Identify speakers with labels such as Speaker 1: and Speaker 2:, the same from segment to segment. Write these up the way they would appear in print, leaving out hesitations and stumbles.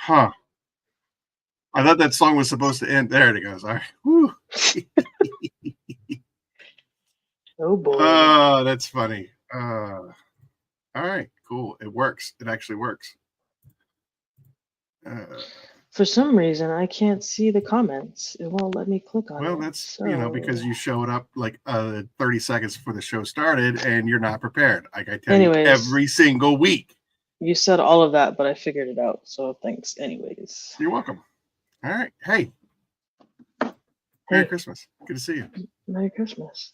Speaker 1: Huh. I thought that song was supposed to end. There it goes. All right. Woo.
Speaker 2: Oh boy.
Speaker 1: Oh, that's funny. All right, cool. It works. It actually works.
Speaker 2: For some reason, I can't see the comments. It won't let me click on it.
Speaker 1: Well, that's because you showed up like 30 seconds before the show started, and you're not prepared. Like I tell you every single week.
Speaker 2: You said all of that, but I figured it out. So thanks, anyways.
Speaker 1: You're welcome. All right. Hey. Merry Christmas. Good to see you.
Speaker 2: Merry Christmas.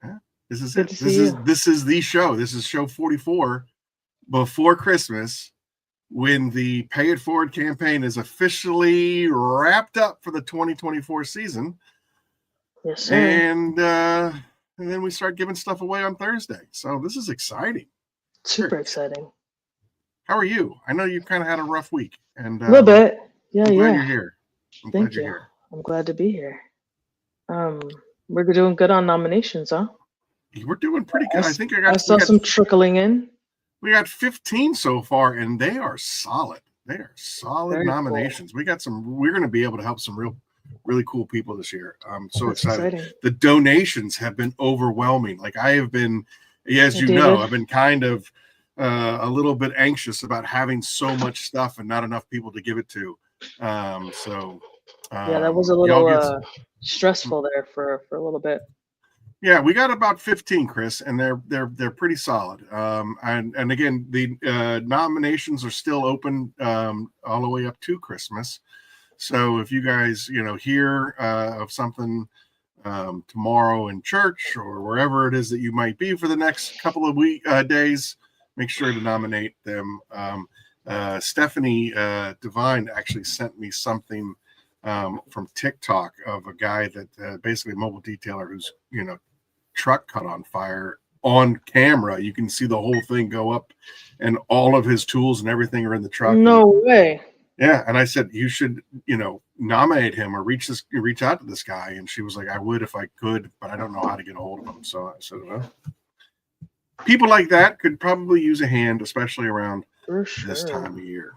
Speaker 1: Yeah. This is it. This is the show. This is show 44 before Christmas, when the Pay It Forward campaign is officially wrapped up for the 2024 season.
Speaker 2: Yes, sir.
Speaker 1: And then we start giving stuff away on Thursday. So this is exciting.
Speaker 2: Super exciting.
Speaker 1: How are you? I know you kind of had a rough week. And
Speaker 2: a little bit. Yeah,
Speaker 1: I'm glad you're here.
Speaker 2: Thank you. I'm glad to be here. We're doing good on nominations, huh?
Speaker 1: We're doing pretty good.
Speaker 2: I saw some trickling in.
Speaker 1: We got 15 so far, and they are solid. They are solid Very nominations. Cool. We're going to be able to help some really cool people this year. I'm so excited. The donations have been overwhelming. Like I have been, as you know, I've been kind of a little bit anxious about having so much stuff and not enough people to give it to. Yeah,
Speaker 2: that was a little stressful there for a little bit.
Speaker 1: Yeah, we got about 15, Chris, and they're pretty solid. And again, the nominations are still open all the way up to Christmas. So if you guys, hear of something tomorrow in church or wherever it is that you might be for the next couple of days, make sure to nominate them. Stephanie Devine actually sent me something from TikTok of a guy that basically a mobile detailer who's, truck caught on fire on camera. You can see the whole thing go up and all of his tools and everything are in the truck.
Speaker 2: No way.
Speaker 1: Yeah. And I said, you should, nominate him or reach out to this guy. And she was like, I would if I could, but I don't know how to get a hold of him. So I said, well, people like that could probably use a hand, especially around this time of year.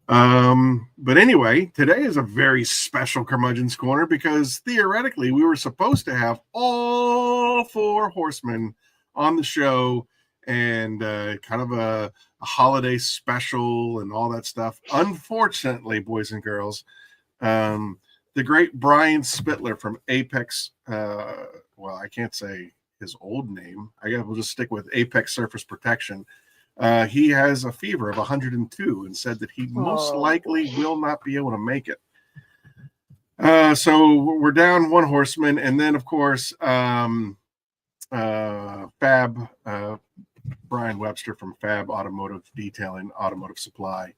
Speaker 1: But anyway, today is a very special Curmudgeon's Corner because theoretically we were supposed to have all 4 horsemen on the show and kind of a holiday special and all that stuff. Unfortunately, boys and girls, the great Brian Spittler from Apex, well, I can't say his old name. We'll just stick with Apex Surface Protection. He has a fever of 102 and said that he most likely will not be able to make it. So we're down 1 horseman. And then, of course, Fab, Brian Webster from Fab Automotive Detailing, Automotive Supply.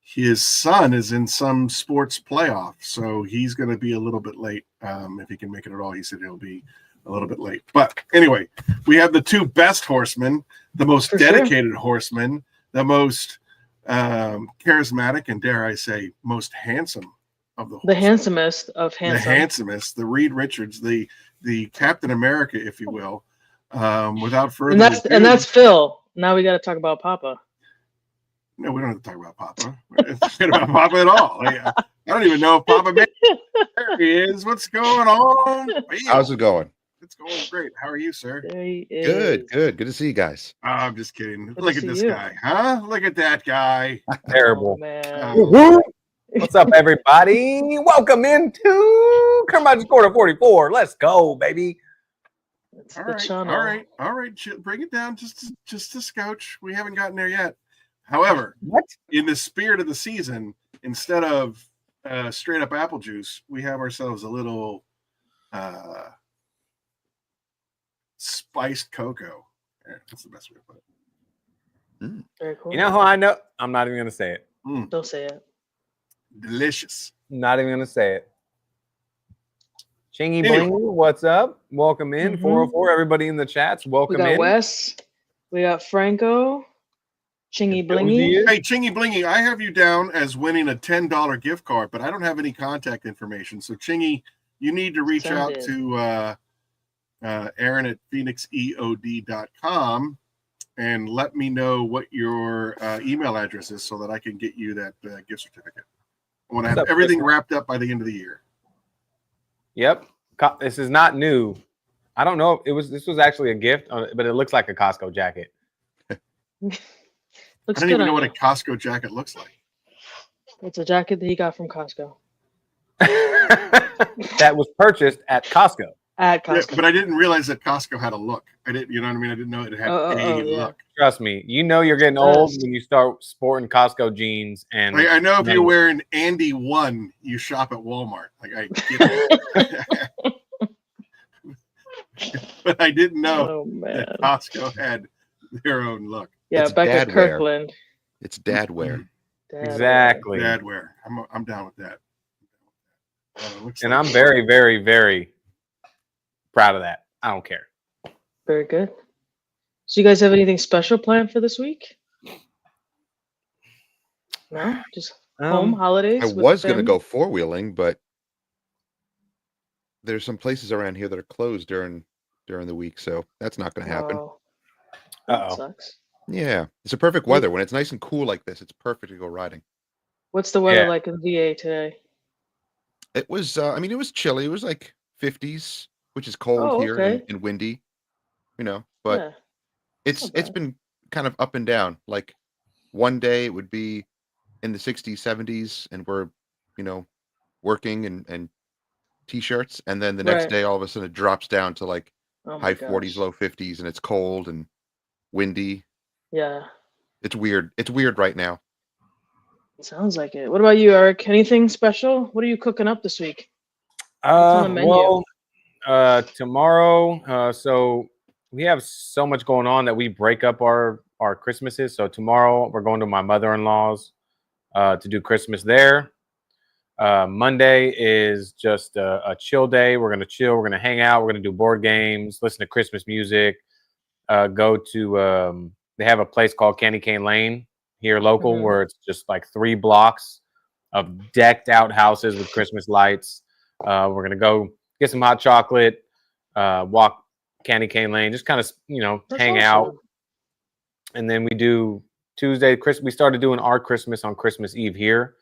Speaker 1: His son is in some sports playoff, so he's going to be a little bit late. If he can make it at all, he said he'll be a little bit late. But anyway, we have the 2 best horsemen, the most dedicated horsemen, the most charismatic, and dare I say, most handsome of the horsemen.
Speaker 2: The handsomest of handsome.
Speaker 1: The handsomest, the Reed Richards, the Captain America, if you will. Without further ado,
Speaker 2: and that's Phil. Now we got to talk about Papa.
Speaker 1: No, we don't have to talk about Papa. We're not talking about Papa at all. I don't even know if Papa made it. There he is. What's going on?
Speaker 3: How's it going?
Speaker 1: It's going great. How are you, sir?
Speaker 2: There he is.
Speaker 3: Good to see you guys.
Speaker 1: Oh, I'm just kidding. Look at this guy, huh? Look at that guy.
Speaker 4: Terrible.
Speaker 2: Man.
Speaker 4: What's up, everybody? Welcome into Curmudgeon's Corner 44. Let's go, baby.
Speaker 1: All right. Bring it down just a scotch. We haven't gotten there yet. However, in the spirit of the season, instead of straight up apple juice, we have ourselves a little spiced cocoa. That's the best way to put it.
Speaker 2: Very cool.
Speaker 4: You know how I know? I'm not even going to say it.
Speaker 2: Don't say it.
Speaker 1: Delicious.
Speaker 4: Not even going to say it. Chingy Bling, what's up? Welcome in. 404. Everybody in the chats, welcome in.
Speaker 2: We got Wes. We got Franco. Chingy Blingy.
Speaker 1: Hey, Chingy Blingy, I have you down as winning a $10 gift card, but I don't have any contact information. So, Chingy, you need to reach out to Aaron at phoenixeod.com and let me know what your email address is so that I can get you that gift certificate. I want to have everything wrapped up by the end of the year.
Speaker 4: Yep. This is not new. I don't know. This was actually a gift, but it looks like a Costco jacket.
Speaker 2: Looks
Speaker 1: I don't
Speaker 2: good
Speaker 1: even
Speaker 2: on
Speaker 1: know what
Speaker 2: you.
Speaker 1: a Costco jacket looks like.
Speaker 2: It's a jacket that he got from Costco.
Speaker 4: That was purchased at Costco.
Speaker 2: At
Speaker 1: Yeah,
Speaker 2: Costco.
Speaker 1: but I didn't realize that Costco had a look. I didn't, you know what I mean? I didn't know it had a
Speaker 2: yeah.
Speaker 1: look.
Speaker 4: Trust me, you know you're getting old when you start sporting Costco jeans. And
Speaker 1: I know if you're wearing Andy 1, you shop at Walmart. Like I get it. But I didn't know that Costco had their own look.
Speaker 2: Yeah,
Speaker 3: It's
Speaker 2: back at
Speaker 3: dad wear.
Speaker 2: Kirkland.
Speaker 3: It's dad wear.
Speaker 4: Exactly.
Speaker 1: Dad wear. I'm down with that.
Speaker 4: And I'm very, very, very proud of that. I don't care.
Speaker 2: Very good. So you guys have anything special planned for this week? No? Just home holidays?
Speaker 3: I
Speaker 2: with
Speaker 3: was going to
Speaker 2: family?
Speaker 3: go four-wheeling, but there's some places around here that are closed during the week, so that's not going to happen.
Speaker 2: Oh, that sucks.
Speaker 3: Yeah, it's a perfect weather. When it's nice and cool like this, it's perfect to go riding.
Speaker 2: What's the weather like in VA today?
Speaker 3: It was, I mean, it was chilly. It was like 50s, which is cold here and windy, you know, but it's been kind of up and down. Like one day it would be in the 60s, 70s, and we're, you know, working and t-shirts. And then the next day, all of a sudden it drops down to like high 40s, low 50s, and it's cold and windy.
Speaker 2: Yeah.
Speaker 3: It's weird. It's weird right now.
Speaker 2: Sounds like it. What about you, Eric? Anything special? What are you cooking up this week? What's on the menu?
Speaker 4: Well, tomorrow, so we have so much going on that we break up our Christmases. So tomorrow we're going to my mother-in-law's to do Christmas there. Monday is just a chill day. We're going to chill. We're going to hang out. We're going to do board games, listen to Christmas music, go to they have a place called Candy Cane Lane here local where it's just like 3 blocks of decked out houses with Christmas lights. We're going to go get some hot chocolate, walk Candy Cane Lane, just kind of, you know, hang out. And then we do Tuesday, we started doing our Christmas on Christmas Eve here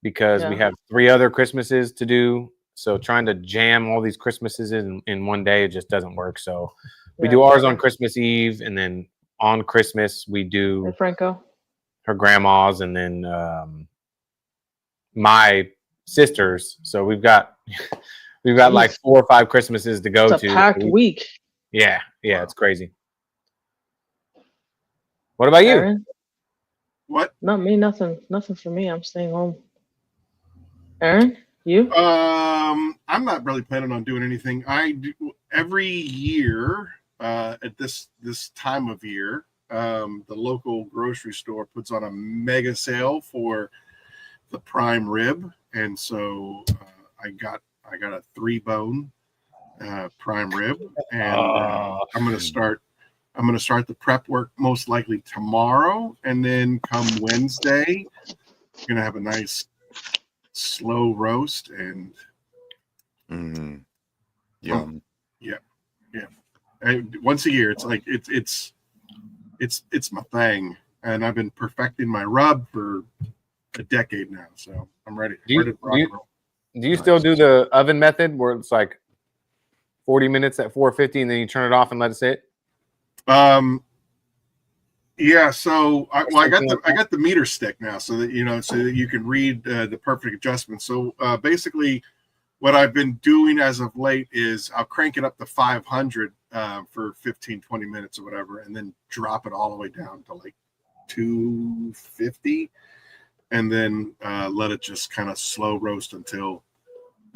Speaker 4: because we have 3 other Christmases to do. So trying to jam all these Christmases in one day, it just doesn't work. So we do ours on Christmas Eve, and then on Christmas we do her grandma's, and then my sisters. So we've got like 4 or 5 Christmases to go to.
Speaker 2: It's a packed week.
Speaker 4: Yeah, it's crazy. What about you?
Speaker 2: Aaron?
Speaker 1: What?
Speaker 2: Not me. Nothing for me. I'm staying home. Aaron, you?
Speaker 1: I'm not really planning on doing anything. I do every year at this time of year. The local grocery store puts on a mega sale for the prime rib, and so I got a 3-bone prime rib, and I'm gonna start the prep work most likely tomorrow, and then come Wednesday, I'm gonna have a nice slow roast and
Speaker 3: yum.
Speaker 1: Yeah. Once a year, it's like it's my thing, and I've been perfecting my rub for a decade now, so I'm ready.
Speaker 4: Do you still do the oven method where it's like 40 minutes at 450 and then you turn it off and let it sit?
Speaker 1: Yeah, so I got the meter stick now, so that you can read the perfect adjustment. So basically, what I've been doing as of late is I'll crank it up to 500 for 15-20 minutes or whatever, and then drop it all the way down to like 250, and then let it just kind of slow roast until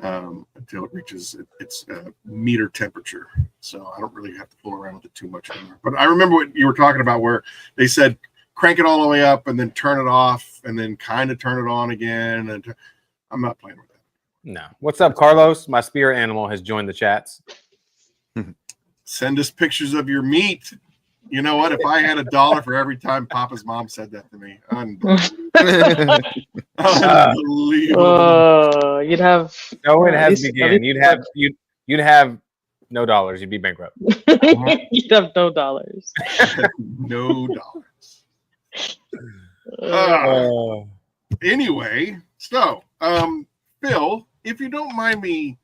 Speaker 1: it reaches its meter temperature. So I don't really have to fool around with it too much anymore. But I remember what you were talking about, where they said crank it all the way up and then turn it off and then kind of turn it on again. And I'm not playing with that.
Speaker 4: No. What's up, Carlos? My spirit animal has joined the chats.
Speaker 1: Send us pictures of your meat. You know what? If I had $1 for every time Papa's mom said that to me, unbelievable.
Speaker 2: You'd have.
Speaker 4: No, it has begun. You'd have No dollars. You'd be bankrupt.
Speaker 2: You'd have no dollars.
Speaker 1: No dollars. Anyway, so Phil, if you don't mind me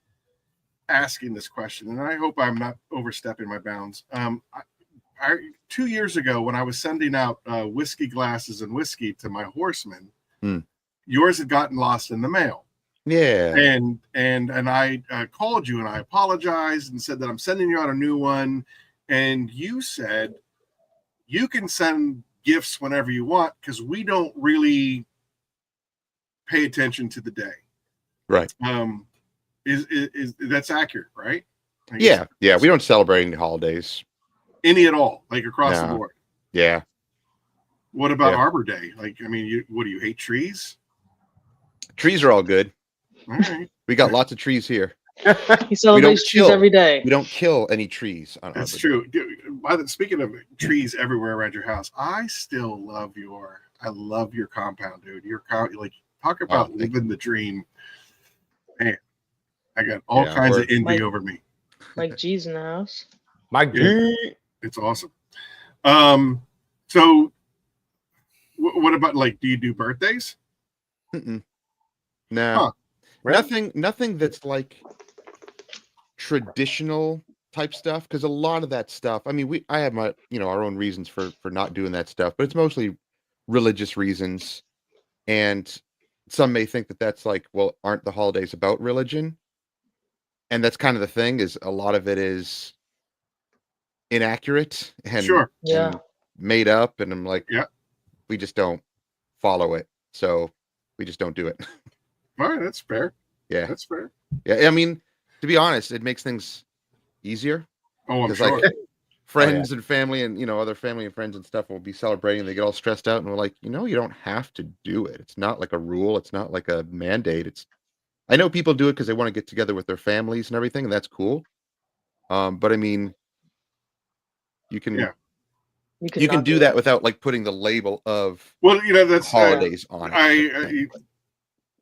Speaker 1: asking this question, and I hope I'm not overstepping my bounds. 2 years ago, when I was sending out whiskey glasses and whiskey to my Horsemen, yours had gotten lost in the mail.
Speaker 3: Yeah.
Speaker 1: And I called you and I apologized and said that I'm sending you out a new one. And you said you can send gifts whenever you want because we don't really pay attention to the day.
Speaker 3: Right.
Speaker 1: Is that's accurate, right?
Speaker 3: Yeah. We don't celebrate any holidays.
Speaker 1: Any at all, like across the board.
Speaker 3: Yeah.
Speaker 1: What about Arbor Day? Like, I mean, what do you hate trees?
Speaker 3: Trees are all good.
Speaker 1: All right.
Speaker 3: We got lots of trees here.
Speaker 2: He celebrates trees every day.
Speaker 3: We don't kill any trees on
Speaker 1: That's
Speaker 3: Arbor
Speaker 1: true. Speaking of trees everywhere around your house, I still love your compound, dude. Like, talk about living the dream. Man, I got all kinds of envy over me.
Speaker 2: Mike G's in the house.
Speaker 4: Mike G.
Speaker 1: It's awesome. So what about, like, do you do birthdays?
Speaker 3: No. Huh. Nothing that's like traditional type stuff, because a lot of that stuff, I mean, I have my, our own reasons for not doing that stuff, but it's mostly religious reasons. And some may think that that's like, well, aren't the holidays about religion? And that's kind of the thing, is a lot of it is inaccurate and, and made up. And I'm like, we just don't follow it. So we just don't do it.
Speaker 1: All right, that's fair.
Speaker 3: Yeah,
Speaker 1: that's fair.
Speaker 3: Yeah, I mean, to be honest, it makes things easier.
Speaker 1: Oh, I'm sure.
Speaker 3: Like, friends and family and other family and friends and stuff will be celebrating. They get all stressed out, and we're like, you don't have to do it. It's not like a rule. It's not like a mandate. I know people do it because they want to get together with their families and everything, and that's cool. But I mean, you can do that without like putting the label of
Speaker 1: that's
Speaker 3: holidays on it.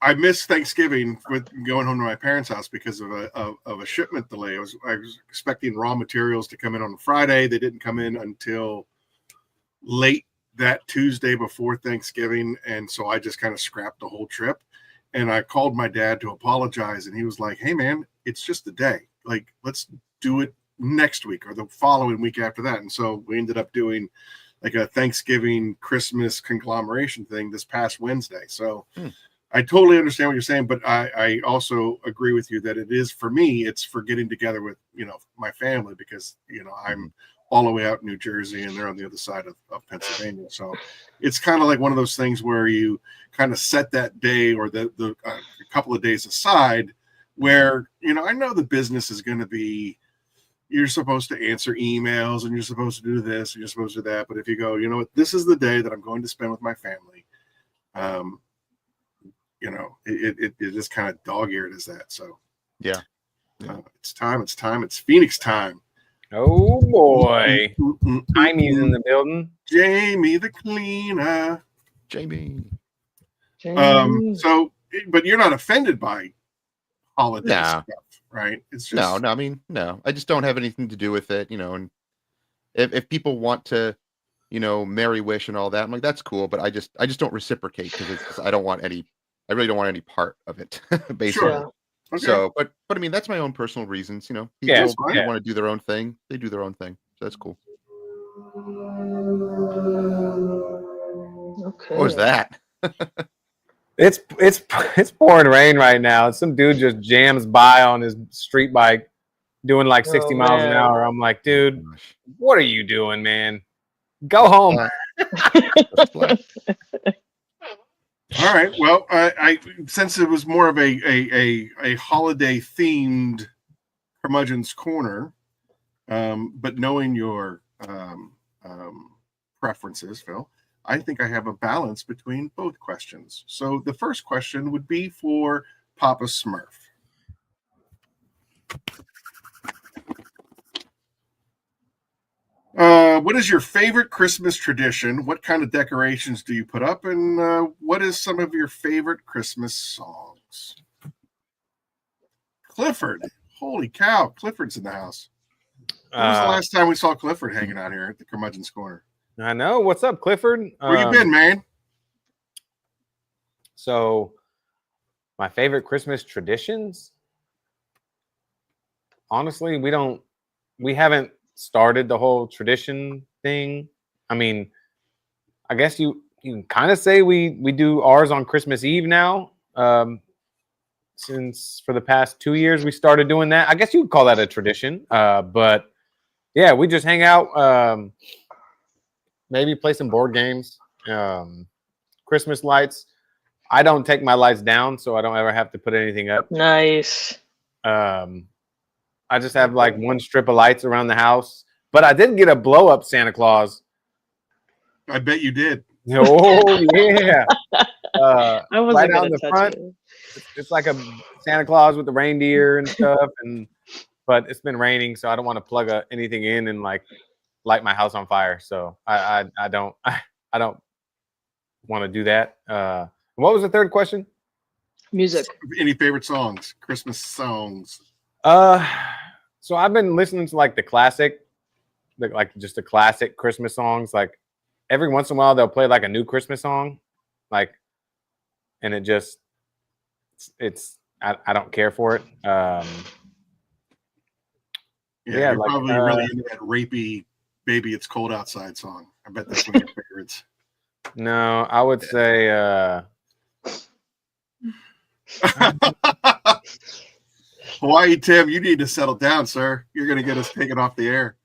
Speaker 1: I missed Thanksgiving with going home to my parents' house because of a shipment delay. I was expecting raw materials to come in on Friday. They didn't come in until late that Tuesday before Thanksgiving, and so I just kind of scrapped the whole trip. And I called my dad to apologize, and he was like, "Hey, man, it's just a day. Like, let's do it next week or the following week after that." And so we ended up doing like a Thanksgiving Christmas conglomeration thing this past Wednesday. So. I totally understand what you're saying, but I also agree with you that it is, for me, it's for getting together with, my family, because, I'm all the way out in New Jersey and they're on the other side of Pennsylvania. So it's kind of like one of those things where you kind of set that day or the couple of days aside where, I know the business is going to be, you're supposed to answer emails and you're supposed to do this and you're supposed to do that. But if you go, you know what, this is the day that I'm going to spend with my family. It is kind of dog-eared as that. So it's time. It's Phoenix time.
Speaker 4: Oh boy, Jamie's in the building.
Speaker 1: Jamie the cleaner.
Speaker 3: Jamie.
Speaker 1: So, but you're not offended by holiday stuff, right? It's just
Speaker 3: no. I just don't have anything to do with it, And if people want to, Merry wish and all that, I'm like, that's cool, but I just don't reciprocate because I really don't want any part of it, basically.
Speaker 1: Sure. Okay.
Speaker 3: So, but I mean, that's my own personal reasons. People want to do their own thing. They do their own thing. So that's cool.
Speaker 2: Okay.
Speaker 3: What was that?
Speaker 4: It's pouring rain right now. Some dude just jams by on his street bike, doing like 60 miles an hour. I'm like, dude, what are you doing, man? Go home.
Speaker 1: All right. Well, I since it was more of a holiday themed Curmudgeon's Corner, but knowing your preferences, Phil, I think I have a balance between both questions. So the first question would be for Papa Smurf. What is your favorite Christmas tradition? What kind of decorations do you put up? And what is some of your favorite Christmas songs? Clifford. Holy cow. Clifford's in the house. When was the last time we saw Clifford hanging out here at the Curmudgeon'S Corner?
Speaker 4: I know. What's up, Clifford?
Speaker 1: Where you been, man?
Speaker 4: So, my favorite Christmas traditions. Honestly, we haven't started the whole tradition thing. I mean, I guess you can kind of say we do ours on Christmas Eve now. Since for the past 2 years we started doing that. I guess you would call that a tradition. But yeah, we just hang out, maybe play some board games, Christmas lights. I don't take my lights down, so I don't ever have to put anything up.
Speaker 2: Nice.
Speaker 4: I just have like one strip of lights around the house. But I did get a blow up Santa Claus.
Speaker 1: I bet you did.
Speaker 4: Oh yeah.
Speaker 2: I wasn't
Speaker 4: right
Speaker 2: gonna
Speaker 4: on the
Speaker 2: touch
Speaker 4: front.
Speaker 2: it.
Speaker 4: It's like a Santa Claus with the reindeer and stuff, but it's been raining, so I don't want to plug anything in and like light my house on fire. So I don't want to do that. What was the third question?
Speaker 2: Music.
Speaker 1: Any favorite songs? Christmas songs?
Speaker 4: So I've been listening to like the classic, like just the classic Christmas songs. Like every once in a while they'll play like a new Christmas song, like, and it just I don't care for it.
Speaker 1: Yeah, you're
Speaker 4: like,
Speaker 1: probably really into that rapey "Baby It's Cold Outside" song. I bet that's one of your favorites.
Speaker 4: No, I would say
Speaker 1: Hawaii Tim, you need to settle down, sir. You're going to get us taken off the air.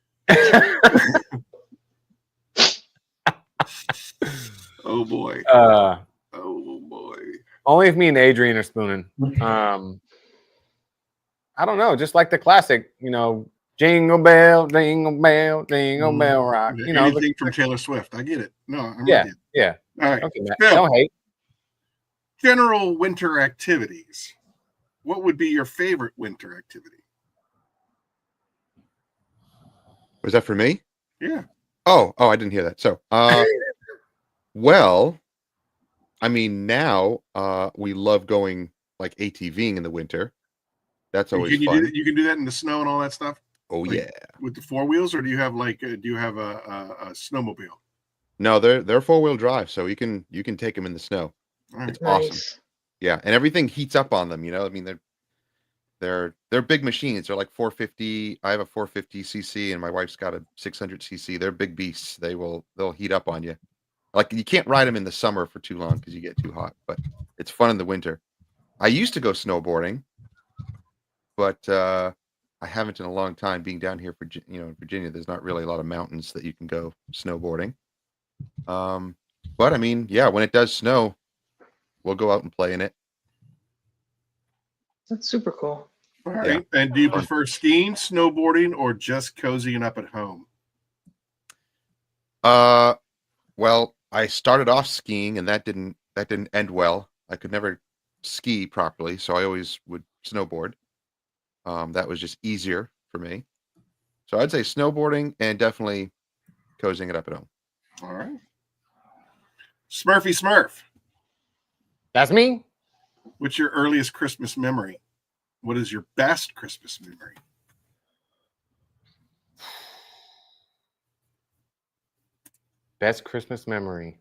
Speaker 1: Oh boy. Oh boy.
Speaker 4: Only if me and Adrian are spooning. I don't know, just like the classic, Jingle Bell, Jingle Bell, Jingle Bell Rock.
Speaker 1: Anything from Taylor Swift. I get it. No, I'm
Speaker 4: yeah,
Speaker 1: with you.
Speaker 4: yeah.
Speaker 1: All right.
Speaker 4: Okay, Matt,
Speaker 1: Phil,
Speaker 4: don't hate.
Speaker 1: general winter activities. What would be your favorite winter activity?
Speaker 3: Was that for me?
Speaker 1: Yeah.
Speaker 3: Oh, I didn't hear that. So, well, I mean, now we love going like ATVing in the winter. That's always fun.
Speaker 1: You can do that in the snow and all that stuff.
Speaker 3: Oh
Speaker 1: like,
Speaker 3: yeah.
Speaker 1: With the 4 wheels, or do you have a snowmobile?
Speaker 3: No, they're 4-wheel drive, so you can take them in the snow.
Speaker 1: Right.
Speaker 3: It's
Speaker 2: Nice.
Speaker 3: awesome. Yeah, and everything heats up on them. I mean, they're big machines. They're like 450. I have a 450 cc, and my wife's got a 600 cc. They're big beasts. They'll heat up on you. Like you can't ride them in the summer for too long because you get too hot. But it's fun in the winter. I used to go snowboarding, but I haven't in a long time. Being down here for in Virginia, there's not really a lot of mountains that you can go snowboarding. But I mean, yeah, when it does snow, we'll go out and play in it.
Speaker 2: That's super cool.
Speaker 1: All right. Yeah. And do you prefer skiing, snowboarding, or just cozying up at home?
Speaker 3: Well, I started off skiing, and that didn't end well. I could never ski properly, so I always would snowboard. That was just easier for me. So I'd say snowboarding and definitely cozying it up at home.
Speaker 1: All right. Smurfy Smurf.
Speaker 4: That's me.
Speaker 1: What's your earliest Christmas memory? What is your best Christmas memory?
Speaker 4: Best Christmas memory.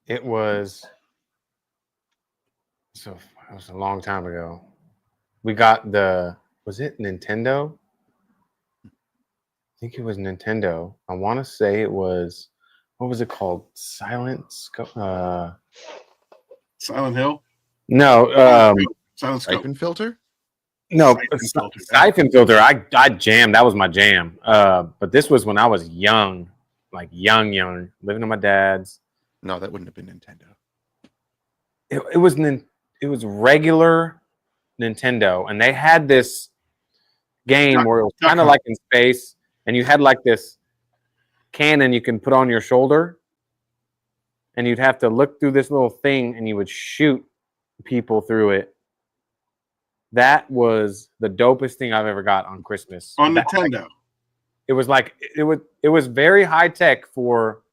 Speaker 4: It was a long time ago. We got was it Nintendo? I think it was Nintendo. I want to say it was, what was it called? Silent
Speaker 1: Hill?
Speaker 4: No.
Speaker 1: Silent
Speaker 3: Siphon filter?
Speaker 4: No,
Speaker 1: Siphon
Speaker 4: filter. I jammed. That was my jam. But this was when I was young, like young, living at my dad's.
Speaker 3: No, that wouldn't have been Nintendo.
Speaker 4: It was regular Nintendo, and they had this game where it was kind of like in space, and you had like this cannon you can put on your shoulder, and you'd have to look through this little thing, and you would shoot people through it. That was the dopest thing I've ever got on Christmas.
Speaker 1: On Nintendo.
Speaker 4: It was very high tech for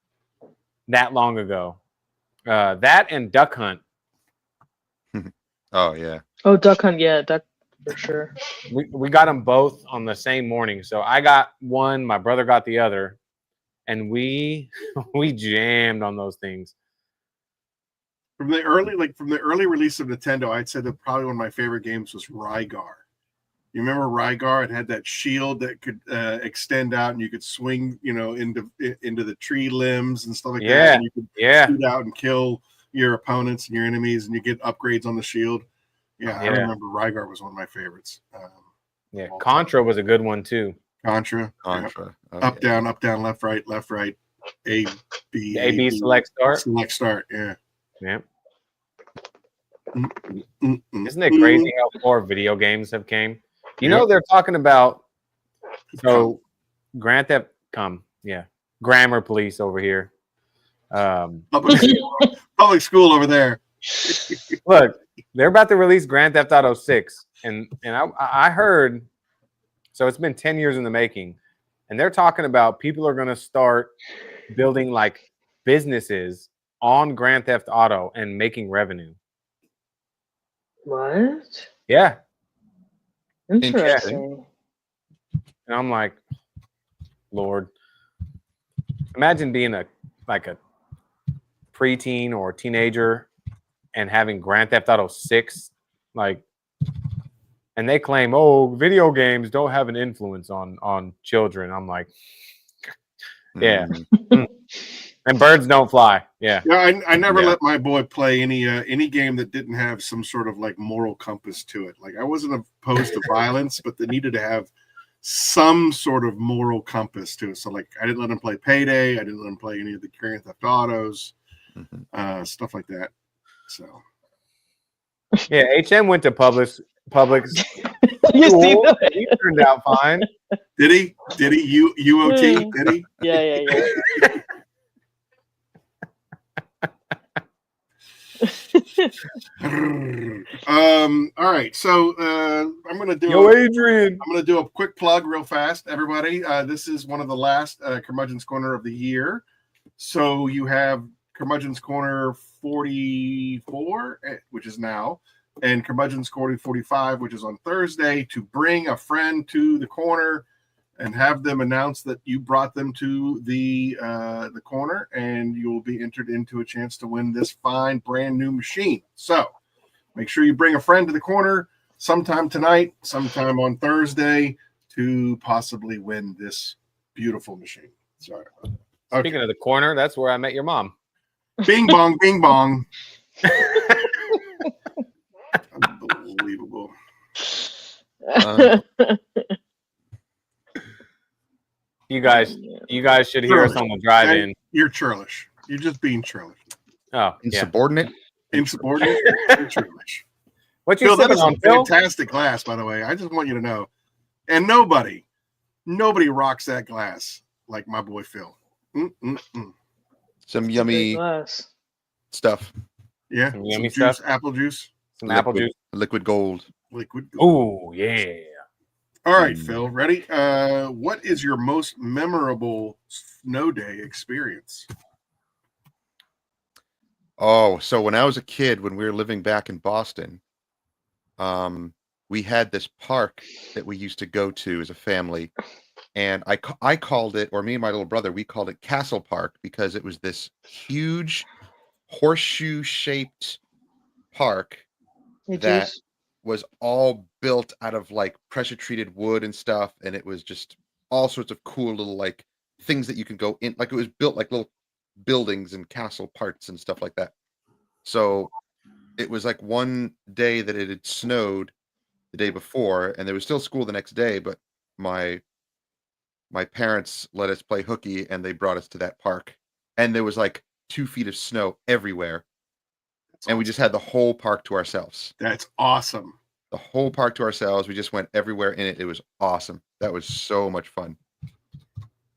Speaker 4: that long ago. That and Duck Hunt.
Speaker 3: Oh yeah.
Speaker 2: Oh, Duck Hunt, yeah. Duck for sure.
Speaker 4: We got them both on the same morning. So I got one, my brother got the other, and we jammed on those things.
Speaker 1: From the early release of Nintendo, I'd say that probably one of my favorite games was Rygar. You remember Rygar? It had that shield that could extend out, and you could swing, into the tree limbs and stuff like that. And you could shoot out and kill your opponents and your enemies, and you get upgrades on the shield. I remember Rygar was one of my favorites.
Speaker 4: Contra was a good one too.
Speaker 1: Contra.
Speaker 3: Oh,
Speaker 1: up, down, left, right, A, B,
Speaker 4: select start.
Speaker 1: Select start, yeah.
Speaker 4: Yeah. Isn't it crazy how far video games have came? You know, they're talking about Grand Theft Grammar Police over here.
Speaker 1: Public school over there.
Speaker 4: Look, they're about to release Grand Theft Auto 6, and I heard. So it's been 10 years in the making, and they're talking about people are going to start building like businesses on Grand Theft Auto and making revenue.
Speaker 2: What?
Speaker 4: Yeah.
Speaker 2: Interesting.
Speaker 4: And I'm like, Lord, imagine being a preteen or teenager and having Grand Theft Auto 6, and they claim, video games don't have an influence on children. I'm like, yeah. And birds don't fly. Yeah.
Speaker 1: I never let my boy play any game that didn't have some sort of like moral compass to it. Like I wasn't opposed to violence, but they needed to have some sort of moral compass to it. So like I didn't let him play Payday. I didn't let him play any of the Grand Theft Autos, stuff like that. So
Speaker 4: yeah, HM went to public.
Speaker 2: You see that?
Speaker 4: He turned out fine.
Speaker 1: Did he? UOT? Did he?
Speaker 2: Yeah.
Speaker 1: All right, so I'm gonna do
Speaker 4: Adrian.
Speaker 1: I'm gonna do a quick plug real fast, everybody. This is one of the last Curmudgeon's Corner of the year, so you have Curmudgeon's Corner 44, which is now, and Curmudgeon's Corner 45, which is on Thursday, to bring a friend to the corner and have them announce that you brought them to the corner, and you will be entered into a chance to win this fine brand new machine. So make sure you bring a friend to the corner sometime tonight, sometime on Thursday, to possibly win this beautiful machine. Sorry. Okay.
Speaker 4: Speaking of the corner, that's where I met your mom.
Speaker 1: Bing bong, bing bong. Unbelievable.
Speaker 4: You guys should hear us on the drive-in.
Speaker 1: You're churlish. You're just being churlish.
Speaker 4: Oh,
Speaker 3: insubordinate.
Speaker 1: Insubordinate. You're churlish.
Speaker 4: What you
Speaker 1: Phil, that is
Speaker 4: on,
Speaker 1: a fantastic glass, by the way. I just want you to know. And nobody rocks that glass like my boy Phil.
Speaker 3: Some yummy stuff.
Speaker 1: Yeah.
Speaker 4: Some yummy
Speaker 1: juice,
Speaker 4: stuff.
Speaker 1: Apple juice.
Speaker 4: Some apple juice.
Speaker 3: Liquid gold.
Speaker 1: Liquid gold.
Speaker 4: Oh, yeah.
Speaker 1: All right, Phil, ready? What is your most memorable snow day experience?
Speaker 3: Oh, so when I was a kid, when we were living back in Boston, we had this park that we used to go to as a family, and I called it, or me and my little brother, we called it Castle Park, because it was this huge horseshoe-shaped park that was all built out of like pressure treated wood and stuff, and it was just all sorts of cool little like things that you can go in, like it was built like little buildings and castle parts and stuff like that. So it was like one day that it had snowed the day before, and there was still school the next day, but my parents let us play hooky, and they brought us to that park, and there was like 2 feet of snow everywhere. And we just had the whole park to ourselves.
Speaker 1: That's awesome.
Speaker 3: The whole park to ourselves. We just went everywhere in it. It was awesome. That was so much fun.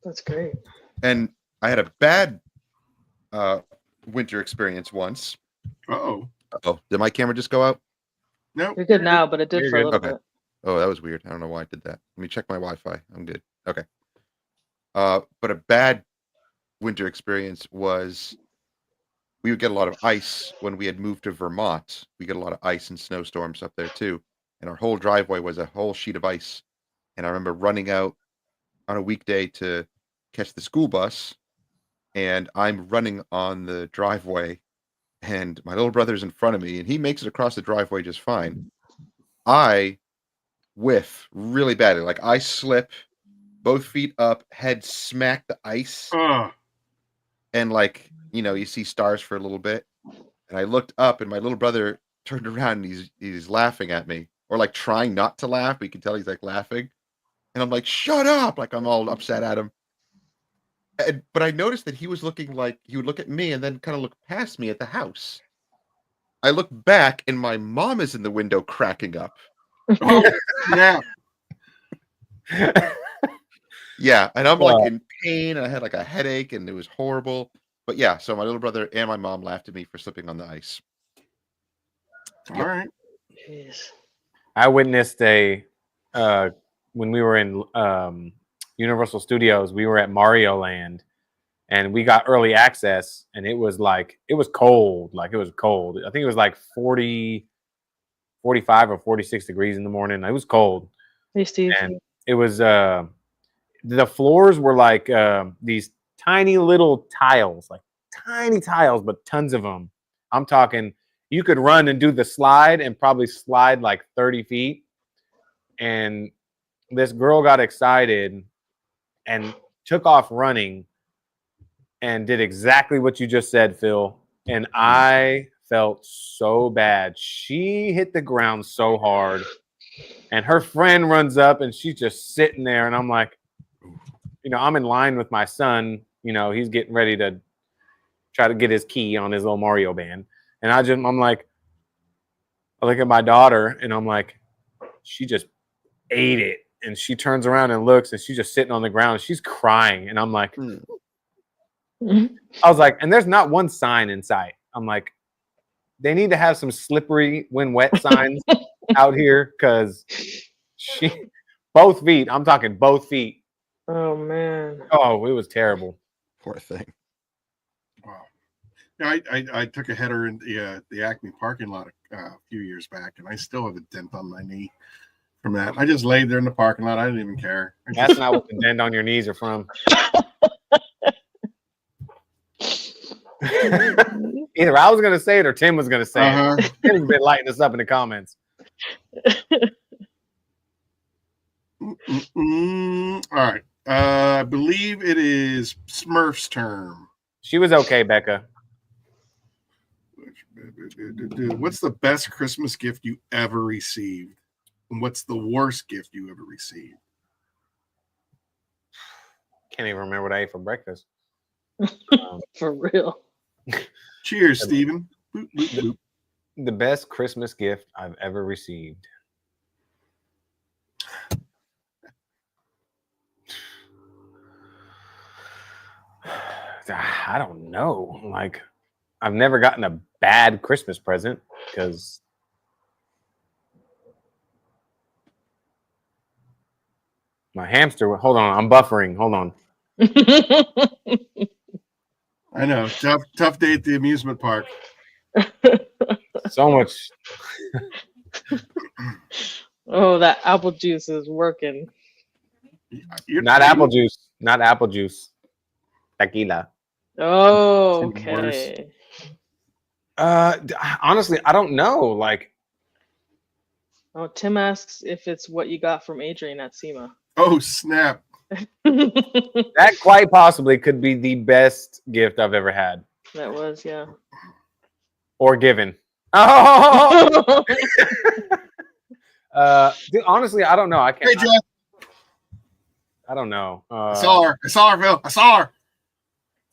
Speaker 2: That's great.
Speaker 3: And I had a bad winter experience once.
Speaker 1: Uh-oh.
Speaker 3: Did my camera just go out?
Speaker 1: No.
Speaker 2: You're good now, but it did for a little bit.
Speaker 3: Oh, that was weird. I don't know why I did that. Let me check my Wi-Fi. I'm good. Okay. But a bad winter experience was we would get a lot of ice when we had moved to Vermont. We get a lot of ice and snowstorms up there too. and our whole driveway was a whole sheet of ice. And I remember running out on a weekday to catch the school bus, and I'm running on the driveway, and my little brother's in front of me, and he makes it across the driveway just fine. I whiff really badly. Like I slip, both feet up, head smack the ice, and like, you see stars for a little bit. And I looked up, and my little brother turned around, and he's laughing at me, or like trying not to laugh, but you can tell he's like laughing. And I'm like, shut up! Like I'm all upset at him. But I noticed that he was looking like he would look at me and then kind of look past me at the house. I look back, and my mom is in the window cracking up.
Speaker 1: Oh, yeah.
Speaker 3: Yeah, and I'm like in pain, and I had like a headache, and it was horrible. But yeah, so my little brother and my mom laughed at me for slipping on the ice.
Speaker 1: All right.
Speaker 2: Jeez.
Speaker 4: I witnessed when we were in Universal Studios, we were at Mario Land, and we got early access, and it was cold. Like it was cold. I think it was like 40, 45 or 46 degrees in the morning. It was cold.
Speaker 2: Hey, Steve.
Speaker 4: And it was the floors were like these tiny little tiles, like tiny tiles, but tons of them. I'm talking, you could run and do the slide and probably slide like 30 feet. And this girl got excited and took off running and did exactly what you just said, Phil. And I felt so bad. She hit the ground so hard. And her friend runs up, and she's just sitting there. And I'm like, I'm in line with my son. He's getting ready to try to get his key on his little Mario band. And I'm like, I look at my daughter, and I'm like, she just ate it. And she turns around and looks, and she's just sitting on the ground. She's crying. And I'm like, I was like, and there's not one sign in sight. I'm like, they need to have some slippery when wet signs out here, because both feet, I'm talking both feet.
Speaker 2: Oh, man.
Speaker 4: Oh, it was terrible.
Speaker 3: Poor thing.
Speaker 1: Wow. Yeah, I took a header in the Acme parking lot a few years back, and I still have a dent on my knee from that. I just laid there in the parking lot. I didn't even care.
Speaker 4: That's not what the dent on your knees are from. Either I was going to say it or Tim was going to say it. Tim's been lighting us up in the comments.
Speaker 1: All right. I believe it is Smurf's term.
Speaker 4: She was okay, Becca.
Speaker 1: What's the best Christmas gift you ever received? And what's the worst gift you ever received?
Speaker 4: Can't even remember what I ate for breakfast.
Speaker 2: For real.
Speaker 1: Cheers, Stephen. Boop, boop, boop.
Speaker 4: The best Christmas gift I've ever received. I don't know. Like, I've never gotten a bad Christmas present because my hamster. Hold on, I'm buffering. Hold on.
Speaker 1: I know. Tough day at the amusement park.
Speaker 4: So much.
Speaker 2: Oh, that apple juice is working.
Speaker 4: Not apple juice. Not apple juice. Tequila.
Speaker 2: Oh, okay.
Speaker 4: Honestly, I don't know. Like,
Speaker 2: oh, Tim asks if it's what you got from Adrian at SEMA.
Speaker 1: Oh, snap.
Speaker 4: That quite possibly could be the best gift I've ever had.
Speaker 2: That was, yeah.
Speaker 4: Or given. Oh! Dude, honestly, I don't know. I can't.
Speaker 1: Hey, Jeff.
Speaker 4: I don't know.
Speaker 1: I saw her, Phil. I saw her.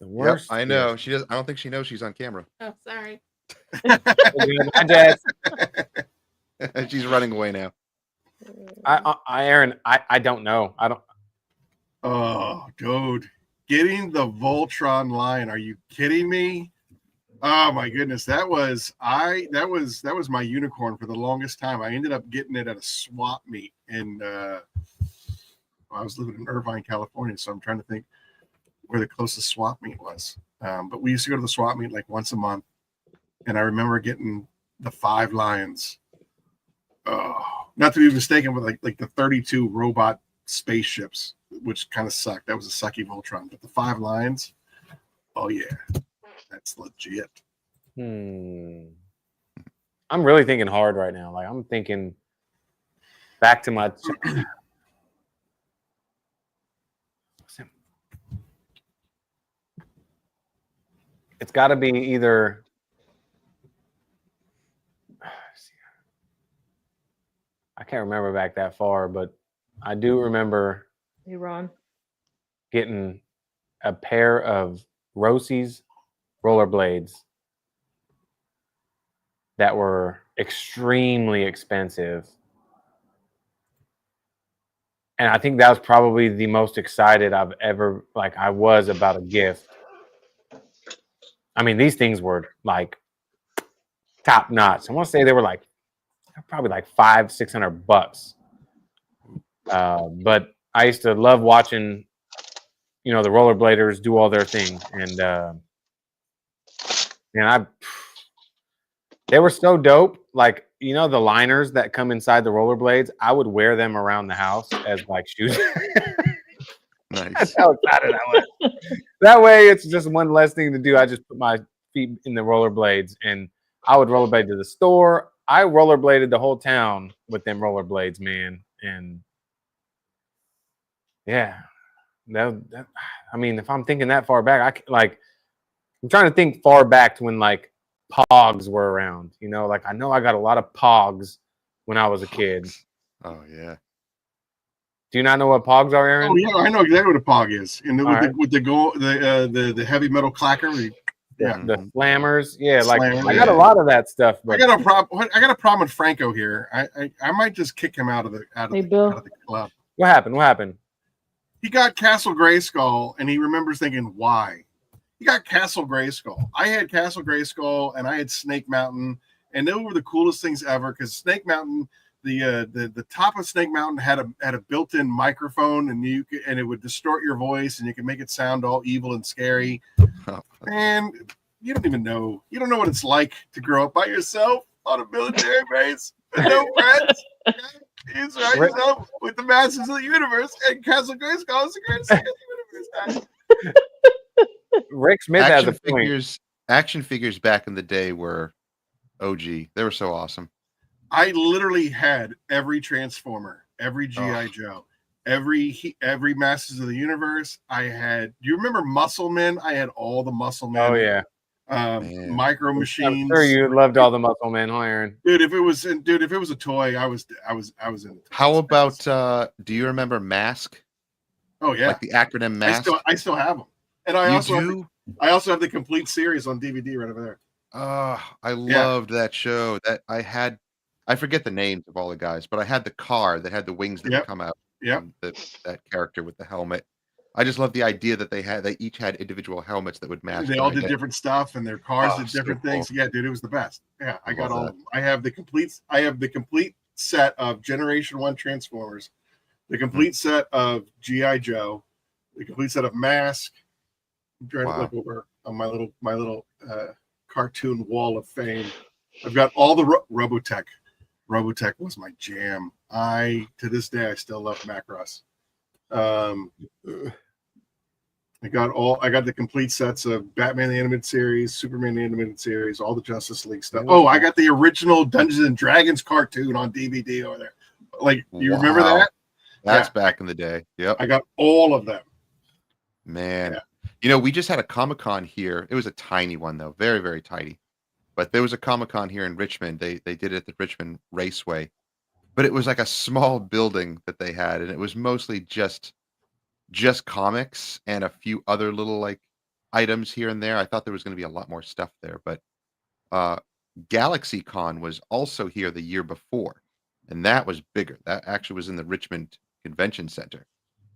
Speaker 4: The worst.
Speaker 3: Yep, I know. She does. I don't think she knows she's on camera.
Speaker 5: Oh, sorry.
Speaker 4: Hi, Jess.
Speaker 3: She's running away now.
Speaker 4: Aaron, I don't know. I don't.
Speaker 1: Oh, dude. Getting the Voltron line. Are you kidding me? Oh my goodness. That was my unicorn for the longest time. I ended up getting it at a swap meet and I was living in Irvine, California, so I'm trying to think where the closest swap meet was. But we used to go to the swap meet like once a month, and I remember getting the 5 lions. Oh Not to be mistaken with like the 32 robot spaceships, which kind of sucked. That was a sucky Voltron. But the 5 lines, oh yeah, that's legit.
Speaker 4: I'm really thinking hard right now. Like I'm thinking back to my. It's got to be either. I can't remember back that far, but I do remember.
Speaker 2: Hey, Ron.
Speaker 4: Getting a pair of Rosie's rollerblades that were extremely expensive. And I think that was probably the most excited I've ever, I was about a gift. I mean, these things were like top notch. I want to say they were probably like $500-600. But I used to love watching, the rollerbladers do all their thing, and they were so dope. Like, the liners that come inside the rollerblades, I would wear them around the house as shoes.
Speaker 3: Nice.
Speaker 4: That's how excited I was. That way, it's just one less thing to do. I just put my feet in the rollerblades, and I would rollerblade to the store. I rollerbladed the whole town with them rollerblades, man. And yeah, I mean, if I'm thinking that far back, I'm trying to think far back to when Pogs were around. I know I got a lot of Pogs when I was a kid.
Speaker 3: Oh yeah.
Speaker 4: Do you not know what Pogs are, Aaron?
Speaker 1: Oh yeah, I know exactly what a Pog is. And with the heavy metal clacker.
Speaker 4: The slammers. Yeah,
Speaker 1: Slammers,
Speaker 4: I got a lot of that stuff. But
Speaker 1: I got a problem with Franco here. I might just kick him out of the club.
Speaker 4: What happened?
Speaker 1: He got Castle Grayskull, and he remembers thinking, why? He got Castle Grayskull. I had Castle Grayskull, and I had Snake Mountain, and they were the coolest things ever because Snake Mountain, the top of Snake Mountain had a built-in microphone, and it would distort your voice, and you could make it sound all evil and scary. And you don't know what it's like to grow up by yourself on a military base with no friends. You surround yourself with the masters of the universe, and Castle Grayskull is the greatest thing in the universe.
Speaker 4: Rick Smith has a point.
Speaker 3: Action figures back in the day were OG. They were so awesome.
Speaker 1: I literally had every Transformer, every G.I. Joe, every Masters of the Universe. I had. Do you remember Muscle Men? I had all the Muscle Men.
Speaker 4: Oh yeah.
Speaker 1: Micro Machines.
Speaker 4: I'm sure you loved all the Muscle Men, huh, Aaron?
Speaker 1: Dude, if it was a toy, I was in it.
Speaker 3: How about do you remember Mask?
Speaker 1: Oh yeah,
Speaker 3: like the acronym Mask.
Speaker 1: I still have them, and I also have the complete series on DVD right over there.
Speaker 3: I loved that show. That I forget the names of all the guys, but I had the car that had the wings that would come out.
Speaker 1: Yeah,
Speaker 3: that character with the helmet. I just love the idea that they each had individual helmets that would match.
Speaker 1: They all did different stuff, and their cars did different things. Cool. Yeah, dude, it was the best. Yeah, I got all of them. I have the complete set of Generation 1 Transformers, the complete set of G.I. Joe, the complete set of Mask. I'm trying to look over on my little cartoon wall of fame. I've got all the Robotech. Robotech was my jam. To this day I still love Macross. I got the complete sets of Batman the Animated Series, Superman the Animated Series, all the Justice League stuff. Oh, I got the original Dungeons and Dragons cartoon on DVD over there. You remember that?
Speaker 3: That's back in the day. Yep.
Speaker 1: I got all of them.
Speaker 3: Man. Yeah. We just had a Comic-Con here. It was a tiny one though, very, very tiny. But there was a Comic-Con here in Richmond. They did it at the Richmond Raceway. But it was like a small building that they had, and it was mostly just comics and a few other little items here and there. I thought there was going to be a lot more stuff there, but GalaxyCon was also here the year before, and that was bigger. That actually was in the Richmond Convention Center,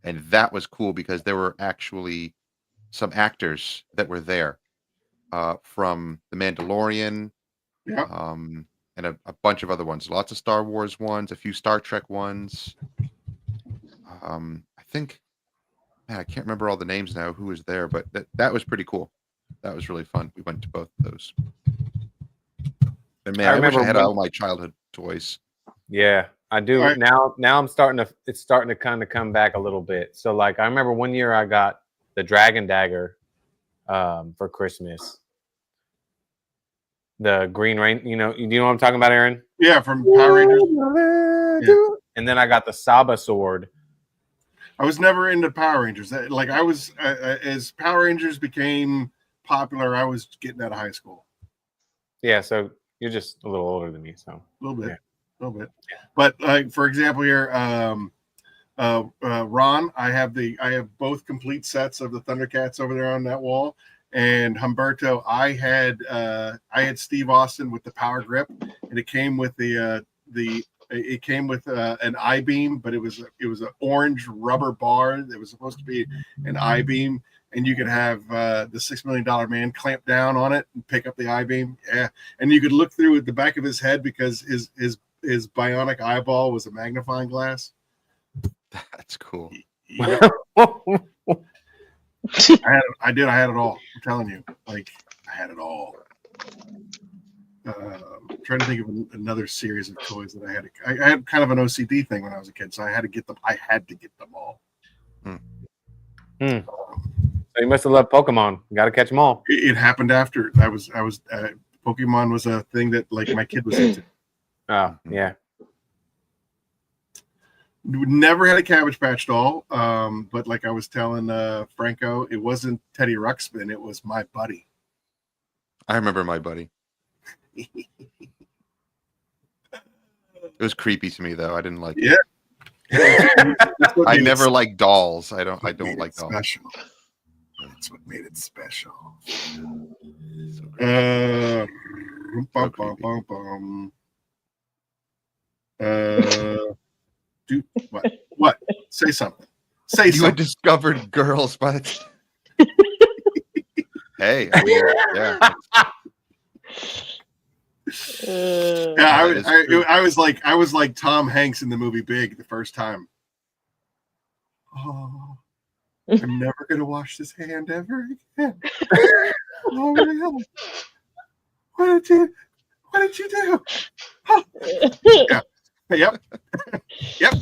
Speaker 3: and that was cool because there were actually some actors that were there from The Mandalorian, and a bunch of other ones. Lots of Star Wars ones, a few Star Trek ones. I think. I can't remember all the names now who was there, but that was pretty cool. That was really fun. We went to both of those. And man, I wish I had all my childhood toys.
Speaker 4: Yeah. I do.
Speaker 1: Right.
Speaker 4: Now it's starting to kind of come back a little bit. So like I remember one year I got the Dragon Dagger for Christmas. The Green Rain, you know what I'm talking about, Aaron?
Speaker 1: Yeah, from Power Rangers. Yeah.
Speaker 4: And then I got the Saba sword.
Speaker 1: I was never into Power Rangers. Like I was, as Power Rangers became popular, I was getting out of high school.
Speaker 4: Yeah, so you're just a little older than me, so
Speaker 1: A little bit,
Speaker 4: yeah.
Speaker 1: a little bit. But like for example, here, Ron, I have both complete sets of the Thundercats over there on that wall. And Humberto, I had Steve Austin with the power grip, and it came with an I-beam, but it was an orange rubber bar that was supposed to be an I-beam, and you could have the $6 Million Man clamp down on it and pick up the I-beam. Yeah, and you could look through at the back of his head because his bionic eyeball was a magnifying glass.
Speaker 3: That's cool.
Speaker 1: Yeah. I had it all. I'm telling you, like I had it all. I'm trying to think of another series of toys that I had. I had kind of an OCD thing when I was a kid, so I had to get them. I had to get them all.
Speaker 4: So you must have loved Pokemon. You got to catch them all.
Speaker 1: It happened after I was. Pokemon was a thing that like my kid was into.
Speaker 4: Oh yeah.
Speaker 1: Never had a Cabbage Patch doll, but like I was telling Franco, it wasn't Teddy Ruxpin, it was my buddy.
Speaker 3: I remember my buddy. It was creepy to me though. I didn't like it.
Speaker 1: Yeah.
Speaker 3: I never liked dolls. I don't like dolls.
Speaker 1: Special. That's what made it special. Do what? What? Say something. Say
Speaker 3: You
Speaker 1: something.
Speaker 3: had discovered girls by the Hey, I mean, yeah.
Speaker 1: Yeah, I was like Tom Hanks in the movie Big the first time. Oh, I'm never gonna wash this hand ever again. Oh no! What did you do? Oh. Yeah. Yep. Yep.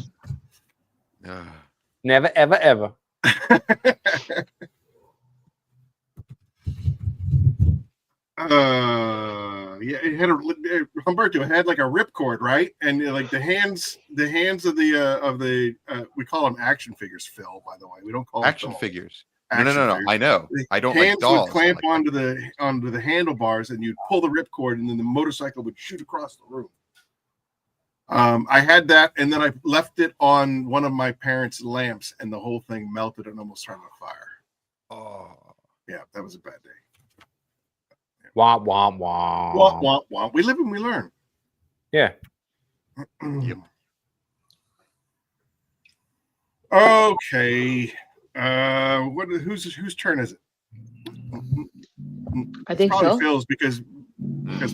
Speaker 4: Never, ever, ever.
Speaker 1: Yeah, it had Humberto had like a ripcord, right? And like the hands of the we call them action figures, Phil, by the way. We don't call
Speaker 3: action
Speaker 1: them
Speaker 3: figures.
Speaker 1: Action
Speaker 3: No.
Speaker 1: figures.
Speaker 3: I know. I don't like dolls.
Speaker 1: Hands would clamp onto the handlebars, and you'd pull the ripcord, and then the motorcycle would shoot across the room. I had that, and then I left it on one of my parents' lamps, and the whole thing melted and almost started a fire.
Speaker 3: Oh,
Speaker 1: yeah, that was a bad day.
Speaker 4: Womp womp womp.
Speaker 1: Womp womp womp. We live and we learn.
Speaker 4: Yeah.
Speaker 3: Yep.
Speaker 1: Okay. Whose turn is it?
Speaker 2: I think
Speaker 1: probably
Speaker 2: so.
Speaker 1: Phil's because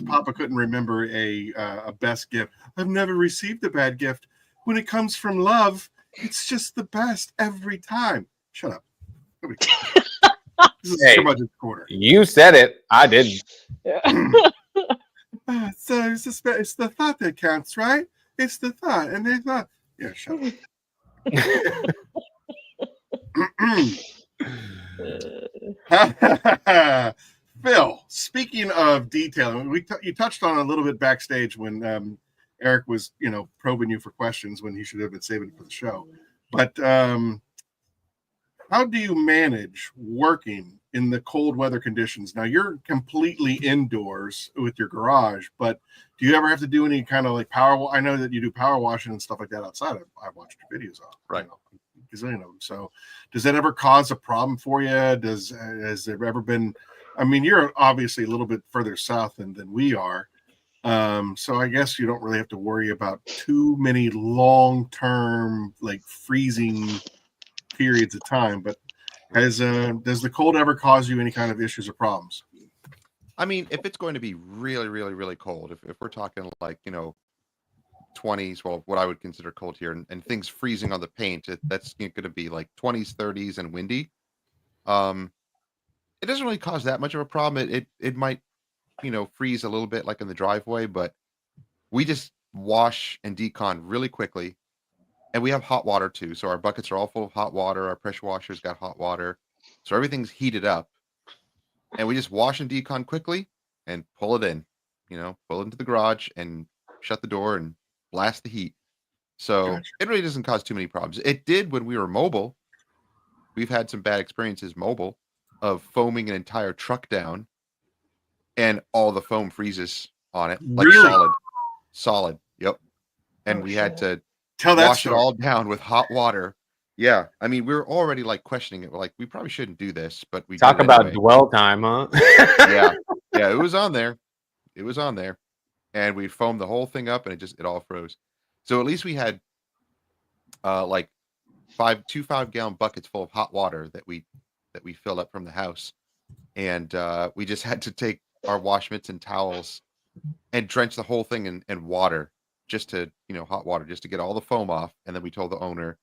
Speaker 1: Papa couldn't remember a best gift. I've never received a bad gift. When it comes from love, it's just the best every time. Shut up. This is Curmudgeon'S Corner.
Speaker 4: You said it. I didn't.
Speaker 1: So it's the thought that counts, right? It's the thought, and they thought. Yeah, shut up. Phil, speaking of detailing, you touched on a little bit backstage when Eric was, probing you for questions when he should have been saving it for the show. But how do you manage working in the cold weather conditions? Now you're completely indoors with your garage, but do you ever have to do any kind of like power? I know that you do power washing and stuff like that outside. I've watched your videos on,
Speaker 3: right?
Speaker 1: So does that ever cause a problem for you? Has there ever been? I mean, you're obviously a little bit further south than we are, so I guess you don't really have to worry about too many long-term like freezing periods of time. But does the cold ever cause you any kind of issues or problems?
Speaker 3: I mean, if it's going to be really, really, really cold, if we're talking like 20s, well, what I would consider cold here, and things freezing on the paint, that's going to be like 20s, 30s, and windy. It doesn't really cause that much of a problem. It might freeze a little bit like in the driveway, but we just wash and decon really quickly. And we have hot water too. So our buckets are all full of hot water. Our pressure washer's got hot water. So everything's heated up. And we just wash and decon quickly and pull it in. Pull it into the garage and shut the door and blast the heat. So
Speaker 1: Gotcha.
Speaker 3: It really doesn't cause too many problems. It did when we were mobile. We've had some bad experiences mobile of foaming an entire truck down and all the foam freezes on it. Like
Speaker 1: Really?
Speaker 3: Solid. Yep. And we had to wash it all down with hot water. Yeah. I mean, we were already like questioning it. We're like, we probably shouldn't do this, but we
Speaker 4: talk
Speaker 3: did it
Speaker 4: about
Speaker 3: anyway.
Speaker 4: dwell time, huh?
Speaker 3: Yeah. Yeah. It was on there. And we foamed the whole thing up and it all froze. So at least we had like 5 gallon buckets full of hot water that we filled up from the house. And we just had to take our wash mitts and towels and drench the whole thing in water, just to, hot water, just to get all the foam off. And then we told the owner,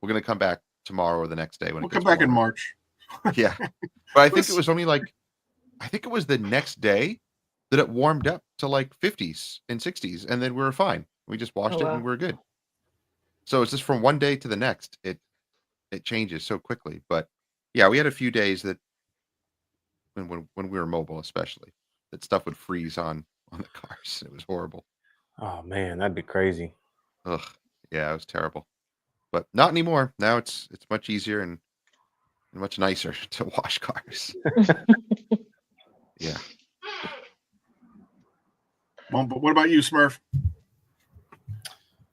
Speaker 3: we're going to come back tomorrow or the next day. We'll
Speaker 1: come back in March.
Speaker 3: Yeah. But I think it was only it was the next day that it warmed up to like 50s and 60s. And then we were fine. We just washed it and we were good. So it's just from one day to the next, it changes so quickly. But yeah, we had a few days that when we were mobile, especially, that stuff would freeze on the cars. It was horrible.
Speaker 4: Oh man, that'd be crazy.
Speaker 3: Ugh. Yeah, it was terrible. But not anymore. Now it's much easier and much nicer to wash cars. Yeah.
Speaker 1: Well, but what about you, Smurf?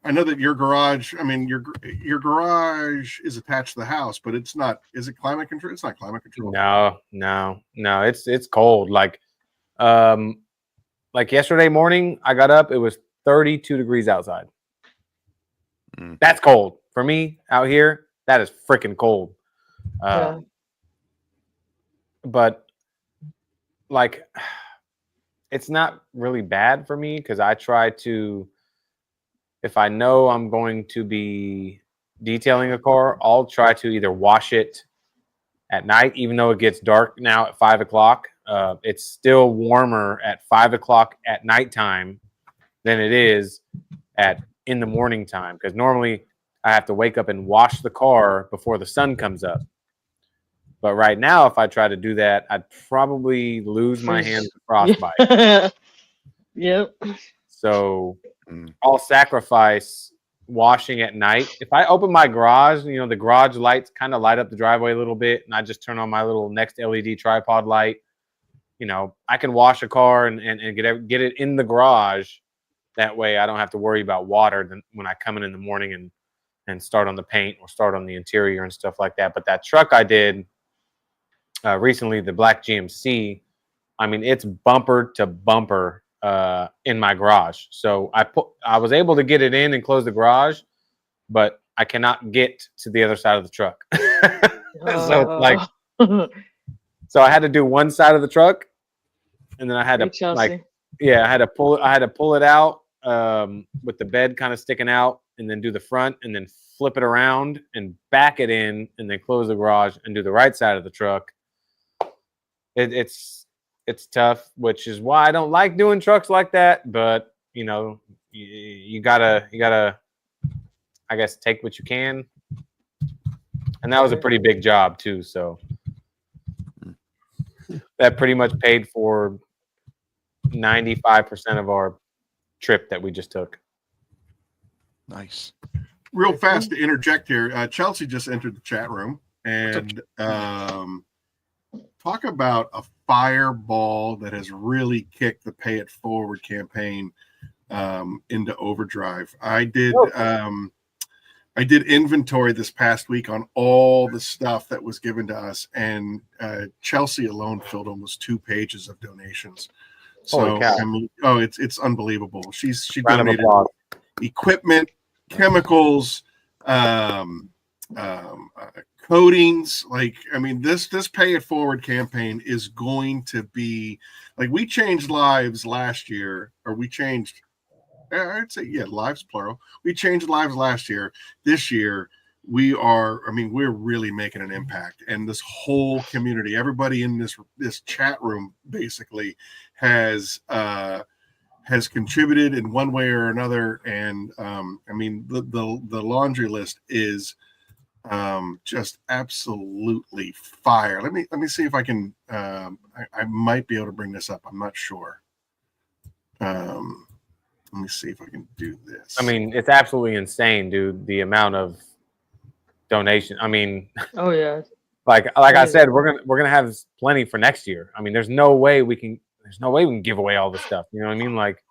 Speaker 1: I know that your garage, your garage is attached to the house, but it's not. Is it climate control? It's not climate control.
Speaker 4: No. It's cold. Like yesterday morning, I got up. It was 32 degrees outside. That's cold for me out here. That is freaking cold. But like, it's not really bad for me because I try to. If I know I'm going to be detailing a car, I'll try to either wash it at night, even though it gets dark now at 5 o'clock. It's still warmer at 5 o'clock at nighttime than it is in the morning time. Because normally I have to wake up and wash the car before the sun comes up. But right now, if I try to do that, I'd probably lose my hands to frostbite.
Speaker 2: Yep.
Speaker 4: So I'll sacrifice washing at night. If I open my garage, the garage lights kind of light up the driveway a little bit, and I just turn on my little Next LED tripod light. I can wash a car and get it in the garage. That way I don't have to worry about water when I come in the morning and start on the paint or start on the interior and stuff like that. But that truck I did recently, the black GMC, it's bumper to bumper in my garage. So I was able to get it in and close the garage, but I cannot get to the other side of the truck. So I had to do one side of the truck, and then I had to I had to pull it out with the bed kind of sticking out, and then do the front, and then flip it around and back it in, and then close the garage and do the right side of the truck. It's tough, which is why I don't like doing trucks like that. But you gotta, I guess, take what you can. And that was a pretty big job too. So that pretty much paid for 95% of our trip that we just took.
Speaker 3: Nice.
Speaker 1: Real fast to interject here. Chelsea just entered the chat room and talk about a fireball that has really kicked the Pay It Forward campaign into overdrive. I did inventory this past week on all the stuff that was given to us, and Chelsea alone filled almost 2 pages of donations. So it's unbelievable. She donated equipment, chemicals, coatings. This Pay It Forward campaign is going to be like, we changed lives last year, or I'd say, lives plural. We changed lives last year. This year, we're really making an impact. And this whole community, everybody in this chat room basically has has contributed in one way or another. And I mean, the laundry list is just absolutely fire. Let me see if I can. I might be able to bring this up. I'm not sure. Let me see if I can do this.
Speaker 4: I mean, it's absolutely insane, dude. The amount of donation. I mean,
Speaker 2: oh yeah.
Speaker 4: Like I said, we're gonna have plenty for next year. I mean, there's no way we can give away all this stuff. You know what I mean? Like,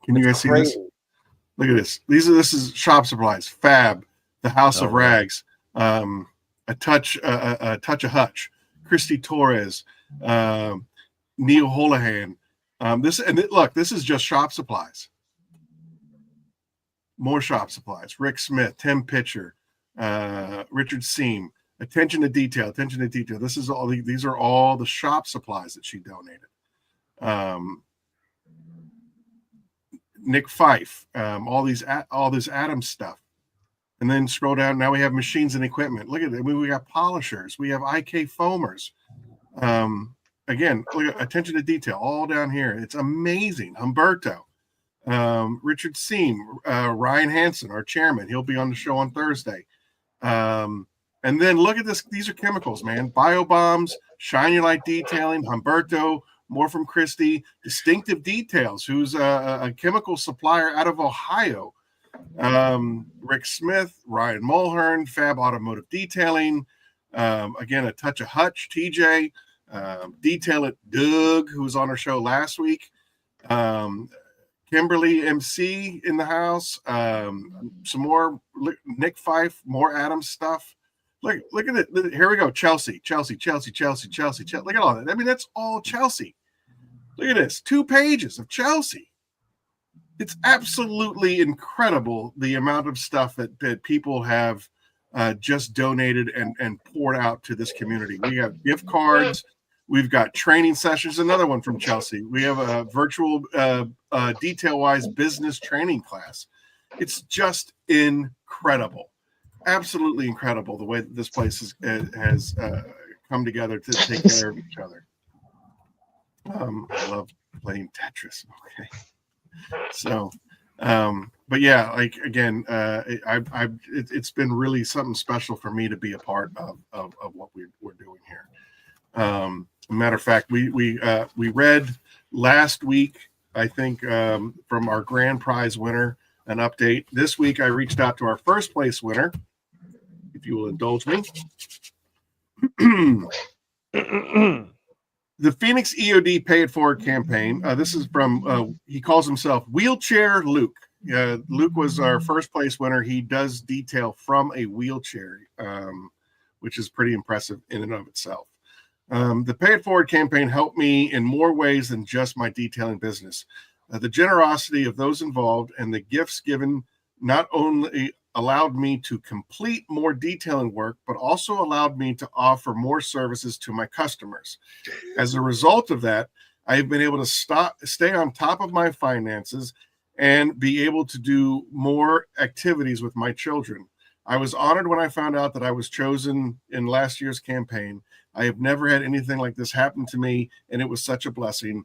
Speaker 1: can you guys see this? Look at this. This is shop supplies. Fab, the House of Rags, a touch of Hutch, Christy Torres, Neil Holohan. This is just shop supplies. More shop supplies. Rick Smith, Tim Pitcher. Richard Seam, attention to detail. These are all the shop supplies that she donated. Nick Fife, all this Adam stuff, and then scroll down. Now we have machines and equipment. Look at it. We got polishers. We have IK foamers. Again, look at attention to detail all down here. It's amazing. Humberto, Richard Seam, Ryan Hansen, our chairman. He'll be on the show on Thursday. And then look at this. These are chemicals, man. Bio bombs, Shine Your Light Detailing, Humberto, more from Christy, Distinctive Details, who's a chemical supplier out of Ohio. Rick Smith, Ryan Mulhern, Fab Automotive Detailing. Again, a touch of Hutch, TJ, Detail It, Doug, who was on our show last week. Kimberly MC in the house. Some more Nick Fife, more Adam stuff. Look at it. Here we go. Chelsea. Look at all that. I mean, that's all Chelsea. Look at this. 2 pages of Chelsea. It's absolutely incredible the amount of stuff that people have just donated and poured out to this community. We have gift cards. We've got training sessions. Another one from Chelsea. We have a virtual detail-wise business training class. It's just incredible. Absolutely incredible the way that this place has come together to take care of each other. I love playing Tetris. Okay. So, but yeah, like again, it's been really something special for me to be a part of what we're doing here. Matter of fact, we read last week, I think, from our grand prize winner, an update. This week, I reached out to our first place winner, if you will indulge me. The Phoenix EOD Pay It Forward campaign. This is from, he calls himself Wheelchair Luke. Luke was our first place winner. He does detail from a wheelchair, which is pretty impressive in and of itself. The Pay It Forward campaign helped me in more ways than just my detailing business. The generosity of those involved and the gifts given not only allowed me to complete more detailing work, but also allowed me to offer more services to my customers. As a result of that, I've been able to stay on top of my finances and be able to do more activities with my children. I was honored when I found out that I was chosen in last year's campaign. I have never had anything like this happen to me, and it was such a blessing.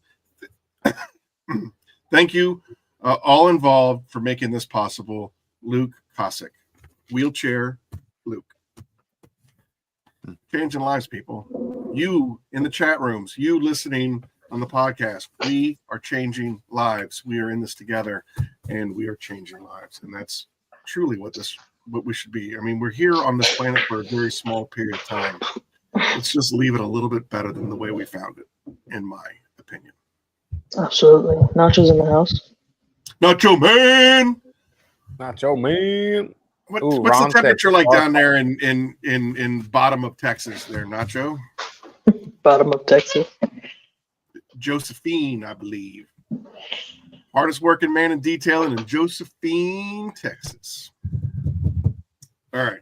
Speaker 1: Thank you, all involved, for making this possible. Luke Kosick, Wheelchair Luke. Changing lives, people. You in the chat rooms, you listening on the podcast, we are changing lives. We are in this together, and we are changing lives, and that's truly what we should be. I mean, we're here on this planet for a very small period of time. Let's just leave it a little bit better than the way we found it, in my opinion.
Speaker 2: Absolutely. Nacho's in the house.
Speaker 1: Nacho man.
Speaker 4: What's
Speaker 1: the temperature like down there in bottom of Texas there, Nacho?
Speaker 2: Bottom of Texas.
Speaker 1: Josephine, I believe. Hardest working man in detailing in Josephine, Texas. All right.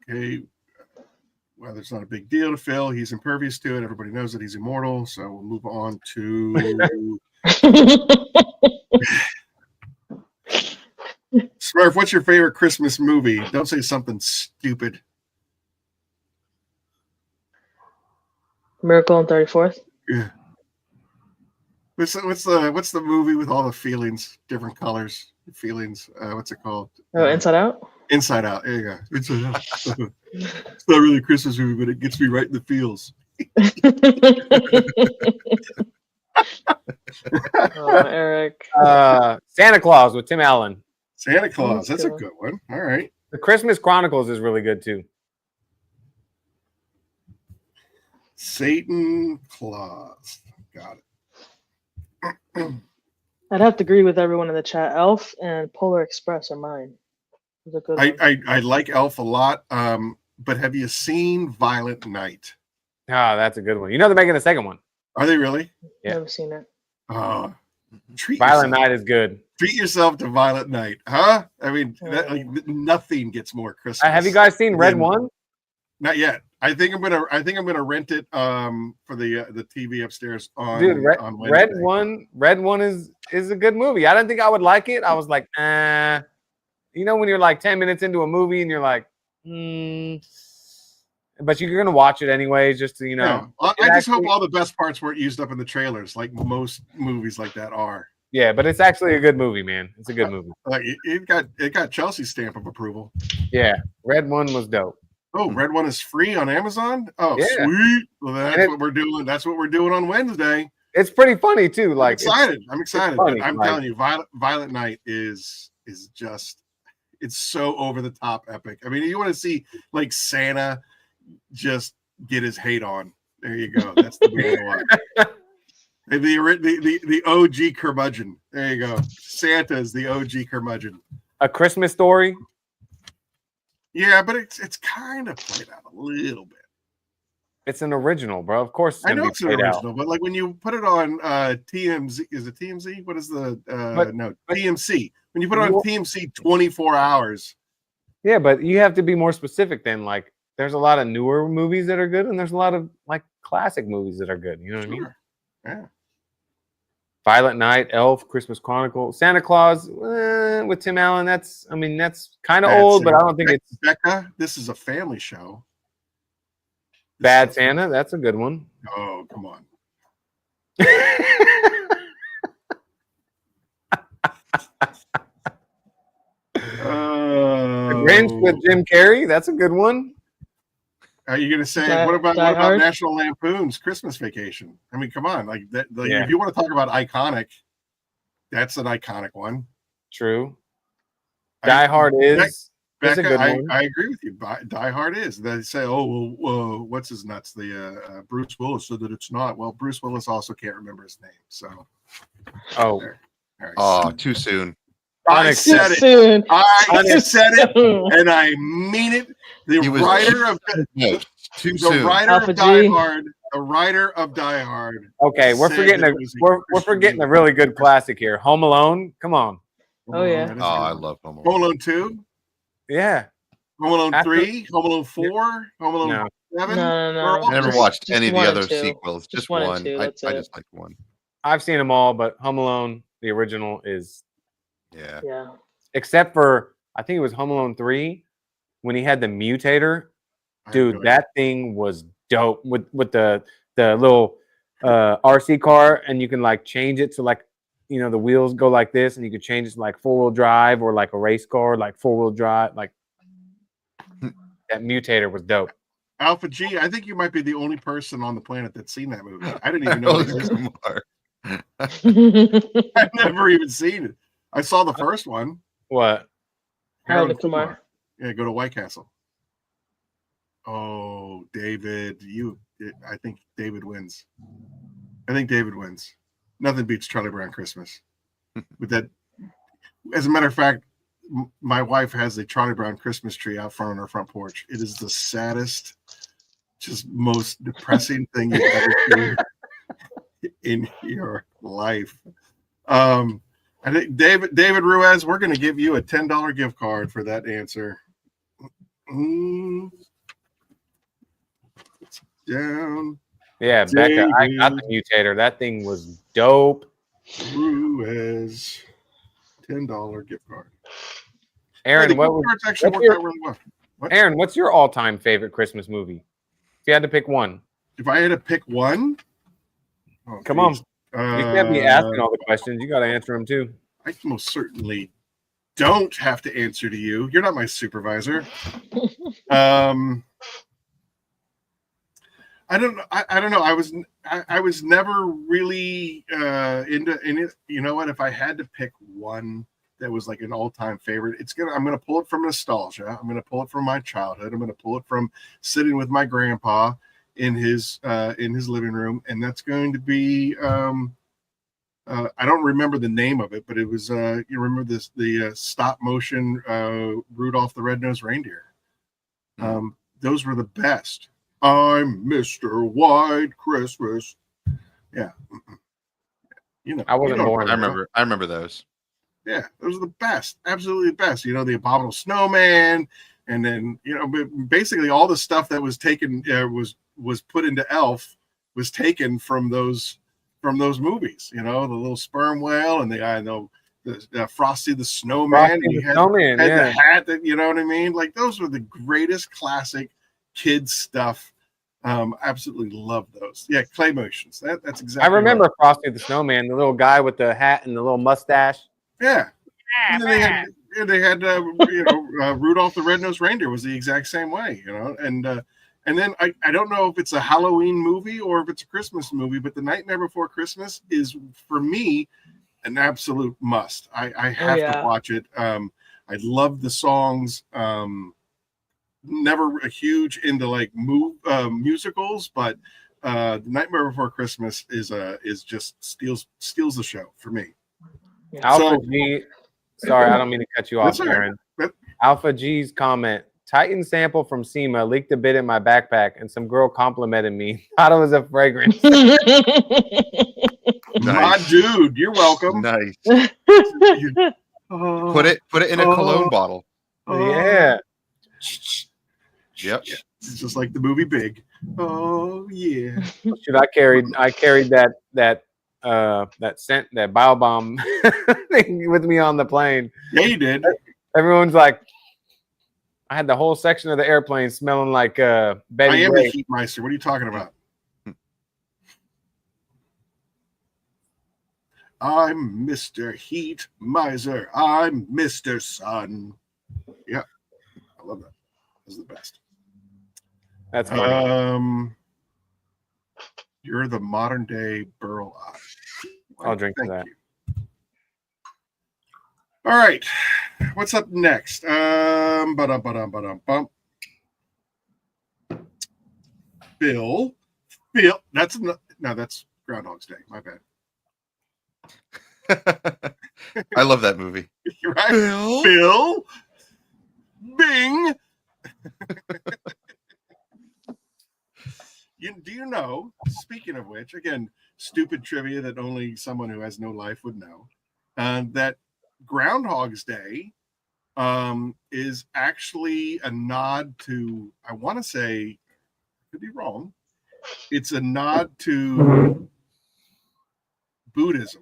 Speaker 1: Okay. Well, it's not a big deal to Phil. He's impervious to it. Everybody knows that he's immortal. So we'll move on to Smurf. What's your favorite Christmas movie? Don't say something stupid.
Speaker 2: Miracle on 34th.
Speaker 1: Yeah. What's the movie with all the feelings, different colors, feelings? What's it called?
Speaker 2: Oh, Inside Out.
Speaker 1: Inside Out. There you go. Inside Out. It's not really a Christmas movie, but it gets me right in the feels.
Speaker 2: Oh, Eric.
Speaker 4: Santa Claus with Tim Allen.
Speaker 1: Santa Claus. That's a good one. All right.
Speaker 4: The Christmas Chronicles is really good too.
Speaker 1: Satan Claus. Got it.
Speaker 2: I'd have to agree with everyone in the chat. Elf and Polar Express are mine. Those are good ones.
Speaker 1: I like Elf a lot. But have you seen Violent Night?
Speaker 4: Ah, that's a good one. You know they're making a second one.
Speaker 1: Are they really?
Speaker 4: Yeah.
Speaker 2: Never seen it.
Speaker 1: Treat
Speaker 4: Violent
Speaker 1: yourself.
Speaker 4: Night is good.
Speaker 1: Treat yourself to Violent Night, huh? I mean, nothing gets more Christmas.
Speaker 4: Have you guys seen Red One?
Speaker 1: Not yet. I think I'm gonna rent it for the TV upstairs on.
Speaker 4: Dude,
Speaker 1: on
Speaker 4: Wednesday. Red One is a good movie. I didn't think I would like it. I was like, you know, when you're like 10 minutes into a movie and you're like, but you're gonna watch it anyways, just to, you know.
Speaker 1: Yeah. I just hope all the best parts weren't used up in the trailers, like most movies like that are.
Speaker 4: Yeah, but it's actually a good movie, man. It's a good movie.
Speaker 1: It got Chelsea's stamp of approval.
Speaker 4: Yeah, Red One was dope.
Speaker 1: Oh, Red One is free on Amazon. Oh,
Speaker 4: yeah.
Speaker 1: Sweet. Well, that's what we're doing. That's what we're doing on Wednesday.
Speaker 4: It's pretty funny too. Like,
Speaker 1: I'm excited.
Speaker 4: Funny,
Speaker 1: I'm telling you, Violent Night is just, it's so over the top epic. I mean, you want to see like Santa just get his hate on. There you go. That's the way to watch. The OG curmudgeon. There you go. Santa is the OG curmudgeon.
Speaker 4: A Christmas Story.
Speaker 1: Yeah, but it's kind of played out a little bit.
Speaker 4: It's an original, bro. Of course,
Speaker 1: I know it's an original, but like when you put it on TMZ, is it TMZ? What is the TMC? When you put it on TMC 24 hours.
Speaker 4: Yeah, but you have to be more specific then. Like, there's a lot of newer movies that are good, and there's a lot of like classic movies that are good. You know what I mean?
Speaker 1: Yeah.
Speaker 4: Violent Night, Elf, Christmas Chronicle, Santa Claus with Tim Allen. That's kind of old, but I don't think it's
Speaker 1: Becca. This is a family show.
Speaker 4: Bad Santa. That's a good one.
Speaker 1: Oh, come on.
Speaker 4: The Grinch with Jim Carrey. That's a good one.
Speaker 1: Are you going to say what about National Lampoon's Christmas Vacation? I mean, come on, like that. If you want to talk about iconic, that's an iconic one.
Speaker 4: True. Die Hard is.
Speaker 1: Becca,
Speaker 4: a good one.
Speaker 1: I agree with you. Die Hard is. They say, oh, well, what's his nuts? The Bruce Willis said that it's not. Well, Bruce Willis also can't remember his name. So.
Speaker 4: Oh.
Speaker 1: Right.
Speaker 3: Oh, too soon.
Speaker 1: I said it. I said it, and I mean it. The writer of Die Hard.
Speaker 4: Okay, we're forgetting a really good classic here. Home Alone. Come on.
Speaker 2: Oh yeah.
Speaker 3: Oh, I love Home Alone.
Speaker 1: Home Alone 2.
Speaker 4: Yeah.
Speaker 1: Home Alone 3. Home Alone 4. Home Alone 7.
Speaker 2: No.
Speaker 3: I never watched any of the other
Speaker 2: 2.
Speaker 3: sequels. Just one. I just like one.
Speaker 4: I've seen them all, but Home Alone, the original, is.
Speaker 2: Yeah.
Speaker 4: Except for, I think it was Home Alone 3 when he had the mutator. Dude, that thing was dope with the little RC car, and you can like change it to like, you know, the wheels go like this, and you could change it to like 4-wheel drive or like a race car, like 4-wheel drive. Like that mutator was dope.
Speaker 1: Alpha G, I think you might be the only person on the planet that's seen that movie. I didn't even know it existed. I've never even seen it. I saw the first one.
Speaker 4: What?
Speaker 2: Harold Kumar.
Speaker 1: Yeah, go to White Castle. Oh, David, I think David wins. Nothing beats Charlie Brown Christmas. With that, as a matter of fact, my wife has a Charlie Brown Christmas tree out front on her front porch. It is the saddest, just most depressing thing you've ever seen in your life. I think David Ruiz, we're going to give you a $10 gift card for that answer. Down.
Speaker 4: Yeah, Becca, I got the mutator. That thing was dope.
Speaker 1: Ruiz, $10 gift card.
Speaker 4: Aaron,
Speaker 1: what's your
Speaker 4: all-time favorite Christmas movie? If you had to pick one.
Speaker 1: If I had to pick one,
Speaker 4: Come on. You can't be asking all the questions. You got to answer them too.
Speaker 1: I most certainly don't have to answer to you. You're not my supervisor. I don't know. I don't know. I was never really into it. You know what? If I had to pick one that was like an all-time favorite, I'm gonna pull it from nostalgia. I'm gonna pull it from my childhood. I'm gonna pull it from sitting with my grandpa in his living room, and that's going to be I don't remember the name of it, but it was you remember the stop motion Rudolph the Red-Nosed Reindeer. Those were the best. I'm Mr. White Christmas. Yeah. You know,
Speaker 4: I wasn't born.
Speaker 3: I remember those.
Speaker 1: Yeah, those are the best. Absolutely the best. You know, the Abominable Snowman, and then, you know, basically all the stuff that was taken was put into Elf was taken from those movies. You know, the little sperm whale and the Frosty the Snowman.
Speaker 4: Frosty the Snowman,
Speaker 1: had
Speaker 4: yeah.
Speaker 1: the hat that, you know what I mean? Like, those were the greatest classic kids stuff. Absolutely love those. Yeah, clay motions. That's exactly.
Speaker 4: I remember
Speaker 1: right.
Speaker 4: Frosty the Snowman, the little guy with the hat and the little mustache.
Speaker 1: Yeah. And then they had Rudolph the Red-Nosed Reindeer was the exact same way, you know. And then I don't know if it's a Halloween movie or if it's a Christmas movie, but The Nightmare Before Christmas is, for me, an absolute must. I have to watch it. I love the songs. Never a huge into like musicals, but The Nightmare Before Christmas is just steals the show for me.
Speaker 4: Alpha G, sorry, I don't mean to cut you off, Aaron. Alpha G's comment: Titan sample from SEMA leaked a bit in my backpack, and some girl complimented me. Thought it was a fragrance.
Speaker 1: My dude, you're welcome.
Speaker 3: Nice. Put it in a cologne bottle.
Speaker 4: Yeah.
Speaker 3: Yep.
Speaker 1: It's just like the movie Big. Oh yeah.
Speaker 4: Shoot, I carried that scent, that bio bomb thing with me on the plane.
Speaker 1: Yeah, you did.
Speaker 4: Everyone's like, I had the whole section of the airplane smelling like Betty
Speaker 1: I am
Speaker 4: Gray.
Speaker 1: a heat meister. What are you talking about? I'm Mr. Heat Miser. I'm Mr. Sun. Yeah, I love that. This is the best.
Speaker 4: That's funny.
Speaker 1: You're the modern day Burl Eye.
Speaker 4: I'll drink to that.
Speaker 1: You. All right, what's up next? Bill. That's Groundhog's Day. My bad.
Speaker 3: I love that movie.
Speaker 1: You're right. Bill. Bing. Do you know, speaking of which, again, stupid trivia that only someone who has no life would know, that Groundhog's Day is actually a nod to, I want to say, I could be wrong, it's a nod to Buddhism.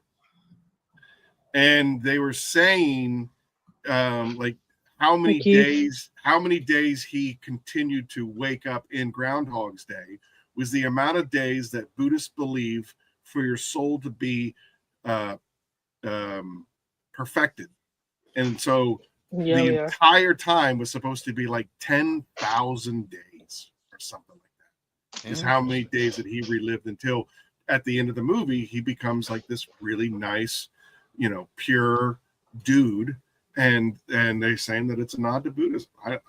Speaker 1: And they were saying, like, how many days he continued to wake up in Groundhog's Day was the amount of days that Buddhists believe for your soul to be perfected. And so the entire time was supposed to be like 10,000 days or something like that. Is how many days that he relived until at the end of the movie, he becomes like this really nice, you know, pure dude. And they're saying that it's a nod to Buddhism. I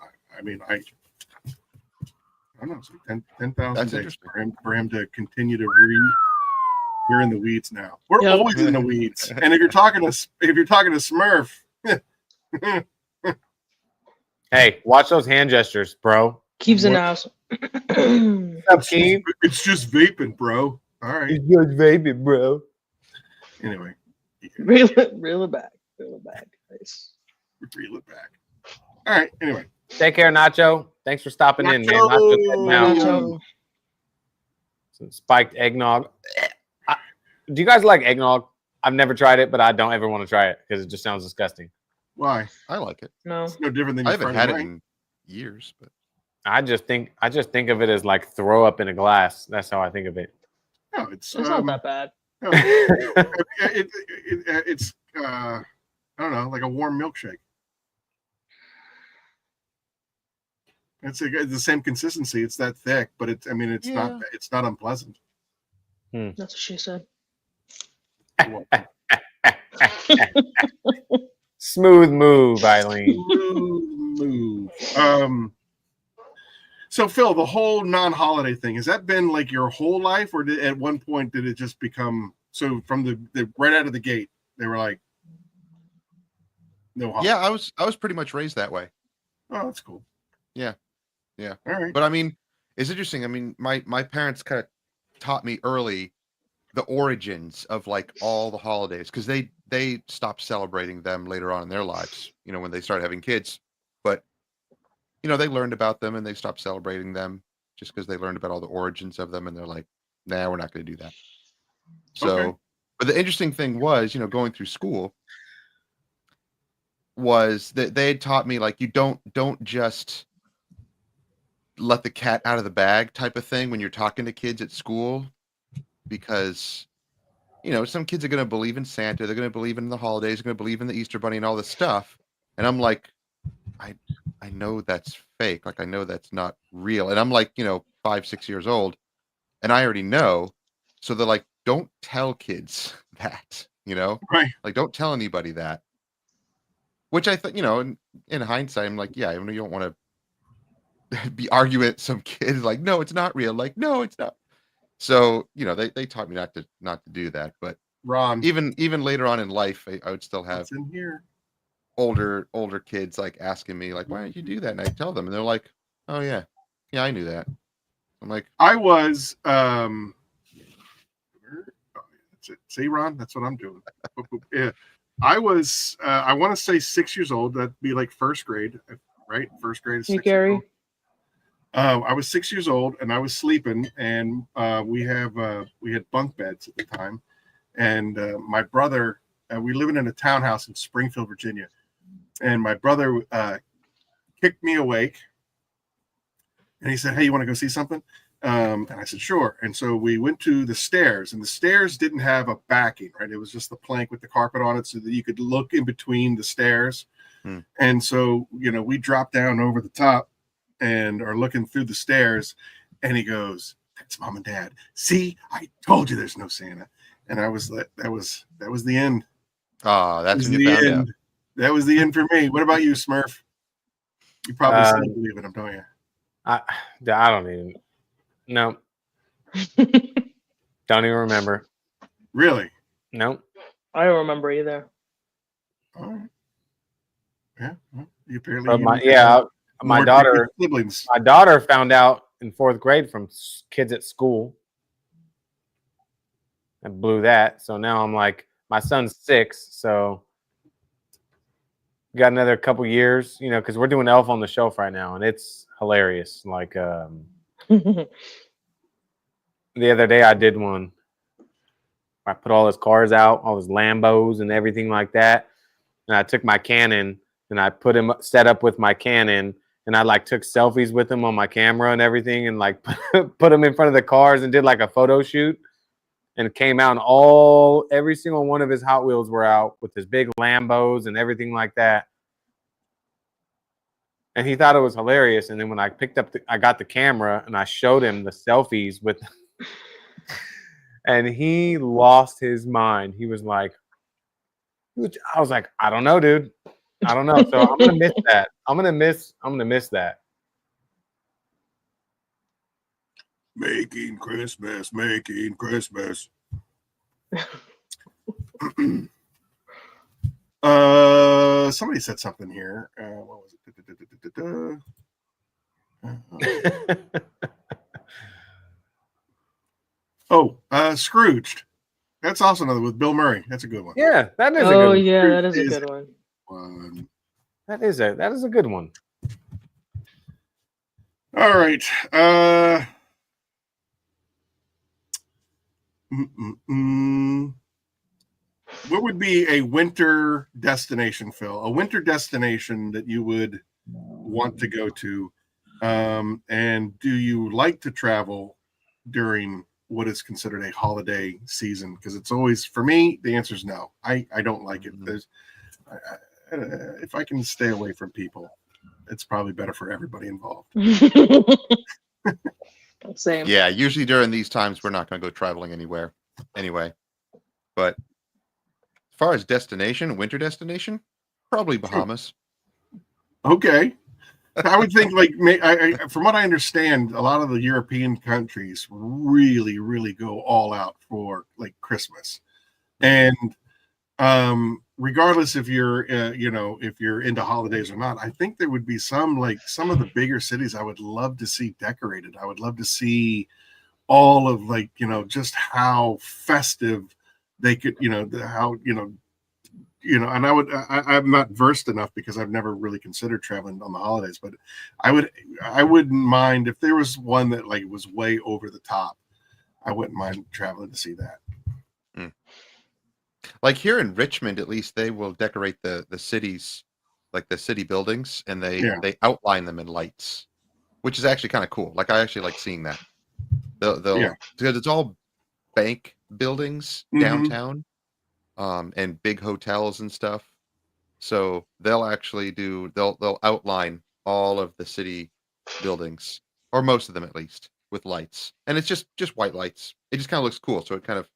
Speaker 1: don't know, so 10,000 days for him to continue to We're in the weeds now. We're always in the weeds. And if you're talking to Smurf,
Speaker 4: hey, watch those hand gestures, bro.
Speaker 2: Keeps an house.
Speaker 1: It's just vaping, bro. All right.
Speaker 4: It's just vaping, bro.
Speaker 1: Anyway.
Speaker 2: Reel it back. Nice.
Speaker 1: Reel it back. All right. Anyway.
Speaker 4: Take care, Nacho. Thanks for stopping in, man. Nacho. Some spiked eggnog. Do you guys like eggnog? I've never tried it, but I don't ever want to try it because it just sounds disgusting.
Speaker 1: Why?
Speaker 3: I like it.
Speaker 2: No.
Speaker 1: It's no different than
Speaker 3: I haven't had it in years, but
Speaker 4: I just think of it as like throw up in a glass. That's how I think of it.
Speaker 1: No, it's
Speaker 2: not that bad.
Speaker 1: No, it's I don't know, like a warm milkshake. It's the same consistency. It's that thick, but it's not unpleasant.
Speaker 2: That's what she said.
Speaker 4: Smooth move, Eileen.
Speaker 1: Smooth move. So Phil, the whole non-holiday thing, has that been like your whole life, or at one point did it just become so from the right out of the gate they were like no holiday?
Speaker 3: Yeah, I was pretty much raised that way.
Speaker 1: Oh, that's cool.
Speaker 3: Yeah.
Speaker 1: All right.
Speaker 3: But I mean, it's interesting. I mean, my parents kind of taught me early the origins of like all the holidays, because they stopped celebrating them later on in their lives, when they started having kids. But they learned about them and they stopped celebrating them just because they learned about all the origins of them, and they're like, nah, we're not going to do that. So, okay. But the interesting thing was, going through school was that they had taught me, like, you don't just let the cat out of the bag type of thing when you're talking to kids at school, because some kids are going to believe in Santa, they're going to believe in the holidays, they're going to believe in the Easter Bunny and all this stuff, and I'm like, I know that's fake, like I know that's not real, and I'm like 5-6 years old, and I already know. So they're like, don't tell kids that,
Speaker 1: right?
Speaker 3: Like, don't tell anybody that, which I thought, in hindsight, I'm like, yeah, you don't want to be arguing with some kids like, no, it's not real, like, no, it's not. So they taught me not to do that. But
Speaker 1: Ron,
Speaker 3: even later on in life, I would still have
Speaker 1: in here
Speaker 3: older kids like asking me like, why don't you do that? And I tell them, and they're like, oh yeah, I knew that. I'm like,
Speaker 1: I was that's it. See, Ron, that's what I'm doing. Yeah, I was I want to say 6 years old. That'd be like first grade, right? First grade is 6 years old. I was 6 years old and I was sleeping, and we had bunk beds at the time, and my brother, we living in a townhouse in Springfield, Virginia, and my brother kicked me awake, and he said, "Hey, you want to go see something?" And I said, "Sure." And so we went to the stairs, and the stairs didn't have a backing, right? It was just the plank with the carpet on it, so that you could look in between the stairs. And so we dropped down over the top and are looking through the stairs, and he goes, "That's Mom and Dad. See, I told you there's no Santa." And I was like, that was the end.
Speaker 3: Oh, that's when you found out.
Speaker 1: That was the end for me. What about you, Smurf? You probably still believe in him, don't you?
Speaker 4: I don't even. No. Don't even remember.
Speaker 1: Really?
Speaker 4: No.
Speaker 2: I don't remember either.
Speaker 1: All right. Yeah. Well, you apparently.
Speaker 4: My daughter.
Speaker 1: Siblings.
Speaker 4: My daughter found out in 4th grade from kids at school. And blew that. So now I'm like, my son's 6, so we got another couple years, because we're doing Elf on the Shelf right now, and it's hilarious. Like the other day I did one. I put all his cars out, all his Lambos and everything like that, and I took my Canon and I put him set up with my Canon, and I like took selfies with him on my camera and everything, and like put him in front of the cars and did like a photo shoot. And it came out, and every single one of his Hot Wheels were out with his big Lambos and everything like that. And he thought it was hilarious. And then when I picked up, I got the camera and I showed him the selfies with, and he lost his mind. He was like, I was like, I don't know, dude. I don't know. So I'm gonna miss that. I'm gonna miss that.
Speaker 1: Making Christmas. Somebody said something here. What was it? Scrooged. That's also another with Bill Murray. That's a good one.
Speaker 4: Yeah, that is a good one.
Speaker 2: Oh yeah, that is a good one.
Speaker 4: That is a good one.
Speaker 1: All right. What would be a winter destination, Phil? A winter destination that you would want to go to And do you like to travel during what is considered a holiday season? Because it's always, for me, the answer is no. I don't like it. If I can stay away from people, it's probably better for everybody involved.
Speaker 2: Same.
Speaker 3: Yeah, usually during these times, we're not going to go traveling anywhere anyway. But as far as destination, winter destination, probably Bahamas.
Speaker 1: Okay. I would think, like, from what I understand, a lot of the European countries really, really go all out for like Christmas, and regardless if you're, if you're into holidays or not, I think there would be some of the bigger cities I would love to see decorated. I would love to see all of just how festive they could, how and I'm not versed enough because I've never really considered traveling on the holidays, but I wouldn't mind if there was one that like was way over the top. I wouldn't mind traveling to see that.
Speaker 3: Like here in Richmond, at least they will decorate the cities, like the city buildings, and they outline them in lights, which is actually kind of cool. Like I actually like seeing that. They'll because it's all bank buildings downtown. And big hotels and stuff. So they'll actually they'll outline all of the city buildings, or most of them at least, with lights. And it's just white lights. It just kind of looks cool. So it kind of,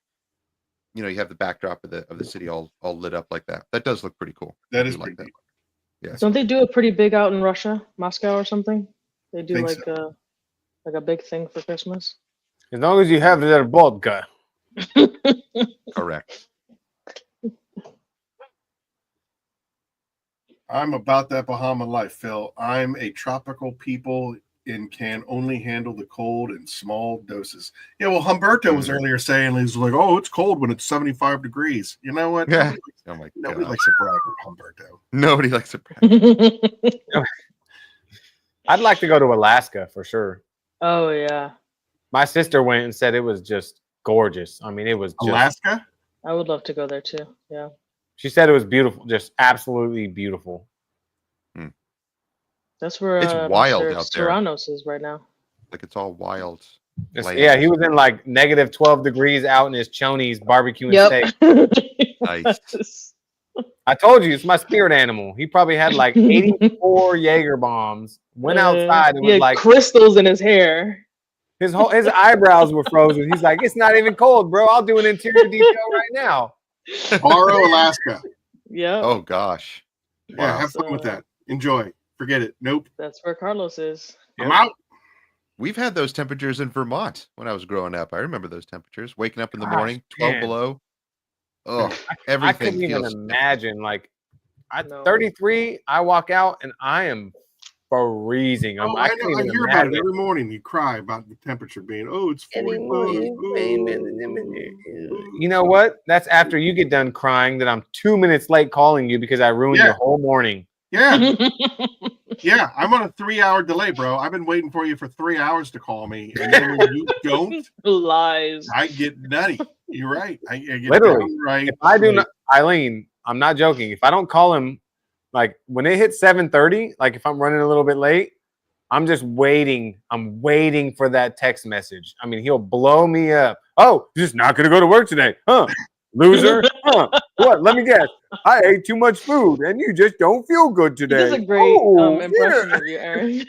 Speaker 3: you have the backdrop of the city all lit up like that. That does look pretty cool.
Speaker 1: That is pretty cool.
Speaker 3: Yeah.
Speaker 2: Don't they do it pretty big out in Russia, Moscow or something? They do like a big thing for Christmas.
Speaker 4: As long as you have their vodka.
Speaker 3: Correct.
Speaker 1: I'm about that Bahama life, Phil. I'm a tropical people and can only handle the cold in small doses. Yeah, well, Humberto was earlier saying, he was like, oh, it's cold when it's 75 degrees. You know what?
Speaker 3: Yeah.
Speaker 1: Nobody likes to brag with Humberto.
Speaker 3: Nobody likes to brag.
Speaker 4: I'd like to go to Alaska for sure.
Speaker 2: Oh, yeah.
Speaker 4: My sister went and said it was just gorgeous. I mean, it was just...
Speaker 1: Alaska?
Speaker 2: I would love to go there too. Yeah.
Speaker 4: She said it was beautiful, just absolutely beautiful.
Speaker 2: That's where
Speaker 3: it's wild
Speaker 2: Mr.
Speaker 3: out there.
Speaker 2: Serranos is right now.
Speaker 3: Like it's all wild.
Speaker 4: Yeah, he was in like negative 12 degrees out in his chonies barbecuing steak.
Speaker 3: Nice.
Speaker 4: I told you, it's my spirit animal. He probably had like 84 Jaeger bombs. Went outside and was like
Speaker 2: crystals in his hair.
Speaker 4: His eyebrows were frozen. He's like, it's not even cold, bro. I'll do an interior detail right now.
Speaker 1: Morrow, Alaska.
Speaker 2: Yeah.
Speaker 3: Oh gosh.
Speaker 1: Wow. Yeah, have fun with that. Enjoy. Forget it. Nope.
Speaker 2: That's where Carlos is.
Speaker 1: I'm out.
Speaker 3: We've had those temperatures in Vermont when I was growing up. I remember those temperatures. Waking up in the morning, 12 below. Oh, everything.
Speaker 4: I couldn't even imagine. Like, 33, I walk out and I am freezing.
Speaker 1: Oh, I know. I hear about it every morning. You cry about the temperature being, it's 45.
Speaker 4: You know what? That's after you get done crying that I'm 2 minutes late calling you because I ruined your whole morning.
Speaker 1: Yeah. Yeah, I'm on a 3-hour delay, bro. I've been waiting for you for 3 hours to call me. And then when you don't,
Speaker 2: lies.
Speaker 1: I get nutty. You're right. I get
Speaker 4: literally
Speaker 1: right.
Speaker 4: If I do not, Eileen, I'm not joking. If I don't call him, like when it hits 7:30, like if I'm running a little bit late, I'm just waiting. I'm waiting for that text message. I mean, he'll blow me up. Oh, you're just not gonna go to work today, huh? Loser. Huh? What? Let me guess. I ate too much food, and you just don't feel good today.
Speaker 2: He does a great impression of you, Aaron.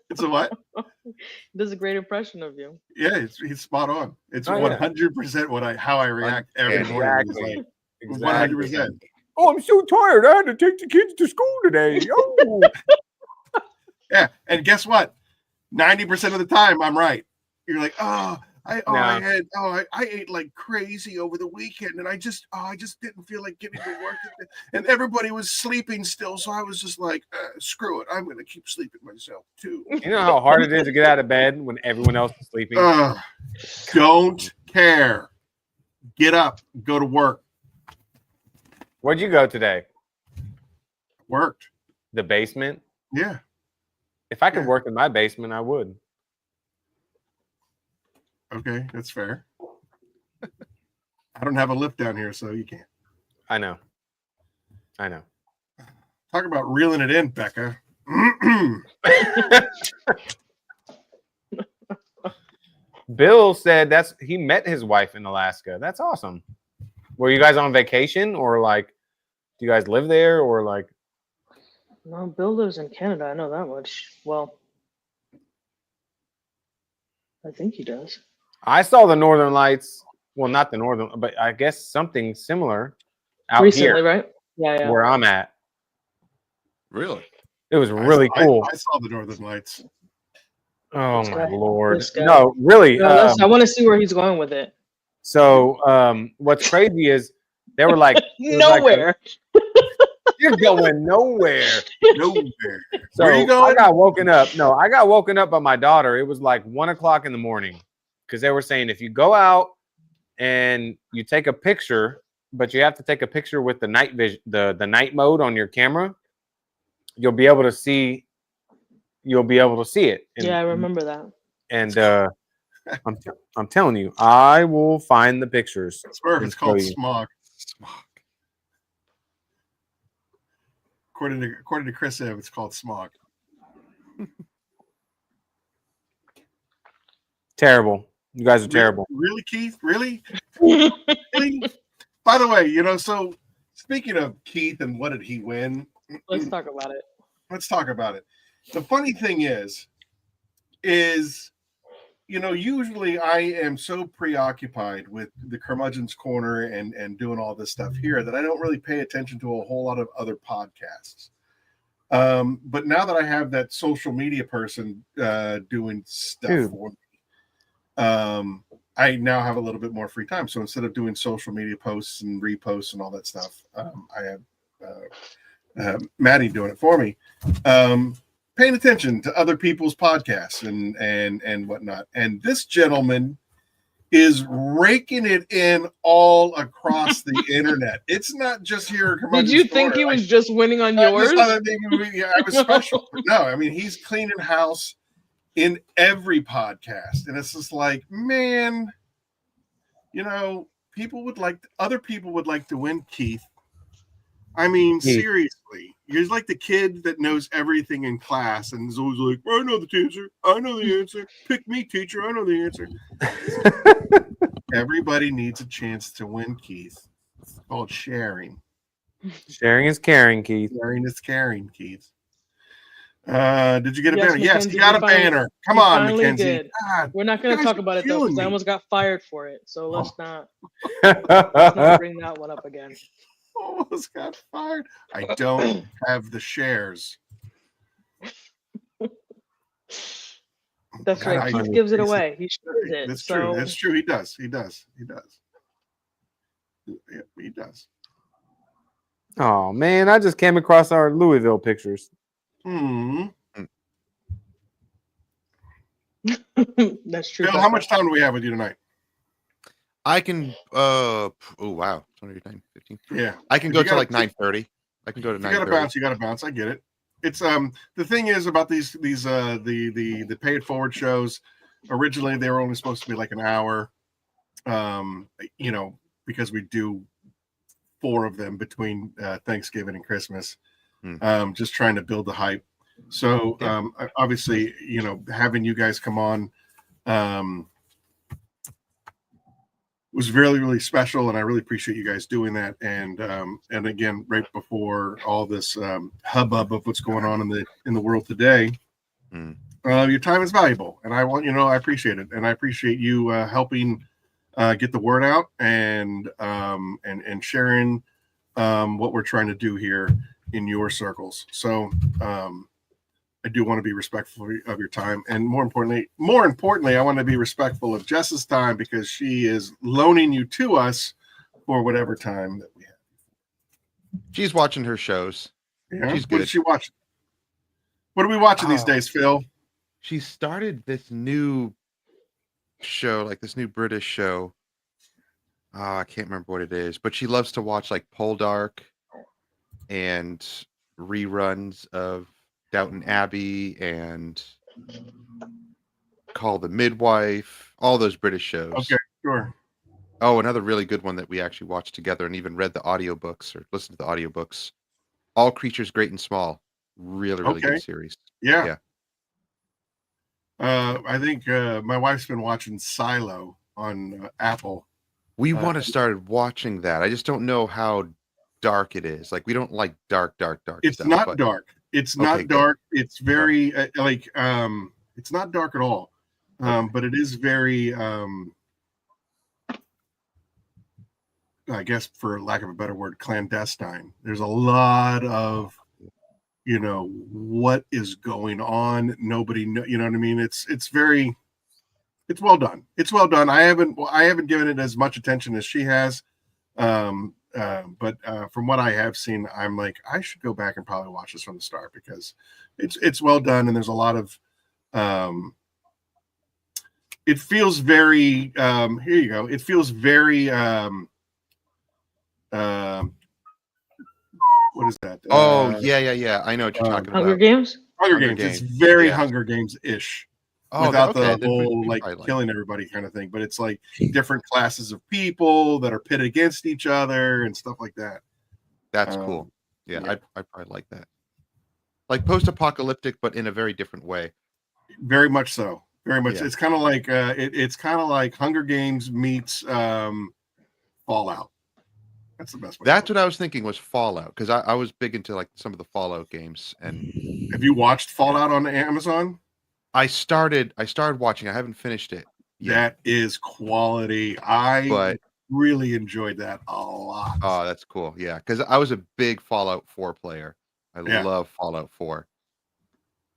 Speaker 1: It's a what?
Speaker 2: He does a great impression of you.
Speaker 1: Yeah, he's spot on. It's 100% how I react every morning.
Speaker 4: Exactly.
Speaker 1: 100%.
Speaker 4: Oh, I'm so tired. I had to take the kids to school today. Oh.
Speaker 1: Yeah, and guess what? 90% of the time, I'm right. You're like, I ate like crazy over the weekend, and I just didn't feel like getting to work, and everybody was sleeping still, so I was just like, screw it, I'm gonna keep sleeping myself too.
Speaker 4: You know how hard it is to get out of bed when everyone else is sleeping?
Speaker 1: Don't care. Get up, go to work.
Speaker 4: Where'd you go today?
Speaker 1: Worked.
Speaker 4: The basement?
Speaker 1: Yeah.
Speaker 4: If I could work in my basement, I would.
Speaker 1: Okay, that's fair. I don't have a lift down here, so you can't.
Speaker 4: I know.
Speaker 1: Talk about reeling it in, Becca.
Speaker 4: Bill said he met his wife in Alaska. That's awesome. Were you guys on vacation, or like, do you guys live there, or like?
Speaker 2: No, Bill lives in Canada. I know that much. Well, I think he does.
Speaker 4: I saw the Northern Lights. Well, not the Northern, but I guess something similar out
Speaker 2: Recently,
Speaker 4: here,
Speaker 2: right? Yeah.
Speaker 4: where I'm at.
Speaker 3: Really?
Speaker 4: It was really cool.
Speaker 1: I saw the Northern Lights.
Speaker 4: Oh
Speaker 2: This
Speaker 4: my
Speaker 2: guy.
Speaker 4: Lord!
Speaker 2: This guy.
Speaker 4: No, really.
Speaker 2: No, I want to see where he's going with it.
Speaker 4: So, what's crazy is they were like
Speaker 2: nowhere.
Speaker 4: You're going nowhere.
Speaker 1: Nowhere.
Speaker 4: So
Speaker 1: where are you going?
Speaker 4: I got woken up. No, I got woken up by my daughter. It was like 1 o'clock in the morning because they were saying if you go out and you take a picture, but you have to take a picture with the night vision, the night mode on your camera, you'll be able to see. You'll be able to see it. And,
Speaker 2: yeah, I remember that.
Speaker 4: And I'm telling you, I will find the pictures.
Speaker 1: It's called smog. Smog. According to Chris Ev, it's called smog.
Speaker 4: Terrible. You guys are terrible.
Speaker 1: Really, Keith? Really? Really? By the way, so speaking of Keith and what did he win?
Speaker 2: Let's talk about it.
Speaker 1: Let's talk about it. The funny thing is usually I am so preoccupied with the Curmudgeon'S Corner and doing all this stuff here that I don't really pay attention to a whole lot of other podcasts. But now that I have that social media person doing stuff for me, I now have a little bit more free time. So instead of doing social media posts and reposts and all that stuff, I have Maddie doing it for me. Paying attention to other people's podcasts and whatnot. And this gentleman is raking it in all across the internet. It's not just here.
Speaker 2: Did you think he was just winning on yours?
Speaker 1: I was special. No, I mean, he's cleaning house in every podcast. And it's just like, man, other people would like to win, Keith. I mean, seriously, you're like the kid that knows everything in class and is always like, I know the answer. I know the answer. Pick me, teacher. I know the answer. Everybody needs a chance to win, Keith. It's called sharing.
Speaker 4: Sharing is caring, Keith.
Speaker 1: Sharing is caring, Keith. Did you get a banner?
Speaker 2: Mackenzie,
Speaker 1: yes, you got a banner. Come on, Mackenzie.
Speaker 2: God, we're not going to talk about it, though, because I almost got fired for it. So let's not bring that one up again.
Speaker 1: Almost got fired. I don't have the shares.
Speaker 2: That's right. Keith gives it away. He shares it.
Speaker 1: That's true. That's true. He does. Yeah, he does.
Speaker 4: Oh man, I just came across our Louisville pictures.
Speaker 2: That's true.
Speaker 1: Bill, how much time do we have with you tonight?
Speaker 3: I can oh wow, 29, 15.
Speaker 1: Yeah.
Speaker 3: I can go to like 9:30. I can go to 9:30.
Speaker 1: You gotta bounce. I get it. It's the thing is about these the paid forward shows, originally they were only supposed to be like an hour. Because we do 4 of them between Thanksgiving and Christmas. Just trying to build the hype. So obviously, having you guys come on was really, really special, and I really appreciate you guys doing that. And again, right before all this hubbub of what's going on in the world today, your time is valuable, and I want I appreciate it, and I appreciate you helping get the word out and sharing what we're trying to do here in your circles. So I do want to be respectful of your time, and more importantly, I want to be respectful of Jess's time because she is loaning you to us for whatever time that we have.
Speaker 3: She's watching her shows.
Speaker 1: Yeah,
Speaker 3: she's good.
Speaker 1: What is she watching? What are we watching these days, Phil?
Speaker 3: She started this new show, like this new British show. I can't remember what it is, but she loves to watch like Poldark and reruns of Downton Abbey and Call the Midwife, all those British shows.
Speaker 1: Okay, sure.
Speaker 3: Oh, another really good one that we actually watched together and even read the audiobooks or listened to the audiobooks. All Creatures Great and Small. Really, really good series.
Speaker 1: Yeah. I think my wife's been watching Silo on Apple.
Speaker 3: We want to start watching that. I just don't know how dark it is. Like we don't like dark
Speaker 1: It's
Speaker 3: stuff.
Speaker 1: not
Speaker 3: But
Speaker 1: dark. It's
Speaker 3: okay,
Speaker 1: not
Speaker 3: good.
Speaker 1: dark. It's
Speaker 3: All right.
Speaker 1: very it's not dark at all.
Speaker 3: Okay.
Speaker 1: But it is very I guess for lack of a better word, clandestine. There's a lot of what is going on. Nobody know, you know what I mean? It's well done. It's well done. I haven't given it as much attention as she has. But from what I have seen, I'm like, I should go back and probably watch this from the start because it's well done, and there's a lot of it feels very here you go. It feels very what is that?
Speaker 3: Oh, yeah. I know what you're talking
Speaker 2: Hunger
Speaker 3: about.
Speaker 2: Games?
Speaker 1: Hunger Games. It's very
Speaker 3: Yeah.
Speaker 1: Hunger Games-ish.
Speaker 3: Oh,
Speaker 1: Without
Speaker 3: okay.
Speaker 1: the whole like killing everybody kind of thing, but it's like different classes of people that are pitted against each other and stuff like that.
Speaker 3: That's cool. Yeah. I probably like that. Like post-apocalyptic, but in a very different way.
Speaker 1: Very much so. Very much.
Speaker 3: Yeah.
Speaker 1: It's kind of like it's kind of like Hunger Games meets Fallout. That's the best way.
Speaker 3: That's what I was thinking was Fallout, because I was big into like some of the Fallout games. And
Speaker 1: have you watched Fallout on Amazon?
Speaker 3: I started watching. I haven't finished it yet.
Speaker 1: That is quality. I really enjoyed that a lot.
Speaker 3: Oh, that's cool. Yeah, because I was a big Fallout 4 player. I love Fallout 4.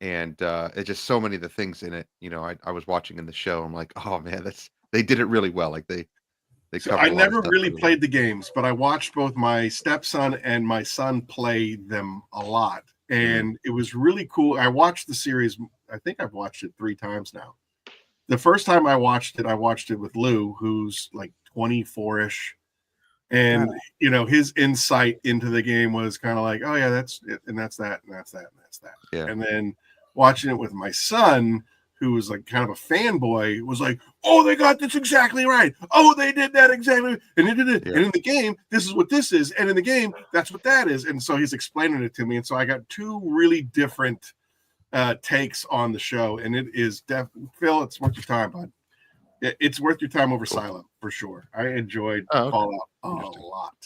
Speaker 3: And it's just so many of the things in it. I was watching in the show. I'm like, oh man, they did it really well. Like they
Speaker 1: So
Speaker 3: covered
Speaker 1: I
Speaker 3: a lot of
Speaker 1: never
Speaker 3: stuff
Speaker 1: really
Speaker 3: well.
Speaker 1: played the games, but I watched both my stepson and my son play them a lot. And it was really cool. I watched the series. I think I've watched it 3 times now. The first time I watched it with Lou, who's like 24-ish. And, his insight into the game was kind of like, oh yeah, that's it. And that's that. And that's that. And that's that.
Speaker 3: Yeah.
Speaker 1: And then watching it with my son, who was like kind of a fanboy, was like, oh, they got this exactly right. Oh, they did that exactly. And they did it. Yeah. And in the game, this is what this is. And in the game, that's what that is. And so he's explaining it to me. And so I got 2 really different takes on the show. And it is Phil, it's worth your time, bud. It's worth your time over Silo for sure. I enjoyed Fallout a lot.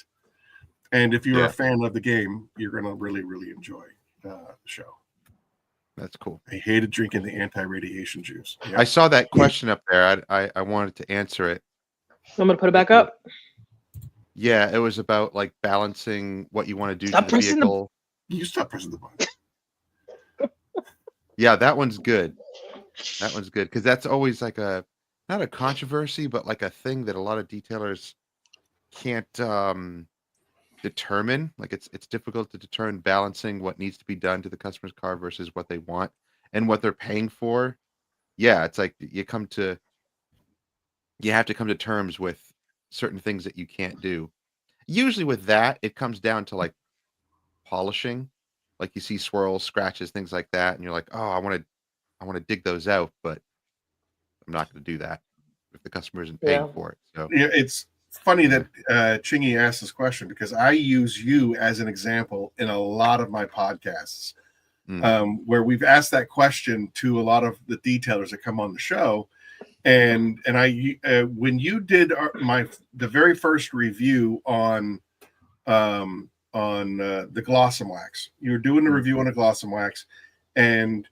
Speaker 1: And if you're a fan of the game, you're going to really, really enjoy the show.
Speaker 3: That's cool.
Speaker 1: I hated drinking the anti-radiation juice.
Speaker 3: Yeah. I saw that question up there. I wanted to answer it.
Speaker 2: I'm going to put it back up.
Speaker 3: Yeah, it was about like balancing what you want to do to the vehicle.
Speaker 1: You stop pressing the button.
Speaker 3: Yeah, that one's good. That one's good because that's always like not a controversy, but like a thing that a lot of detailers can't determine. Like it's difficult to determine balancing what needs to be done to the customer's car versus what they want and what they're paying for. Yeah, it's like you have to come to terms with certain things that you can't do. Usually with that, it comes down to like polishing. Like you see swirls, scratches, things like that, and you're like, oh, I want to dig those out, but I'm not going to do that if the customer isn't paying for it. So
Speaker 1: yeah, it's funny that Chingy asked this question because I use you as an example in a lot of my podcasts where we've asked that question to a lot of the detailers that come on the show. And I when you did the very first review on the Glossum Wax, you were doing the review on a Glossum Wax, and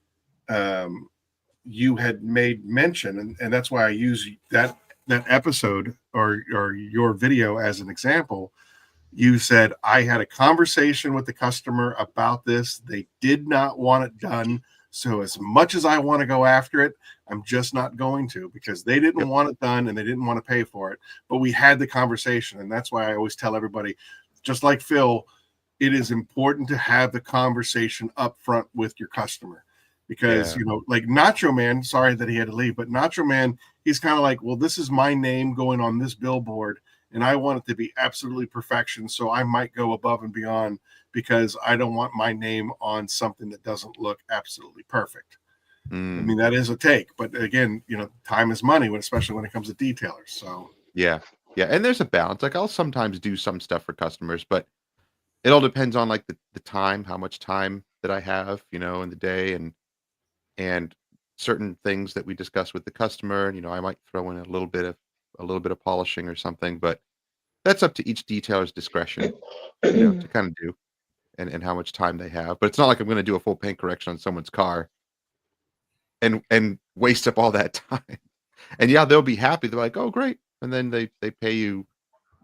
Speaker 1: you had made mention, and that's why I use that episode or your video as an example. You said, I had a conversation with the customer about this. They did not want it done. So as much as I want to go after it, I'm just not going to because they didn't want it done and they didn't want to pay for it. But we had the conversation. And that's why I always tell everybody, just like Phil, it is important to have the conversation up front with your customer. Because, like Nacho Man, sorry that he had to leave, but Nacho Man, he's kind of like, well, this is my name going on this billboard, and I want it to be absolutely perfection. So I might go above and beyond because I don't want my name on something that doesn't look absolutely perfect. I mean, that is a take. But again, time is money, especially when it comes to detailers. So
Speaker 3: yeah. And there's a balance. Like I'll sometimes do some stuff for customers, but it all depends on like the time, how much time that I have, in the day. And certain things that we discuss with the customer. And, I might throw in a little bit of polishing or something, but that's up to each detailer's discretion, to kind of do and how much time they have. But it's not like I'm going to do a full paint correction on someone's car and waste up all that time. And yeah, they'll be happy. They're like, oh, great. And then they pay you,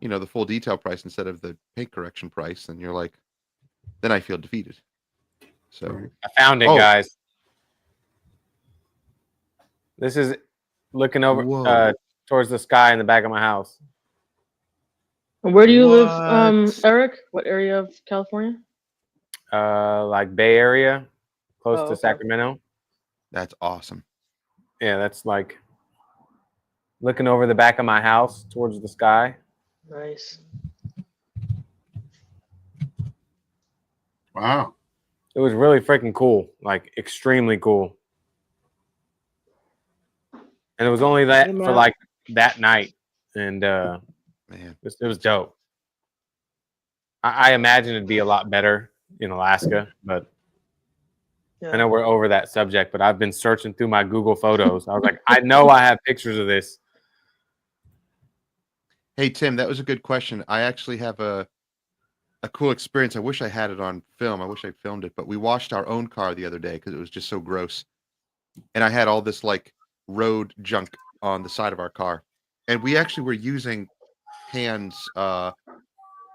Speaker 3: the full detail price instead of the paint correction price. And you're like, then I feel defeated. So
Speaker 4: I found it, guys. This is looking over towards the sky in the back of my house.
Speaker 2: Where do you live, Eric? What area of California?
Speaker 4: Like Bay Area, close to Sacramento.
Speaker 3: That's awesome.
Speaker 4: Yeah, that's like looking over the back of my house towards the sky.
Speaker 2: Nice.
Speaker 1: Wow.
Speaker 4: It was really freaking cool, like extremely cool. And it was only that for like that night. And man, it was dope. I imagine it'd be a lot better in Alaska, but I know we're over that subject, but I've been searching through my Google Photos. I was like, I know I have pictures of this.
Speaker 3: Hey, Tim, that was a good question. I actually have a cool experience. I wish I had it on film. I wish I filmed it, but we washed our own car the other day because it was just so gross. And I had all this like road junk on the side of our car. And we actually were using Pan's,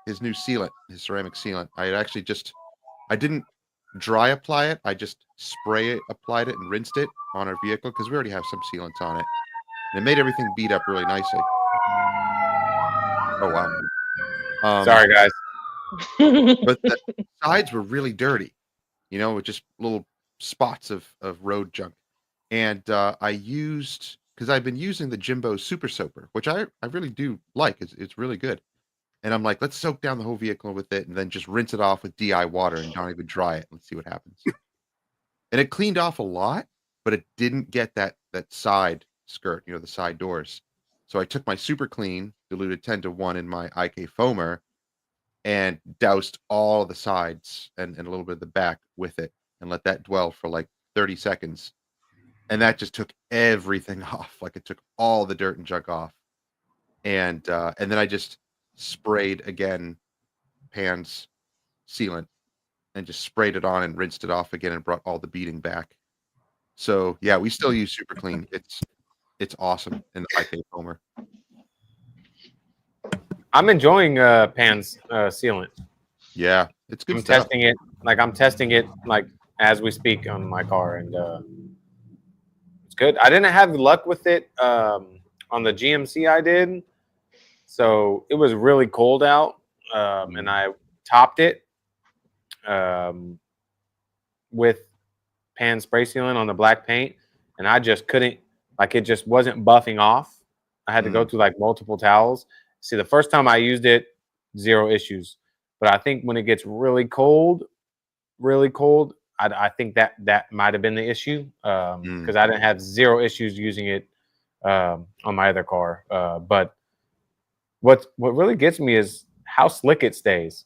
Speaker 3: his new sealant, his ceramic sealant. I didn't dry apply it. I just applied it and rinsed it on our vehicle because we already have some sealants on it. And it made everything beat up really nicely. Oh, wow.
Speaker 4: Sorry, guys.
Speaker 3: But the sides were really dirty, with just little spots of road junk. And I used, because I've been using the Jimbo Super Soaper, which I really do like. It's really good. And I'm like, let's soak down the whole vehicle with it and then just rinse it off with DI water and don't even dry it. Let's see what happens. And it cleaned off a lot, but it didn't get that side skirt, the side doors. So I took my Super Clean, diluted 10-1 in my IK foamer, and doused all the sides and a little bit of the back with it and let that dwell for like 30 seconds. And that just took everything off. Like it took all the dirt and junk off. And then I just sprayed again Pan's sealant and just sprayed it on and rinsed it off again and brought all the beading back. So yeah, we still use Super Clean. It's awesome in the IK foamer.
Speaker 4: I'm enjoying Pan's sealant.
Speaker 3: Yeah, it's good.
Speaker 4: I'm testing it like as we speak on my car, and it's good. I didn't have luck with it on the GMC I did, so it was really cold out, and I topped it with Pan spray sealant on the black paint, and I just couldn't, like, it just wasn't buffing off. I had to go through like multiple towels. See, the first time I used it, 0 issues. But I think when it gets really cold, I think that might have been the issue because I didn't have 0 issues using it on my other car. But what really gets me is how slick it stays.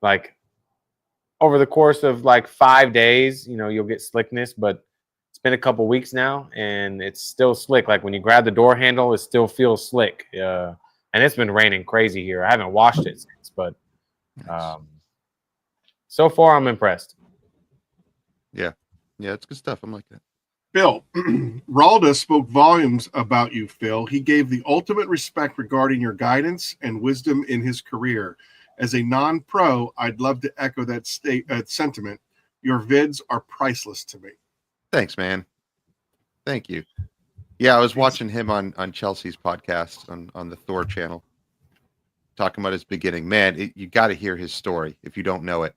Speaker 4: Like over the course of like 5 days, you'll get slickness, but it's been a couple weeks now and it's still slick. Like when you grab the door handle, it still feels slick. And it's been raining crazy here. I haven't washed it since, but so far I'm impressed.
Speaker 3: Yeah, it's good stuff. I'm like that.
Speaker 1: Phil, Ralda spoke volumes about you, Phil. He gave the ultimate respect regarding your guidance and wisdom in his career. As a non-pro, I'd love to echo that sentiment. Your vids are priceless to me.
Speaker 3: Thanks, man. Thank you. Yeah, I was watching him on Chelsea's podcast on the Thor channel, talking about his beginning. Man, you got to hear his story if you don't know it.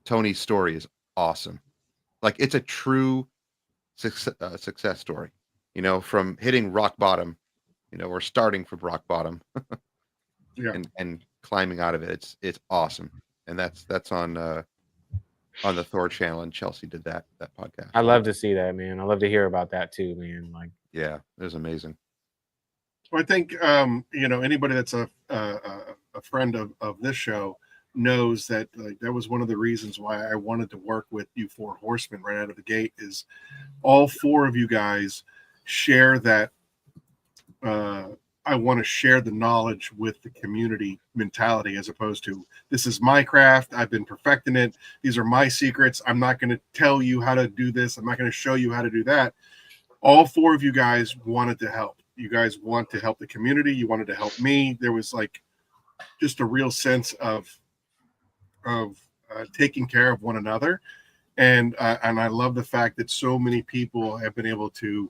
Speaker 3: Tony's story is awesome. Like, it's a true success story, from hitting rock bottom, or starting from rock bottom and climbing out of it. It's awesome. And that's on the Thor channel, and Chelsea did that podcast.
Speaker 4: I love to see that, man. I love to hear about that too, man. Like,
Speaker 3: yeah, it was amazing.
Speaker 1: Well, I think anybody that's a friend of this show knows that that was one of the reasons why I wanted to work with you four horsemen right out of the gate. Is all four of you guys share that. I want to share the knowledge with the community mentality, as opposed to, this is my craft, I've been perfecting it, these are my secrets, I'm not going to tell you how to do this, I'm not going to show you how to do that. All four of you guys wanted to help. You guys want to help the community. You wanted to help me. There was like just a real sense of taking care of one another, and I love the fact that so many people have been able to,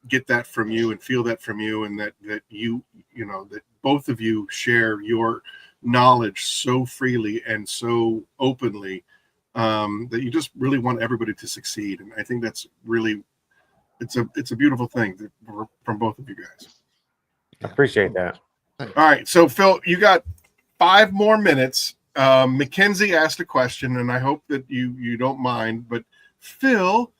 Speaker 1: get that from you and feel that from you, and that you that both of you share your knowledge so freely and so openly, that you just really want everybody to succeed. And I think that's really, it's a beautiful thing from both of you guys.
Speaker 4: I appreciate that.
Speaker 1: All right, so Phil, you got 5 more minutes. Mackenzie asked a question, and I hope that you don't mind, but Phil,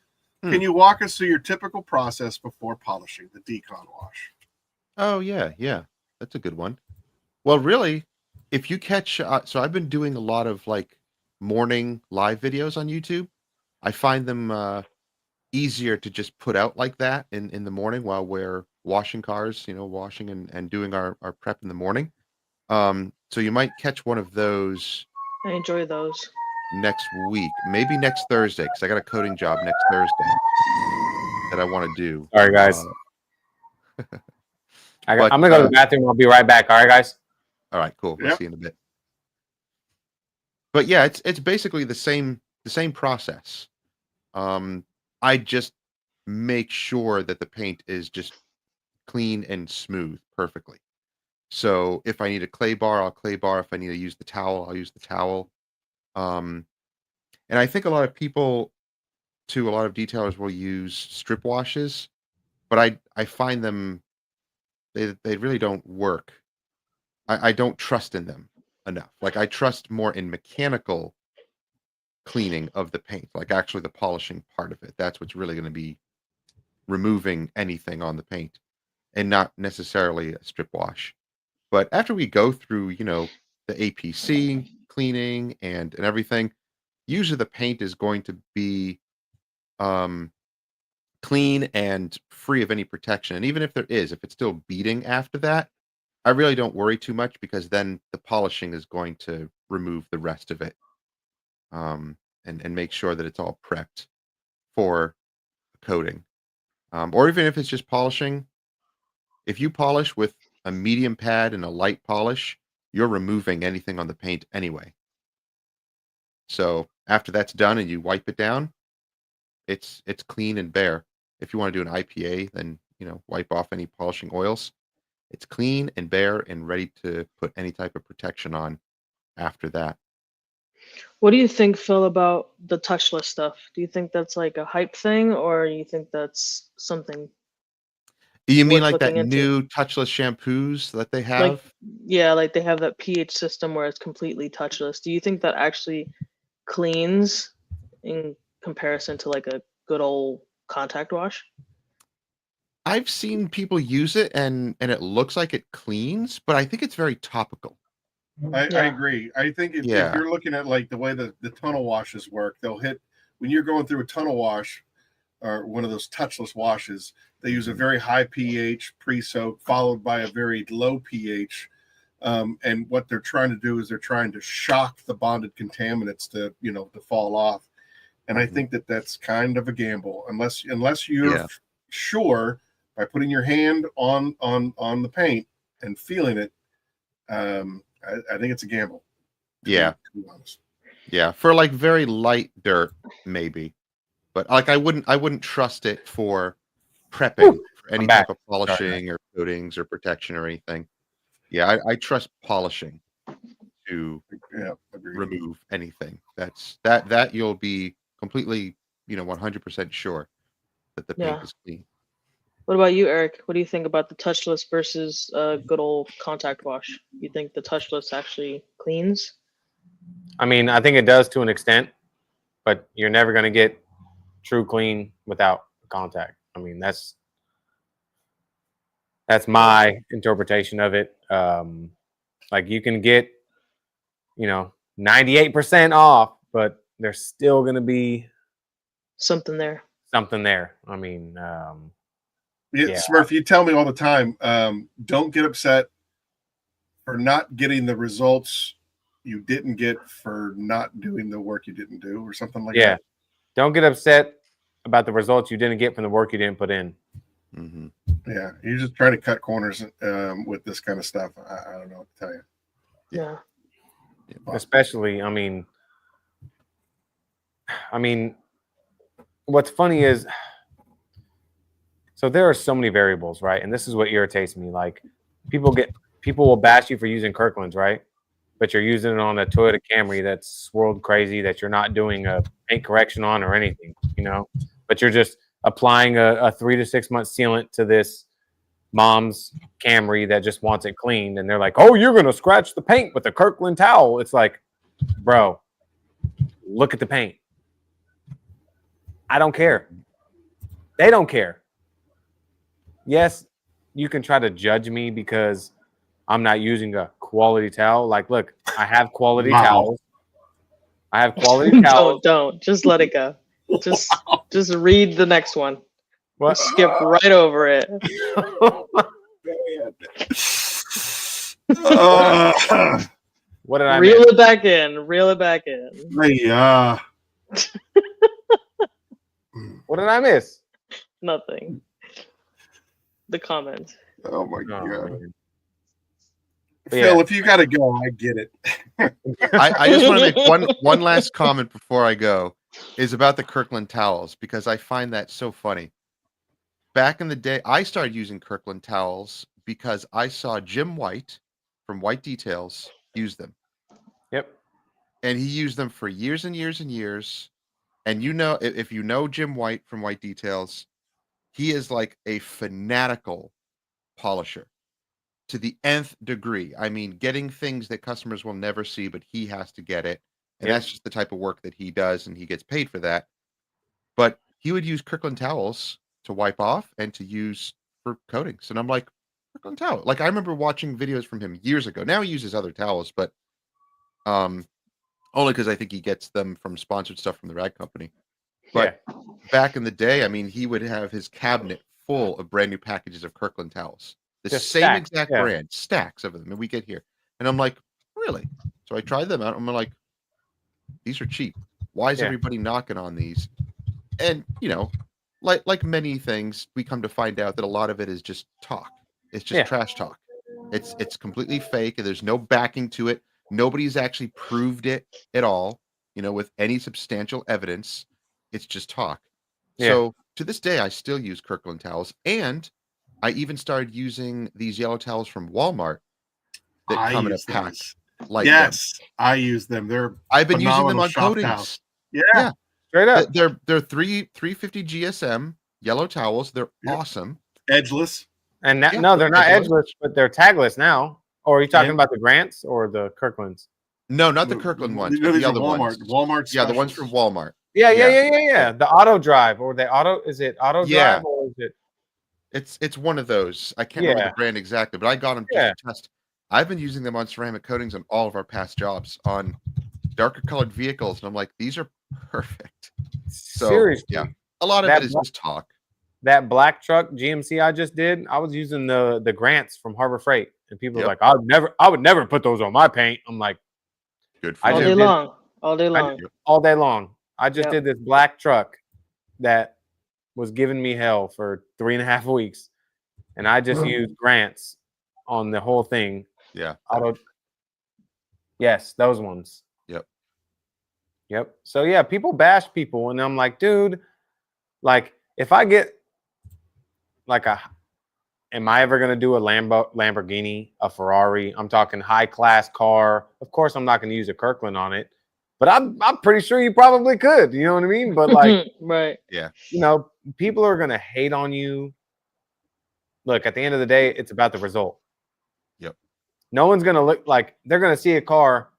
Speaker 1: can you walk us through your typical process before polishing the decon wash?
Speaker 3: Oh yeah, that's a good one. Well, really, if you catch, so I've been doing a lot of like morning live videos on YouTube. I find them easier to just put out like that in the morning while we're washing cars, washing and doing our prep in the morning. So you might catch one of those.
Speaker 2: I enjoy those.
Speaker 3: Next week, maybe next Thursday, because I got a coding job next Thursday that I want to do.
Speaker 4: All right, guys. I'm gonna go to the bathroom. I'll be right back. All right, guys.
Speaker 3: All right, cool. We'll see you in a bit. But yeah, it's basically the same process. I just make sure that the paint is just clean and smooth perfectly. So if I need a clay bar, I'll clay bar. If I need to use the towel, I'll use the towel. And I think a lot of people, a lot of detailers will use strip washes, but I find them, they really don't work. I don't trust in them enough. Like I trust more in mechanical cleaning of the paint, like actually the polishing part of it. That's what's really going to be removing anything on the paint, and not necessarily a strip wash. But after we go through, the APC cleaning and everything, usually the paint is going to be clean and free of any protection. And even if if it's still beading after that, I really don't worry too much, because then the polishing is going to remove the rest of it, and make sure that it's all prepped for coating. Or even if it's just polishing, if you polish with a medium pad and a light polish, you're removing anything on the paint anyway. So after that's done and you wipe it down, it's clean and bare. If you want to do an IPA, then wipe off any polishing oils. It's clean and bare and ready to put any type of protection on after that.
Speaker 2: What do you think, Phil, about the touchless stuff? Do you think that's like a hype thing, or you think that's something?
Speaker 3: You mean like that new touchless shampoos that they have?
Speaker 2: Like they have that pH system where it's completely touchless. Do you think that actually cleans in comparison to like a good old contact wash?
Speaker 3: I've seen people use it and it looks like it cleans, but I think it's very topical.
Speaker 1: I agree. I think if you're looking at like the way the tunnel washes work, they'll hit when you're going through a tunnel wash or one of those touchless washes. They use a very high pH pre-soak followed by a very low pH. And what they're trying to do is they're trying to shock the bonded contaminants to fall off. And I think that's kind of a gamble unless you're sure by putting your hand on the paint and feeling it. I think it's a gamble. To be honest.
Speaker 3: Yeah, for like very light dirt, maybe, but like I wouldn't trust it for prepping for any type of polishing or coatings or protection or anything. Yeah, I trust polishing to remove anything. That you'll be completely 100% sure that the paint is clean.
Speaker 2: What about you, Eric? What do you think about the touchless versus good old contact wash? You think the touchless actually cleans?
Speaker 4: I mean, I think it does to an extent, but you're never going to get true clean without contact. I mean, that's my interpretation of it. Like you can get you know, 98% off, but there's still going to be
Speaker 2: something there.
Speaker 4: Something there. I mean,
Speaker 1: yeah, Smurf, you tell me all the time, don't get upset for not getting the results you didn't get for not doing the work you didn't do, or something like that.
Speaker 4: Don't get upset about the results you didn't get from the work you didn't put in.
Speaker 3: Mm-hmm.
Speaker 1: Yeah, you're just trying to cut corners with this kind of stuff. I don't know what to tell you.
Speaker 2: Yeah.
Speaker 4: Especially, I mean, what's funny is, so there are so many variables, right? And this is what irritates me. Like, people will bash you for using Kirkland's, right? But you're using it on a Toyota Camry that's swirled crazy, that you're not doing a paint correction on or anything, you know? But you're just applying a 3 to 6 month sealant to this mom's Camry that just wants it cleaned. And they're like, oh, you're going to scratch the paint with a Kirkland towel. It's like, bro, look at the paint. I don't care. They don't care. Yes, you can try to judge me because I'm not using a quality towel. Like, look, I have quality towels. I have quality towels.
Speaker 2: Don't. Just let it go. Just read the next one.
Speaker 4: What?
Speaker 2: Skip right over it.
Speaker 4: What did I
Speaker 2: Reel
Speaker 4: miss?
Speaker 2: it back in. Reel it back in.
Speaker 1: Yeah.
Speaker 4: What did I miss?
Speaker 2: Nothing. The comments.
Speaker 1: Oh my
Speaker 4: Oh,
Speaker 1: god.
Speaker 4: man.
Speaker 1: Phil, if you gotta go, I get it.
Speaker 3: I just want to make one last comment before I go, is about the Kirkland towels, because I find that so funny. Back in the day, I started using Kirkland towels because I saw Jim White from White Details use them.
Speaker 4: Yep.
Speaker 3: And he used them for years and years and years. And you know, if you know Jim White from White Details, he is like a fanatical polisher to the nth degree. I mean, getting things that customers will never see, but he has to get it. And that's just the type of work that he does, and he gets paid for that. But he would use Kirkland towels to wipe off and to use for coatings. And I'm like, Kirkland towel. Like, I remember watching videos from him years ago. Now he uses other towels, but only because I think he gets them from sponsored stuff from the rag company. But back in the day, I mean, he would have his cabinet full of brand new packages of Kirkland towels. The
Speaker 4: Just
Speaker 3: same
Speaker 4: stacks,
Speaker 3: exact brand, stacks of them. And we get here. And I'm like, really? So I tried them out. I'm like, these are cheap. Why is everybody knocking on these? And, you know, like many things, we come to find out that a lot of it is just talk. It's just trash talk. It's completely fake, and there's no backing to it. Nobody's actually proved it at all, you know, with any substantial evidence. It's just talk. So to this day, I still use Kirkland towels, and I even started using these yellow towels from Walmart that come in a pack. Like
Speaker 1: yes, I use them.
Speaker 3: I've been using them on
Speaker 1: shop
Speaker 3: coatings.
Speaker 1: towels. Yeah,
Speaker 4: straight up.
Speaker 3: They're 350 GSM yellow towels. They're awesome.
Speaker 1: Edgeless.
Speaker 4: And no, they're not edgeless, but they're tagless now. Or are you talking about the Grants or the Kirkland's?
Speaker 3: No, not the Kirkland ones.
Speaker 1: No,
Speaker 3: the other
Speaker 1: Walmart.
Speaker 3: ones.
Speaker 1: Walmart.
Speaker 3: Yeah, the ones from Walmart.
Speaker 4: Yeah. The auto drive, or the auto, is it auto drive, or is it?
Speaker 3: It's one of those. I can't remember the brand exactly, but I got them just to test. I've been using them on ceramic coatings on all of our past jobs on darker colored vehicles, and I'm like, these are perfect. So,
Speaker 4: seriously,
Speaker 3: a lot of it is just talk.
Speaker 4: That black truck GMC I just did, I was using the Grants from Harbor Freight, and people are like, I would never put those on my paint. I'm like,
Speaker 3: good for
Speaker 2: all day long. All day long. I just did this black truck that was giving me hell for 3.5 weeks, and I just used Grants on the whole thing. Yes, those ones. Yep. So yeah, people bash people, and I'm like, dude, like, if I get like am I ever gonna do a Lamborghini, a Ferrari? I'm talking high class car. Of course, I'm not gonna use a Kirkland on it, but I'm pretty sure you probably could. You know what I mean? But like, right?
Speaker 3: Yeah.
Speaker 4: You know, people are gonna hate on you. Look, at the end of the day, it's about the result.
Speaker 3: Yep.
Speaker 4: No one's gonna look like they're gonna see a car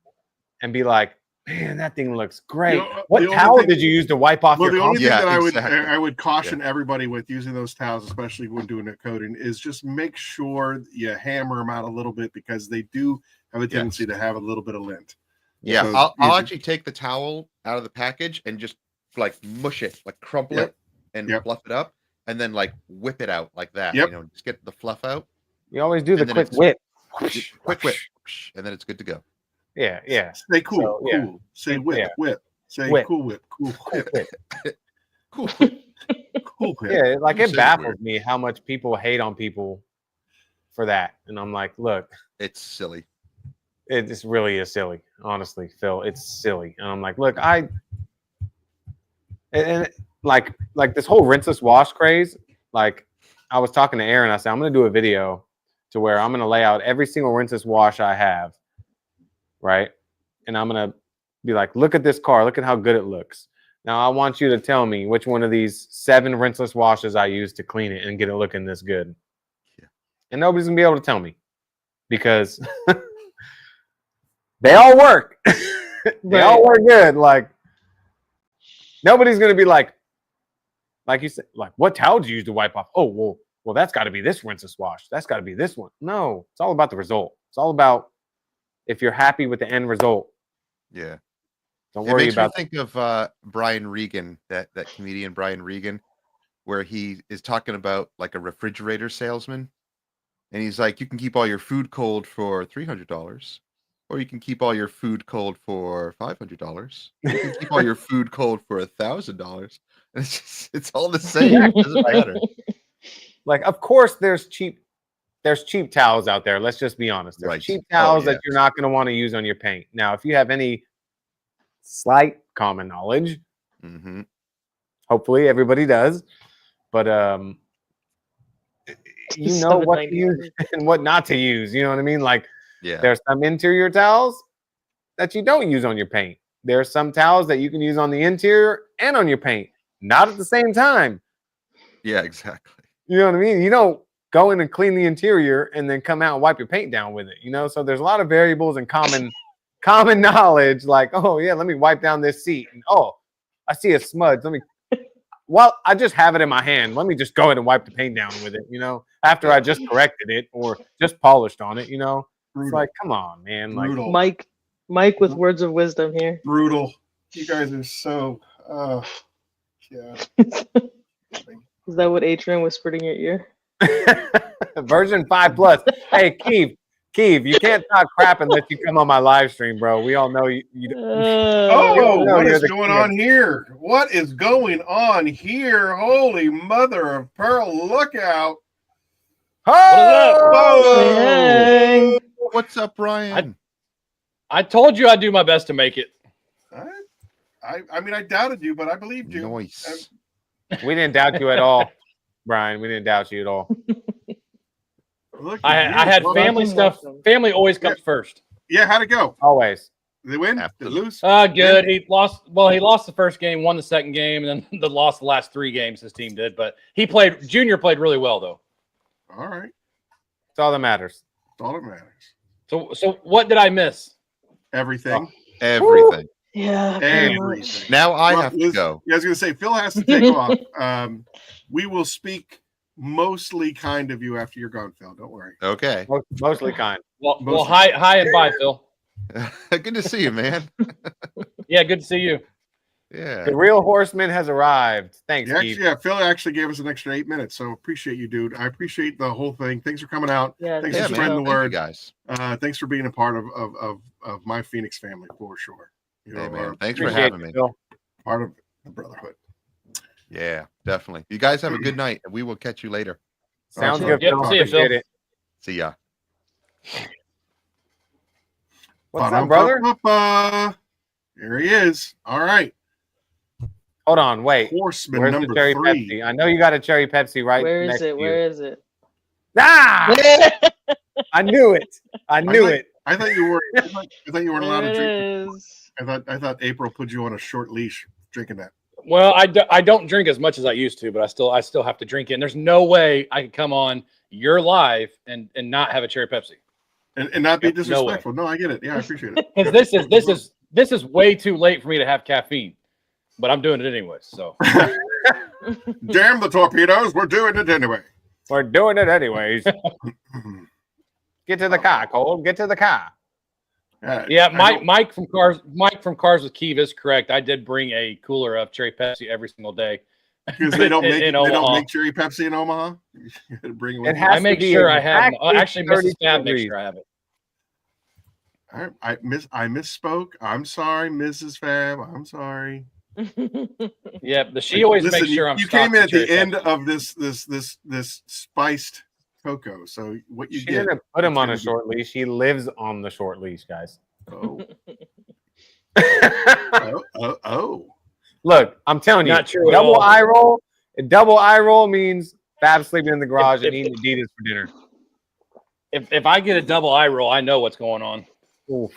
Speaker 4: and be like, man, that thing looks great. What towel did you use to wipe off your
Speaker 1: the only thing that
Speaker 3: exactly.
Speaker 1: I would caution everybody with using those towels, especially when doing a coating, is just make sure you hammer them out a little bit, because they do have a tendency to have a little bit of lint.
Speaker 3: Yeah,
Speaker 1: So
Speaker 3: I'll
Speaker 1: easy.
Speaker 3: actually take the towel out of the package and just like mush it, like crumple
Speaker 1: Yep.
Speaker 3: it and
Speaker 1: Yep.
Speaker 3: fluff it up, and then like whip it out like that.
Speaker 1: Yep.
Speaker 3: You know, just get the fluff out,
Speaker 2: You always do the
Speaker 3: and then
Speaker 2: quick
Speaker 3: it's
Speaker 2: whip.
Speaker 3: quick whip, and then it's good to go.
Speaker 2: Yeah, yeah.
Speaker 1: Say cool,
Speaker 2: So, yeah.
Speaker 1: cool. Say whip,
Speaker 2: Yeah.
Speaker 1: whip. Say
Speaker 2: Whip.
Speaker 1: cool whip, cool whip,
Speaker 3: Cool.
Speaker 1: cool whip.
Speaker 2: Yeah, like
Speaker 3: You
Speaker 2: it
Speaker 3: say
Speaker 2: baffles
Speaker 3: weird.
Speaker 2: me how much people hate on people for that. And I'm like, look,
Speaker 3: It's silly.
Speaker 2: it just really is silly. Honestly, Phil, it's silly. And I'm like, look, and like this whole rinseless wash craze, like I was talking to Aaron, I said, I'm gonna do a video to where I'm gonna lay out every single rinseless wash I have, right? And I'm gonna be like, look at this car, look at how good it looks. Now I want you to tell me which one of these 7 rinseless washes I use to clean it and get it looking this good.
Speaker 3: Yeah.
Speaker 2: And nobody's gonna be able to tell me because they all work. They all work good. Like nobody's gonna be like you said, like what towel do you use to wipe off? Oh, well, that's got to be this rinseless wash. That's got to be this one. No, it's all about the result. It's all about if you're happy with the end result.
Speaker 3: Yeah.
Speaker 2: Don't
Speaker 3: It
Speaker 2: worry
Speaker 3: makes
Speaker 2: about.
Speaker 3: me think of Brian Regan, that comedian Brian Regan, where he is talking about like a refrigerator salesman, and he's like, you can keep all your food cold for $300, or you can keep all your food cold for $500. You can keep all your food cold for $1,000. It's all the same. It doesn't matter.
Speaker 2: Like, of course, there's cheap towels out there. Let's just be honest. There's
Speaker 3: Right.
Speaker 2: cheap towels
Speaker 3: yeah.
Speaker 2: that you're not going to want to use on your paint. Now, if you have any slight common knowledge,
Speaker 3: Mm-hmm.
Speaker 2: hopefully everybody does, but you know what to use and what not to use. You know what I mean? Like,
Speaker 3: Yeah.
Speaker 2: there's some interior towels that you don't use on your paint. There are some towels that you can use on the interior and on your paint, not at the same time.
Speaker 3: Yeah, exactly.
Speaker 2: You know what I mean? You don't go in and clean the interior and then come out and wipe your paint down with it. You know, so there's a lot of variables and common knowledge. Like, oh yeah, let me wipe down this seat. And, oh, I see a smudge. Well, I just have it in my hand. Let me just go ahead and wipe the paint down with it. You know, after I just corrected it or just polished on it. You know, it's like, come on, man. Like,
Speaker 1: Brutal.
Speaker 5: Mike with words of wisdom here.
Speaker 1: Brutal. You guys are so. Yeah.
Speaker 5: Is that what Adrian whispered in your ear?
Speaker 2: version 5+. Hey, Keeve, you can't talk crap unless you come on my live stream, bro. We all know you.
Speaker 1: Oh,
Speaker 2: No,
Speaker 1: what
Speaker 2: you're
Speaker 1: is
Speaker 2: the
Speaker 1: going
Speaker 2: king.
Speaker 1: on here? What is going on here? Holy mother of pearl! Look out!
Speaker 2: Oh!
Speaker 5: Hey.
Speaker 3: What's up, Brian?
Speaker 6: I told you I'd do my best to make it.
Speaker 1: I mean, I doubted you, but I believed you.
Speaker 3: Nice.
Speaker 2: We didn't doubt you at all, Brian. We didn't doubt you at all.
Speaker 1: Look
Speaker 6: I
Speaker 1: at you.
Speaker 6: had
Speaker 1: Well,
Speaker 6: family stuff. Family always comes first.
Speaker 1: Yeah, how'd it go?
Speaker 2: Always.
Speaker 1: Did they win? Did they
Speaker 3: Absolutely.
Speaker 1: lose?
Speaker 6: Good. He lost. Well, he lost the first game, won the second game, and then lost the last 3 games his team did. But Junior played really well though.
Speaker 1: All right.
Speaker 2: That's all that matters.
Speaker 1: That's all that matters.
Speaker 6: So what did I miss?
Speaker 1: Everything.
Speaker 3: Everything.
Speaker 5: Yeah. pretty much.
Speaker 1: Everything.
Speaker 3: Now I
Speaker 1: Well,
Speaker 3: have to
Speaker 1: Liz-
Speaker 3: go.
Speaker 1: Yeah, I was going to say, Phil has to take off. We will speak mostly kind of you after you're gone, Phil. Don't worry.
Speaker 3: Okay.
Speaker 2: Mostly kind.
Speaker 6: Well, hi and bye, Phil.
Speaker 3: Good to see you, man.
Speaker 6: Yeah, good to see you.
Speaker 3: Yeah.
Speaker 2: The real horseman has arrived. Thanks, Keith.
Speaker 1: Phil actually gave us an extra 8 minutes, so appreciate you, dude. I appreciate the whole thing. Thanks for coming out.
Speaker 5: Yeah.
Speaker 1: Thanks
Speaker 3: Yeah,
Speaker 1: for
Speaker 3: man.
Speaker 1: spreading the
Speaker 3: Thank you,
Speaker 1: word.
Speaker 3: guys.
Speaker 1: Thanks for being a part of my Phoenix family for sure. You
Speaker 3: Hey,
Speaker 1: know,
Speaker 3: man. Thanks for
Speaker 2: Appreciate
Speaker 3: having
Speaker 2: you,
Speaker 3: me.
Speaker 2: Phil.
Speaker 1: part of the brotherhood.
Speaker 3: Yeah, definitely. You guys have a good night, and we will catch you later.
Speaker 2: Sounds
Speaker 1: Okay.
Speaker 2: good,
Speaker 6: Yep,
Speaker 2: Phil.
Speaker 6: see you, Phil.
Speaker 2: Appreciate it.
Speaker 3: See ya.
Speaker 2: What's up, brother?
Speaker 1: Here he is. All right.
Speaker 2: Hold on, wait.
Speaker 1: Horseman
Speaker 2: Where's the
Speaker 1: number
Speaker 2: cherry
Speaker 1: 3.
Speaker 2: Pepsi? I know you got a cherry Pepsi right
Speaker 5: Where
Speaker 2: next
Speaker 5: is
Speaker 2: to
Speaker 5: it?
Speaker 2: you.
Speaker 5: Where is it?
Speaker 2: Ah! I knew it. I knew it.
Speaker 1: I thought you were. I thought you weren't allowed
Speaker 5: There
Speaker 1: to
Speaker 5: it
Speaker 1: drink.
Speaker 5: is.
Speaker 1: I thought April put you on a short leash drinking that.
Speaker 6: Well, I don't drink as much as I used to, but I still have to drink it. And there's no way I can come on your live and not have a cherry Pepsi.
Speaker 1: And not be
Speaker 6: Yep, no way.
Speaker 1: disrespectul. No, I get it. Yeah, I appreciate it.
Speaker 6: Because this is way too late for me to have caffeine, but I'm doing it anyway. So
Speaker 1: Damn the torpedoes. We're doing it anyway.
Speaker 2: We're doing it anyways. Get to the car, Cole. Get to the car.
Speaker 6: Yeah, Mike from Cars with Keeve is correct. I did bring a cooler of cherry Pepsi every single day.
Speaker 1: Because they don't make
Speaker 6: in
Speaker 1: they don't
Speaker 6: Omaha.
Speaker 1: make cherry Pepsi in Omaha. You gotta bring it with you.
Speaker 6: I make sure I have. Actually, Mrs. Fab makes
Speaker 2: degrees.
Speaker 6: sure I have it.
Speaker 1: All right, I misspoke. I'm sorry, Mrs. Fab. I'm sorry.
Speaker 6: Yeah, she always
Speaker 1: Listen,
Speaker 6: makes sure I'm.
Speaker 1: You came in at the
Speaker 6: cherry
Speaker 1: end
Speaker 6: Pepsi.
Speaker 1: of this spiced cocoa. So what you
Speaker 2: She
Speaker 1: get?
Speaker 2: didn't put him on a short leash. He lives on the short leash, guys.
Speaker 1: Oh. Oh.
Speaker 2: Look, I'm telling you,
Speaker 6: Not true at
Speaker 2: double
Speaker 6: all.
Speaker 2: eye roll. Double eye roll means Fab sleeping in the garage and eating Adidas for dinner.
Speaker 6: If I get a double eye roll, I know what's going on.
Speaker 2: Oof,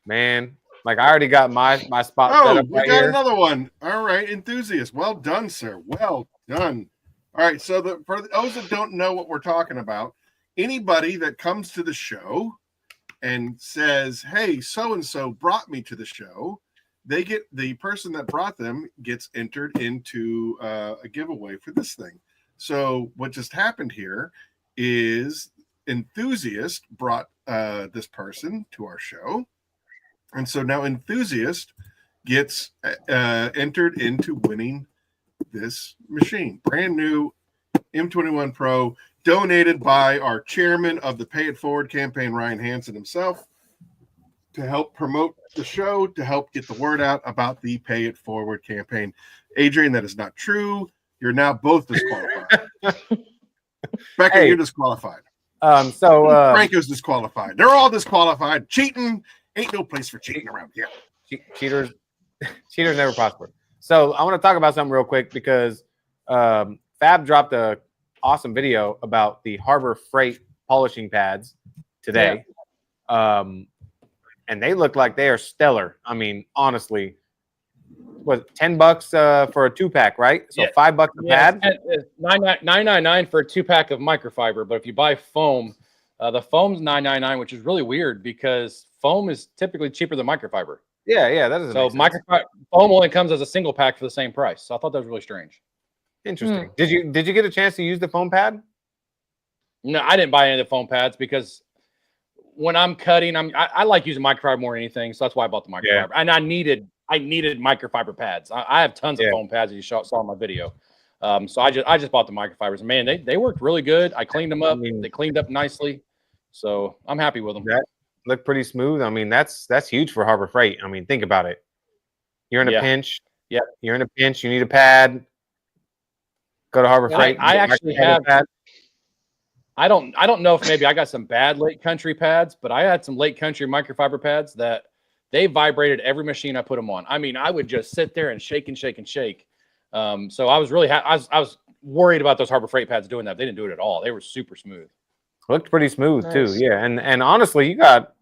Speaker 2: man. Like I already got my spot set
Speaker 1: Oh,
Speaker 2: up
Speaker 1: we
Speaker 2: right
Speaker 1: got
Speaker 2: here.
Speaker 1: another one. All right, enthusiast. Well done, sir. Well done. All right, so for those that don't know what we're talking about, anybody that comes to the show and says, "Hey, so and so brought me to the show," the person that brought them gets entered into a giveaway for this thing. So what just happened here is enthusiast brought this person to our show. And so now enthusiast gets entered into winning this machine. Brand new M21 Pro, donated by our chairman of the Pay It Forward campaign, Ryan Hansen himself, to help promote the show, to help get the word out about the Pay It Forward campaign. Adrian, that is not true. You're now both disqualified. Becca,
Speaker 2: Hey.
Speaker 1: you're disqualified.
Speaker 2: Franco's
Speaker 1: Franco's disqualified. They're all disqualified. Cheating. Ain't no place for cheating around here.
Speaker 2: cheaters never prosper. So I want to talk about something real quick because Fab dropped a awesome video about the Harbor Freight polishing pads today. And they look like they are stellar. I mean, honestly, was $10 for a 2-pack, right? So $5 a pad.
Speaker 6: It's $9.99 for a 2-pack of microfiber. But if you buy foam, the foam's $9.99, which is really weird because foam is typically cheaper than microfiber.
Speaker 2: Yeah, that doesn't
Speaker 6: so
Speaker 2: make sense.
Speaker 6: Foam only comes as a single pack for the same price. So I thought that was really strange.
Speaker 2: Interesting. Did you get a chance to use the foam pad?
Speaker 6: No, I didn't buy any of the foam pads because when I'm cutting, I like using microfiber more than anything. So that's why I bought the microfiber. And I needed microfiber pads. I have tons of foam pads that you saw in my video. So I just bought the microfibers. Man, they worked really good. I cleaned them up. They cleaned up nicely. So I'm happy with them.
Speaker 2: That looked pretty smooth. I mean, that's huge for Harbor Freight. I mean, think about it. You're in a pinch.
Speaker 6: Yeah.
Speaker 2: You're in a pinch. You need a pad. Go to Harbor Freight.
Speaker 6: I actually have. I don't know if maybe I got some bad Lake Country pads, but I had some Lake Country microfiber pads that they vibrated every machine I put them on. I mean, I would just sit there and shake and shake and shake. So I was really I was worried about those Harbor Freight pads doing that. They didn't do it at all. They were super smooth.
Speaker 2: Looked pretty smooth too. Yeah, and honestly, that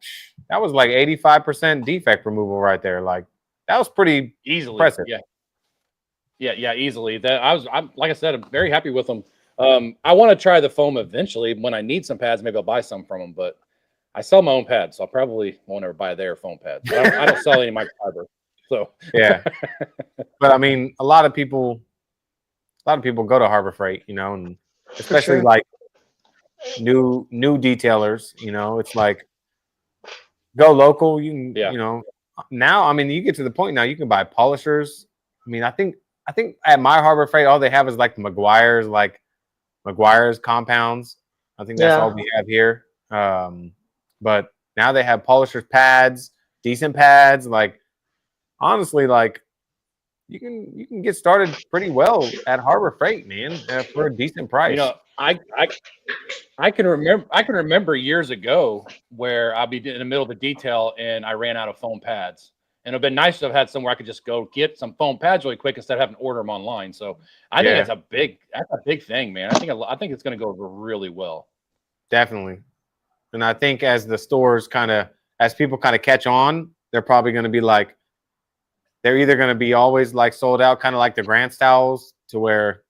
Speaker 2: was like 85% defect removal right there. Like that was pretty
Speaker 6: easily
Speaker 2: impressive.
Speaker 6: Yeah, easily. I'm like I said, I'm very happy with them. I want to try the foam eventually. When I need some pads, maybe I'll buy some from them. But I sell my own pads, so I probably won't ever buy their foam pads. But I don't sell any microfiber. So
Speaker 2: yeah, but I mean, a lot of people go to Harbor Freight, and especially like new detailers. It's like go local. You can, now. I mean, you get to the point now. You can buy polishers. I mean, I think at my Harbor Freight, all they have is like the McGuire's compounds. I think that's all we have here. But now they have polishers, pads, decent pads. Like honestly, like you can get started pretty well at Harbor Freight, man, for a decent price.
Speaker 6: I can remember years ago where I'd be in the middle of a detail and I ran out of foam pads. And it'd been nice to have had somewhere I could just go get some foam pads really quick instead of having to order them online. So I think that's a big thing, man. I think it's going to go over really well.
Speaker 2: Definitely. And I think as people kind of catch on, they're probably going to be like, they're either going to be always like sold out, kind of like the Grant styles, to where,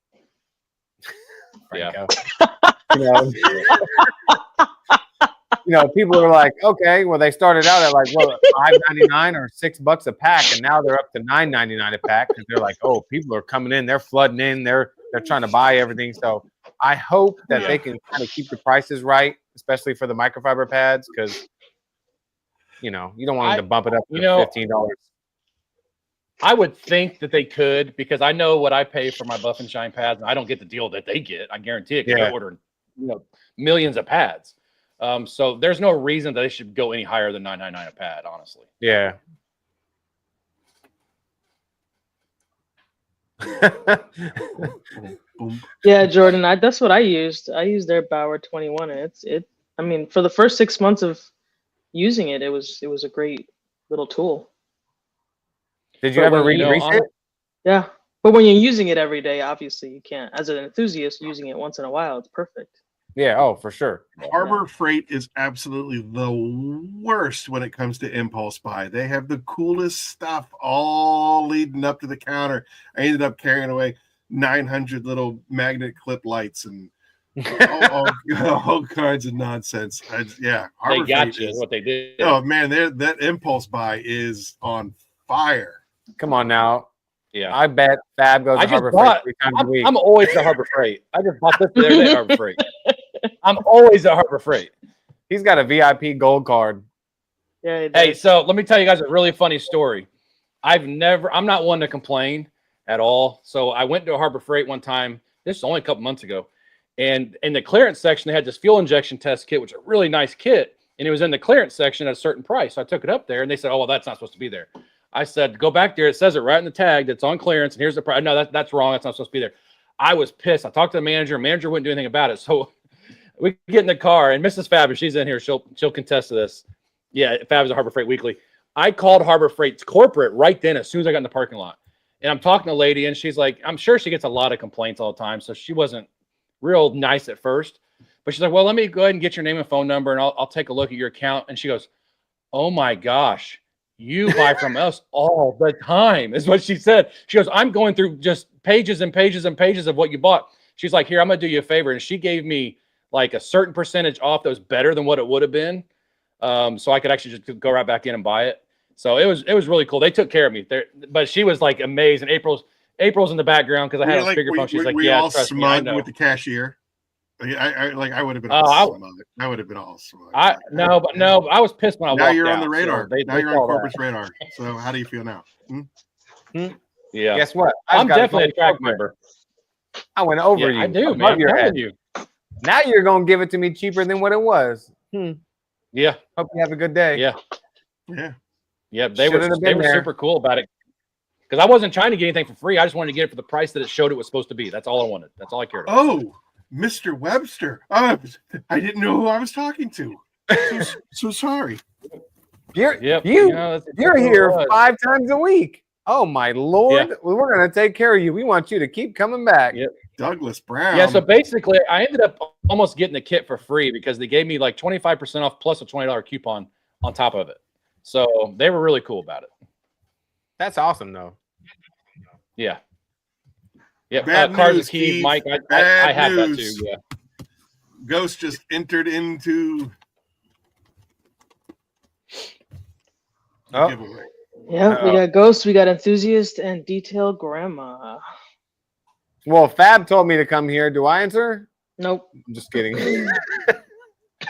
Speaker 2: people are like, okay, well, they started out at like $5.99 or $6 a pack, and now they're up to $9.99 a pack because they're like, oh, people are coming in, they're flooding in, they're trying to buy everything. So I hope that they can kind of keep the prices right, especially for the microfiber pads, because
Speaker 4: you know, you don't want them to bump it up to $15.
Speaker 6: I would think that they could, because I know what I pay for my Buff and Shine pads, and I don't get the deal that they get. I guarantee it, because they're ordering, millions of pads. So there's no reason that they should go any higher than $9.99 a pad, honestly.
Speaker 4: Yeah.
Speaker 5: Yeah, Jordan, that's what I used. I used their Bauer 21, and I mean, for the first 6 months of using it, it was a great little tool.
Speaker 4: Did you ever re-grease it?
Speaker 5: Yeah, but when you're using it every day, obviously you can't. As an enthusiast, using it once in a while, it's perfect.
Speaker 4: Yeah, oh, for sure.
Speaker 1: Harbor Freight is absolutely the worst when it comes to impulse buy. They have the coolest stuff all leading up to the counter. I ended up carrying away 900 little magnet clip lights and all kinds of nonsense. Harbor
Speaker 6: they got
Speaker 1: Freight
Speaker 6: you. Is what they did.
Speaker 1: Oh man, that impulse buy is on fire.
Speaker 4: Come on now.
Speaker 6: Yeah,
Speaker 4: I bet Fab goes to Harbor Freight 3 times a week.
Speaker 6: I'm always at Harbor Freight. I just bought this the other day at Harbor Freight. I'm always at Harbor Freight.
Speaker 4: He's got a VIP gold card.
Speaker 5: Yeah.
Speaker 6: Hey, so let me tell you guys a really funny story. I'm not one to complain at all. So I went to a Harbor Freight one time. This was only a couple months ago. And in the clearance section, they had this fuel injection test kit, which is a really nice kit. And it was in the clearance section at a certain price. So I took it up there and they said, oh, well, that's not supposed to be there. I said, go back there. It says it right in the tag that's on clearance. And here's the price. No, that's wrong. That's not supposed to be there. I was pissed. I talked to the manager. Manager wouldn't do anything about it. So we get in the car, and Mrs. Fab, if she's in here, she'll contest to this. Yeah, Fab's at Harbor Freight Weekly. I called Harbor Freight's corporate right then as soon as I got in the parking lot. And I'm talking to a lady, and she's like, I'm sure she gets a lot of complaints all the time. So she wasn't real nice at first. But she's like, well, let me go ahead and get your name and phone number, and I'll take a look at your account. And she goes, oh, my gosh. You buy from us all the time, is what she said. She goes, I'm going through just pages and pages and pages of what you bought. She's like, here, I'm going to do you a favor. And she gave me like a certain percentage off that was better than what it would have been. So I could actually just go right back in and buy it. So it was really cool. They took care of me there, but she was like amazed. And April's in the background because I had a speakerphone. She's like, yeah,
Speaker 1: all
Speaker 6: trust me,
Speaker 1: smug with the cashier. I would have been all smug. I would have been all smug.
Speaker 6: No, I was pissed when I walked out.
Speaker 1: Now you're on the radar.
Speaker 6: So
Speaker 1: now you're on corporate's radar. So how do you feel now?
Speaker 6: Yeah.
Speaker 4: Guess what?
Speaker 6: I'm definitely a track member.
Speaker 4: I went over you.
Speaker 6: I do, man.
Speaker 4: Your head. Now you're going to give it to me cheaper than what it was.
Speaker 6: Yeah.
Speaker 4: Hope you have a good day.
Speaker 6: Yeah.
Speaker 1: Yeah.
Speaker 6: They were super cool about it. Because I wasn't trying to get anything for free. I just wanted to get it for the price that it showed it was supposed to be. That's all I wanted. That's all I cared about.
Speaker 1: Oh, Mr. Webster. I didn't know who I was talking to. So sorry.
Speaker 4: You're here 5 times a week. Oh my Lord. Yeah. Well, we're going to take care of you. We want you to keep coming back.
Speaker 6: Yep.
Speaker 1: Douglas Brown.
Speaker 6: Yeah, so basically I ended up almost getting the kit for free because they gave me like 25% off plus a $20 coupon on top of it. So they were really cool about it.
Speaker 4: That's awesome though.
Speaker 6: Yeah. Yeah.
Speaker 1: Cars
Speaker 6: and Keys, Mike. I have that too. Yeah.
Speaker 1: Ghost just entered into giveaway.
Speaker 5: Yeah, we got Ghost, we got Enthusiast, and Detail Grandma.
Speaker 4: Well, Fab told me to come here. Do I answer?
Speaker 5: Nope.
Speaker 4: I'm just kidding.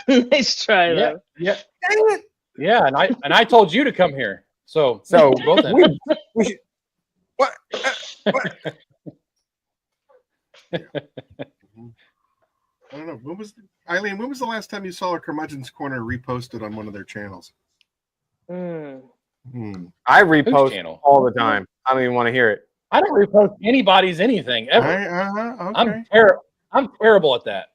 Speaker 5: Nice try, though.
Speaker 6: Yeah. Dang it. Yeah, and I told you to come here. So
Speaker 4: both we should, what?
Speaker 1: I don't know. Eileen, when was the last time you saw a Curmudgeon's Corner reposted on one of their channels?
Speaker 4: I repost all the time. I don't even want to hear it.
Speaker 6: I don't repost anybody's anything ever.
Speaker 1: Okay.
Speaker 6: I'm terrible at that.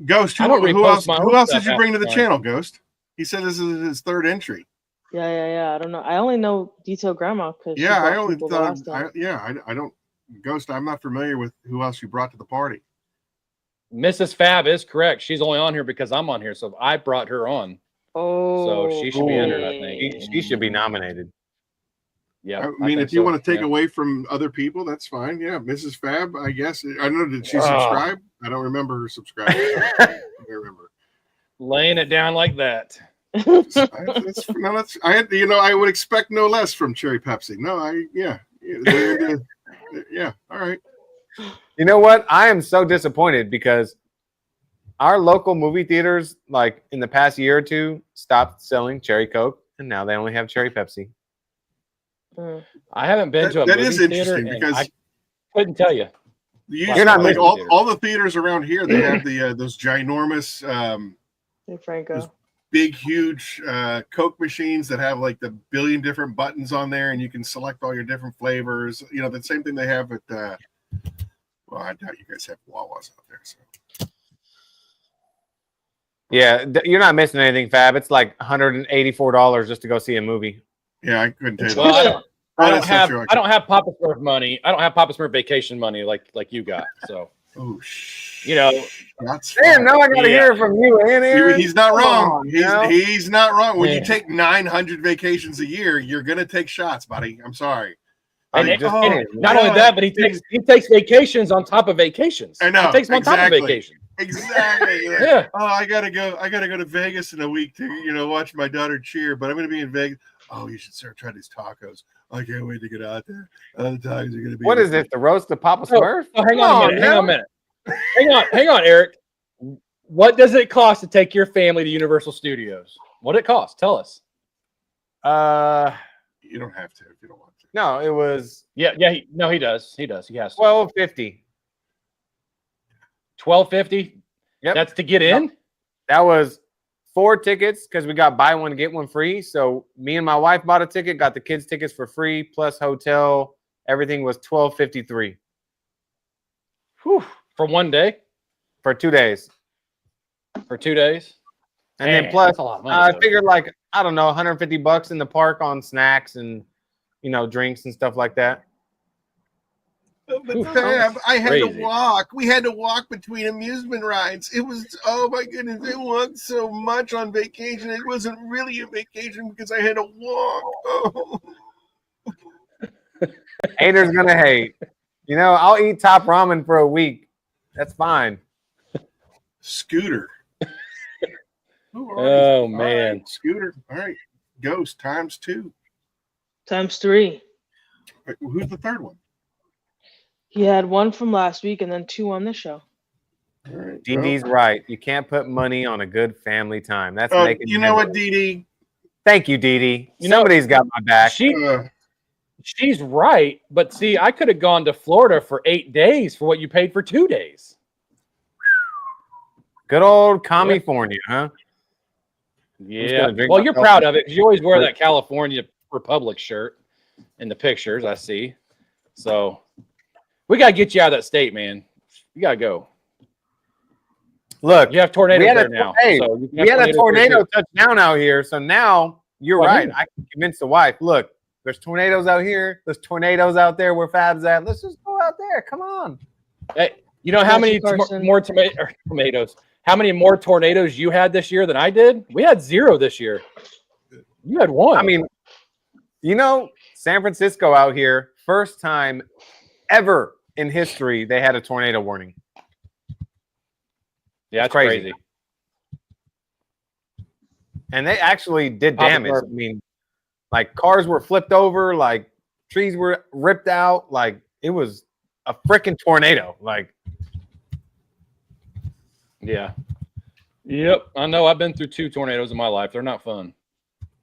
Speaker 1: Ghost, who else did you bring to the channel, Ghost? He said this is his third entry.
Speaker 5: Yeah. I don't know. I only know Detail Grandma because
Speaker 1: I only thought. I don't. Ghost, I'm not familiar with who else you brought to the party.
Speaker 6: Mrs. Fab is correct. She's only on here because I'm on here, so I brought her on.
Speaker 5: Oh,
Speaker 6: so she should be entered. I think
Speaker 4: she should be nominated.
Speaker 6: Yeah,
Speaker 1: I mean, if you want to take away from other people, that's fine. Yeah, Mrs. Fab, I guess. I don't know. Did she subscribe? I don't remember her subscribing. I don't remember.
Speaker 6: Laying it down like that.
Speaker 1: I would expect no less from Cherry Pepsi. Yeah. All right.
Speaker 4: You know what? I am so disappointed because
Speaker 2: our local movie theaters, like in the past year or two, stopped selling cherry Coke, and now they only have cherry Pepsi.
Speaker 6: I haven't been to a
Speaker 1: that
Speaker 6: movie
Speaker 1: is
Speaker 6: theater,
Speaker 1: interesting
Speaker 6: and
Speaker 1: because
Speaker 6: I couldn't tell you.
Speaker 1: You're
Speaker 2: not
Speaker 1: like
Speaker 2: missing
Speaker 1: all the theaters around here. They have the those ginormous,
Speaker 5: Hey, Franco.
Speaker 1: big, huge Coke machines that have like the billion different buttons on there, and you can select all your different flavors. You know, the same thing they have at. Well, I doubt you guys have Wawas out there. So.
Speaker 2: Yeah, you're not missing anything, Fab. It's like $184 just to go see a movie.
Speaker 1: Yeah, I couldn't tell you.
Speaker 6: Well, I don't have
Speaker 1: true.
Speaker 6: I don't have Papa Smurf money. I don't have Papa Smurf vacation money like you got. So
Speaker 1: Oh,
Speaker 6: you know,
Speaker 1: that's
Speaker 2: Damn, now I gotta hear from you, Aaron.
Speaker 1: He's not wrong.
Speaker 2: On,
Speaker 1: he's not wrong. When you
Speaker 6: Yeah.
Speaker 1: take 900 vacations a year, you're gonna take shots, buddy. I'm sorry.
Speaker 6: and,
Speaker 2: just
Speaker 6: and
Speaker 2: kidding.
Speaker 6: not only that, but he takes vacations on top of vacations.
Speaker 1: I know,
Speaker 6: He takes them on top of
Speaker 1: exactly.
Speaker 6: vacation.
Speaker 1: Exactly. Like,
Speaker 6: Yeah.
Speaker 1: oh, I gotta go to Vegas in a week to watch my daughter cheer, but I'm gonna be in Vegas. Oh, you should try these tacos. I can't wait to get out there. The tacos are gonna be.
Speaker 2: What is it? The roast of Papa Smurf?
Speaker 6: Oh, hang on a minute. Hang on, Eric. What does it cost to take your family to Universal Studios? What did it cost? Tell us.
Speaker 1: You don't have to if you don't want to.
Speaker 2: No, it was
Speaker 6: Yeah. He does. He has to.
Speaker 2: $12.50.
Speaker 6: $12.50.
Speaker 2: Yep.
Speaker 6: That's to get in.
Speaker 2: That was 4 tickets because we got buy one get one free. So me and my wife bought a ticket, got the kids tickets for free plus hotel. Everything was $12.53
Speaker 6: For one day.
Speaker 2: for 2 days.
Speaker 6: For 2 days.
Speaker 2: And then
Speaker 6: Man,
Speaker 2: plus,
Speaker 6: that's a lot of money,
Speaker 2: I
Speaker 6: though.
Speaker 2: figured like, I don't know, $150 in the park on snacks and, drinks and stuff like that.
Speaker 1: But Fab, I had
Speaker 6: Crazy.
Speaker 1: to walk. We had to walk between amusement rides. It was, oh my goodness, they walked so much on vacation. It wasn't really a vacation because I had to walk. Oh.
Speaker 2: Haters gonna hate. I'll eat top ramen for a week. That's fine.
Speaker 1: Scooter. Who are
Speaker 6: Oh,
Speaker 1: you? All
Speaker 6: man.
Speaker 1: right, Scooter. All right. Ghost times 2.
Speaker 5: Times 3.
Speaker 1: Wait, who's the third one?
Speaker 5: He had 1 from last week and then 2 on this show.
Speaker 1: All right.
Speaker 2: DD's right. You can't put money on a good family time. That's
Speaker 1: Oh,
Speaker 2: making
Speaker 1: you know what,
Speaker 2: memories.
Speaker 1: DD?
Speaker 2: Thank you, DD. Somebody's got my back.
Speaker 6: She's right, but see, I could have gone to Florida for 8 days for what you paid for 2 days.
Speaker 2: Good old California, huh?
Speaker 6: Yeah.
Speaker 2: drink
Speaker 6: Well, you're
Speaker 2: myself
Speaker 6: proud of it because you always wear that California Republic shirt in the pictures I see. So we got to get you out of that state, man. You got to go.
Speaker 2: Look,
Speaker 6: You have tornadoes there now.
Speaker 2: Hey,
Speaker 6: so you can
Speaker 2: we
Speaker 6: have
Speaker 2: had a
Speaker 6: tornadoes
Speaker 2: tornado
Speaker 6: there,
Speaker 2: touchdown out here, so now you're
Speaker 6: Well,
Speaker 2: right.
Speaker 6: who?
Speaker 2: I can convince the wife. Look, there's tornadoes out here. There's tornadoes out there where Fab's at. Let's just go out there. Come on.
Speaker 6: too. Hey, you know how many
Speaker 5: Carson.
Speaker 6: more tomatoes? How many more tornadoes you had this year than I did? We had 0 this year. You had 1.
Speaker 2: I mean, San Francisco out here, first time ever in history they had a tornado warning.
Speaker 6: yeah, that's
Speaker 2: crazy.
Speaker 6: crazy.
Speaker 2: And they actually did
Speaker 6: Papa
Speaker 2: damage.
Speaker 6: Smurf.
Speaker 2: I mean, like cars were flipped over, like trees were ripped out, like it was a freaking tornado. Like,
Speaker 6: Yeah. Yep. I know. I've been through 2 tornadoes in my life. They're not fun.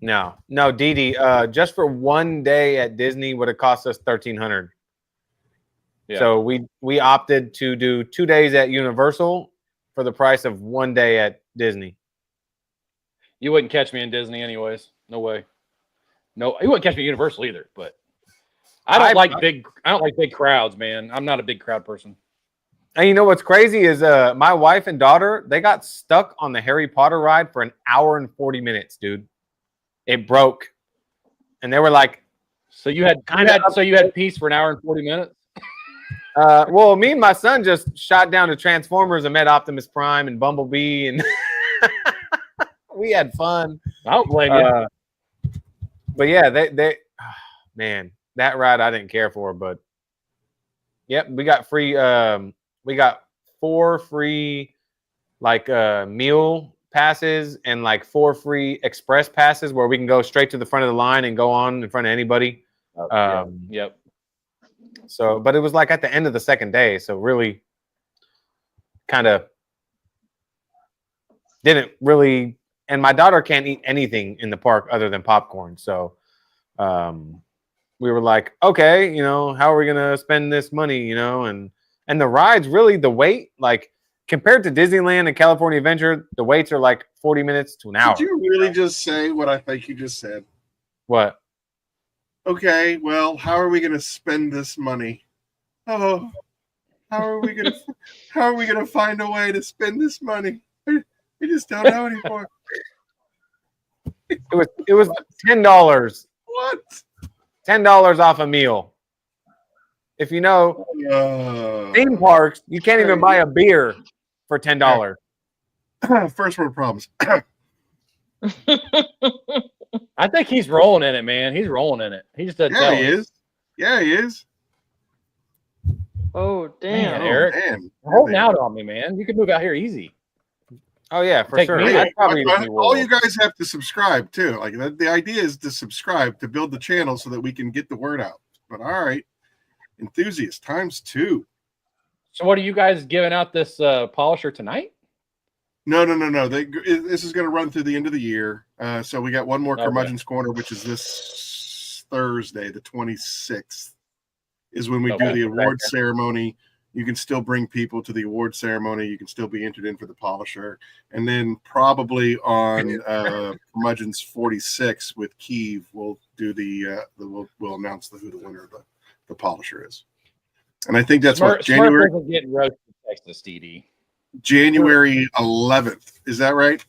Speaker 2: no, Dee, just for one day at Disney would have cost us $1,300.
Speaker 6: Yeah.
Speaker 2: So we opted to do 2 days at Universal for the price of 1 day at Disney.
Speaker 6: You wouldn't catch me in Disney anyways. No way. No, you wouldn't catch me at Universal either, but I don't like big crowds, man. I'm not a big crowd person.
Speaker 2: And you know what's crazy is my wife and daughter, they got stuck on the Harry Potter ride for 1 hour and 40 minutes, dude. It broke. And they were like,
Speaker 6: So you had peace for 1 hour and 40 minutes?
Speaker 2: well, me and my son just shot down to Transformers and met Optimus Prime and Bumblebee, and we had fun.
Speaker 6: I don't blame you.
Speaker 2: But yeah, they man, that ride I didn't care for, but yep, we got free. We got 4 free meal passes and 4 free express passes where we can go straight to the front of the line and go on in front of anybody.
Speaker 6: Yep.
Speaker 2: So, but it was at the end of the second day, so really kind of didn't really. And my daughter can't eat anything in the park other than popcorn. So we were like, okay, how are we gonna spend this money? And the rides, really, the wait, like compared to Disneyland and California Adventure, the waits are like 40 minutes to an hour.
Speaker 1: Did you really just say what I think you just said?
Speaker 2: What?
Speaker 1: Okay, well, how are we going to spend this money? Oh, how are we going to find a way to spend this money? We just don't know anymore.
Speaker 2: It was $10.
Speaker 1: What?
Speaker 2: $10 off a meal. If you know theme parks, you can't even buy a beer for $10.
Speaker 1: First world problems.
Speaker 6: I think he's rolling in it, man. He's rolling in it. He just doesn't tell
Speaker 1: He
Speaker 6: us.
Speaker 1: is. Yeah, he is.
Speaker 5: Oh damn,
Speaker 6: Man, Eric.
Speaker 1: Man.
Speaker 6: You're holding out on me, man. You can move out here easy.
Speaker 2: Oh yeah, for
Speaker 6: Take
Speaker 2: sure.
Speaker 6: me.
Speaker 2: I'd probably
Speaker 1: All you guys have to subscribe too. Like the idea is to subscribe to build the channel so that we can get the word out. But all right, enthusiasts times 2.
Speaker 6: So what are you guys giving out this polisher tonight?
Speaker 1: No. This is going to run through the end of the year. So we got one more Curmudgeon's Corner, which is this Thursday, the 26th, is when we do the award ceremony. You can still bring people to the award ceremony. You can still be entered in for the polisher. And then probably on Curmudgeon's 46 with Keeve, we'll do we'll announce who the winner of the polisher is. And I think that's January.
Speaker 6: Smurf isn't getting roasted Texas, DD.
Speaker 1: January 11th. Is that right,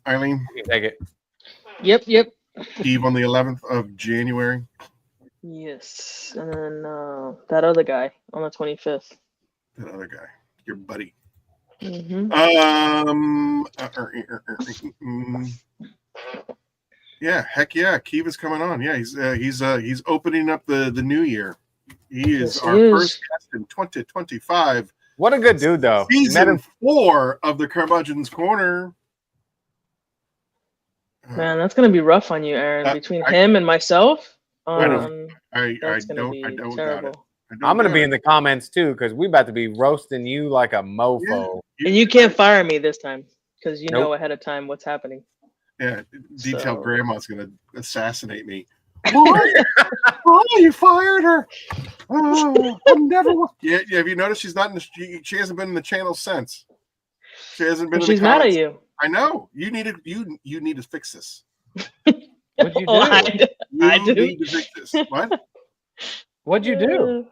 Speaker 1: Eileen?
Speaker 2: You can take it.
Speaker 5: Yep.
Speaker 1: Eve on the 11th of January.
Speaker 5: Yes, and then that other guy on the 25th.
Speaker 1: That other guy, your buddy.
Speaker 5: Mm-hmm.
Speaker 1: Yeah, heck yeah, Kiva's coming on. Yeah, he's opening up the new year. He is our first guest in 2025.
Speaker 2: What a good dude, though.
Speaker 1: Season 4 of the Curmudgeon's Corner.
Speaker 5: Man, that's gonna be rough on you, Aaron. Between him and myself,
Speaker 1: I
Speaker 5: that's
Speaker 1: don't doubt it.
Speaker 2: I'm gonna be in the comments too because we about to be roasting you like a mofo.
Speaker 5: Yeah, and you can't fire me this time because you know ahead of time what's happening.
Speaker 1: Yeah, detailed grandma's gonna assassinate me. Oh, you fired her. Oh, I'm never. Yeah. Have you noticed she's not in the? She hasn't been in the channel since. She hasn't been.
Speaker 5: She's mad at you.
Speaker 1: I know. You need to fix this.
Speaker 6: What'd you do?
Speaker 5: I do.
Speaker 1: Need to fix this. What?
Speaker 6: What'd you do?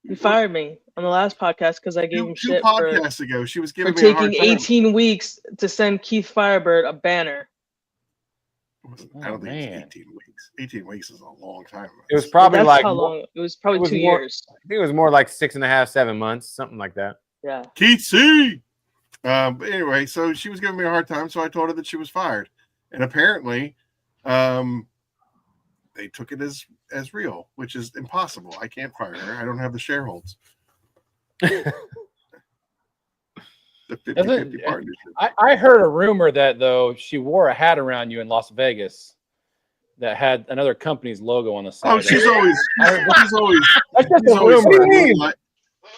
Speaker 5: You fired me on the last podcast because I gave him shit
Speaker 1: two podcasts ago. She was giving me
Speaker 5: taking
Speaker 1: a hard time.
Speaker 5: 18 weeks to send Keith Firebird a banner.
Speaker 1: I don't think it's 18 weeks. 18 weeks is a long time.
Speaker 2: It was probably
Speaker 5: That's
Speaker 2: like
Speaker 5: how long. It was probably 2 years.
Speaker 2: I think it was more like 6.5, 7 months, something like that.
Speaker 5: Yeah.
Speaker 1: Keith C. But anyway, so she was giving me a hard time, so I told her that she was fired, and apparently, they took it as real, which is impossible. I can't fire her. I don't have the shareholds. The 50-50 partnership.
Speaker 6: I heard a rumor that though she wore a hat around you in Las Vegas that had another company's logo on the side.
Speaker 1: Oh, she's always
Speaker 6: that's just a rumor.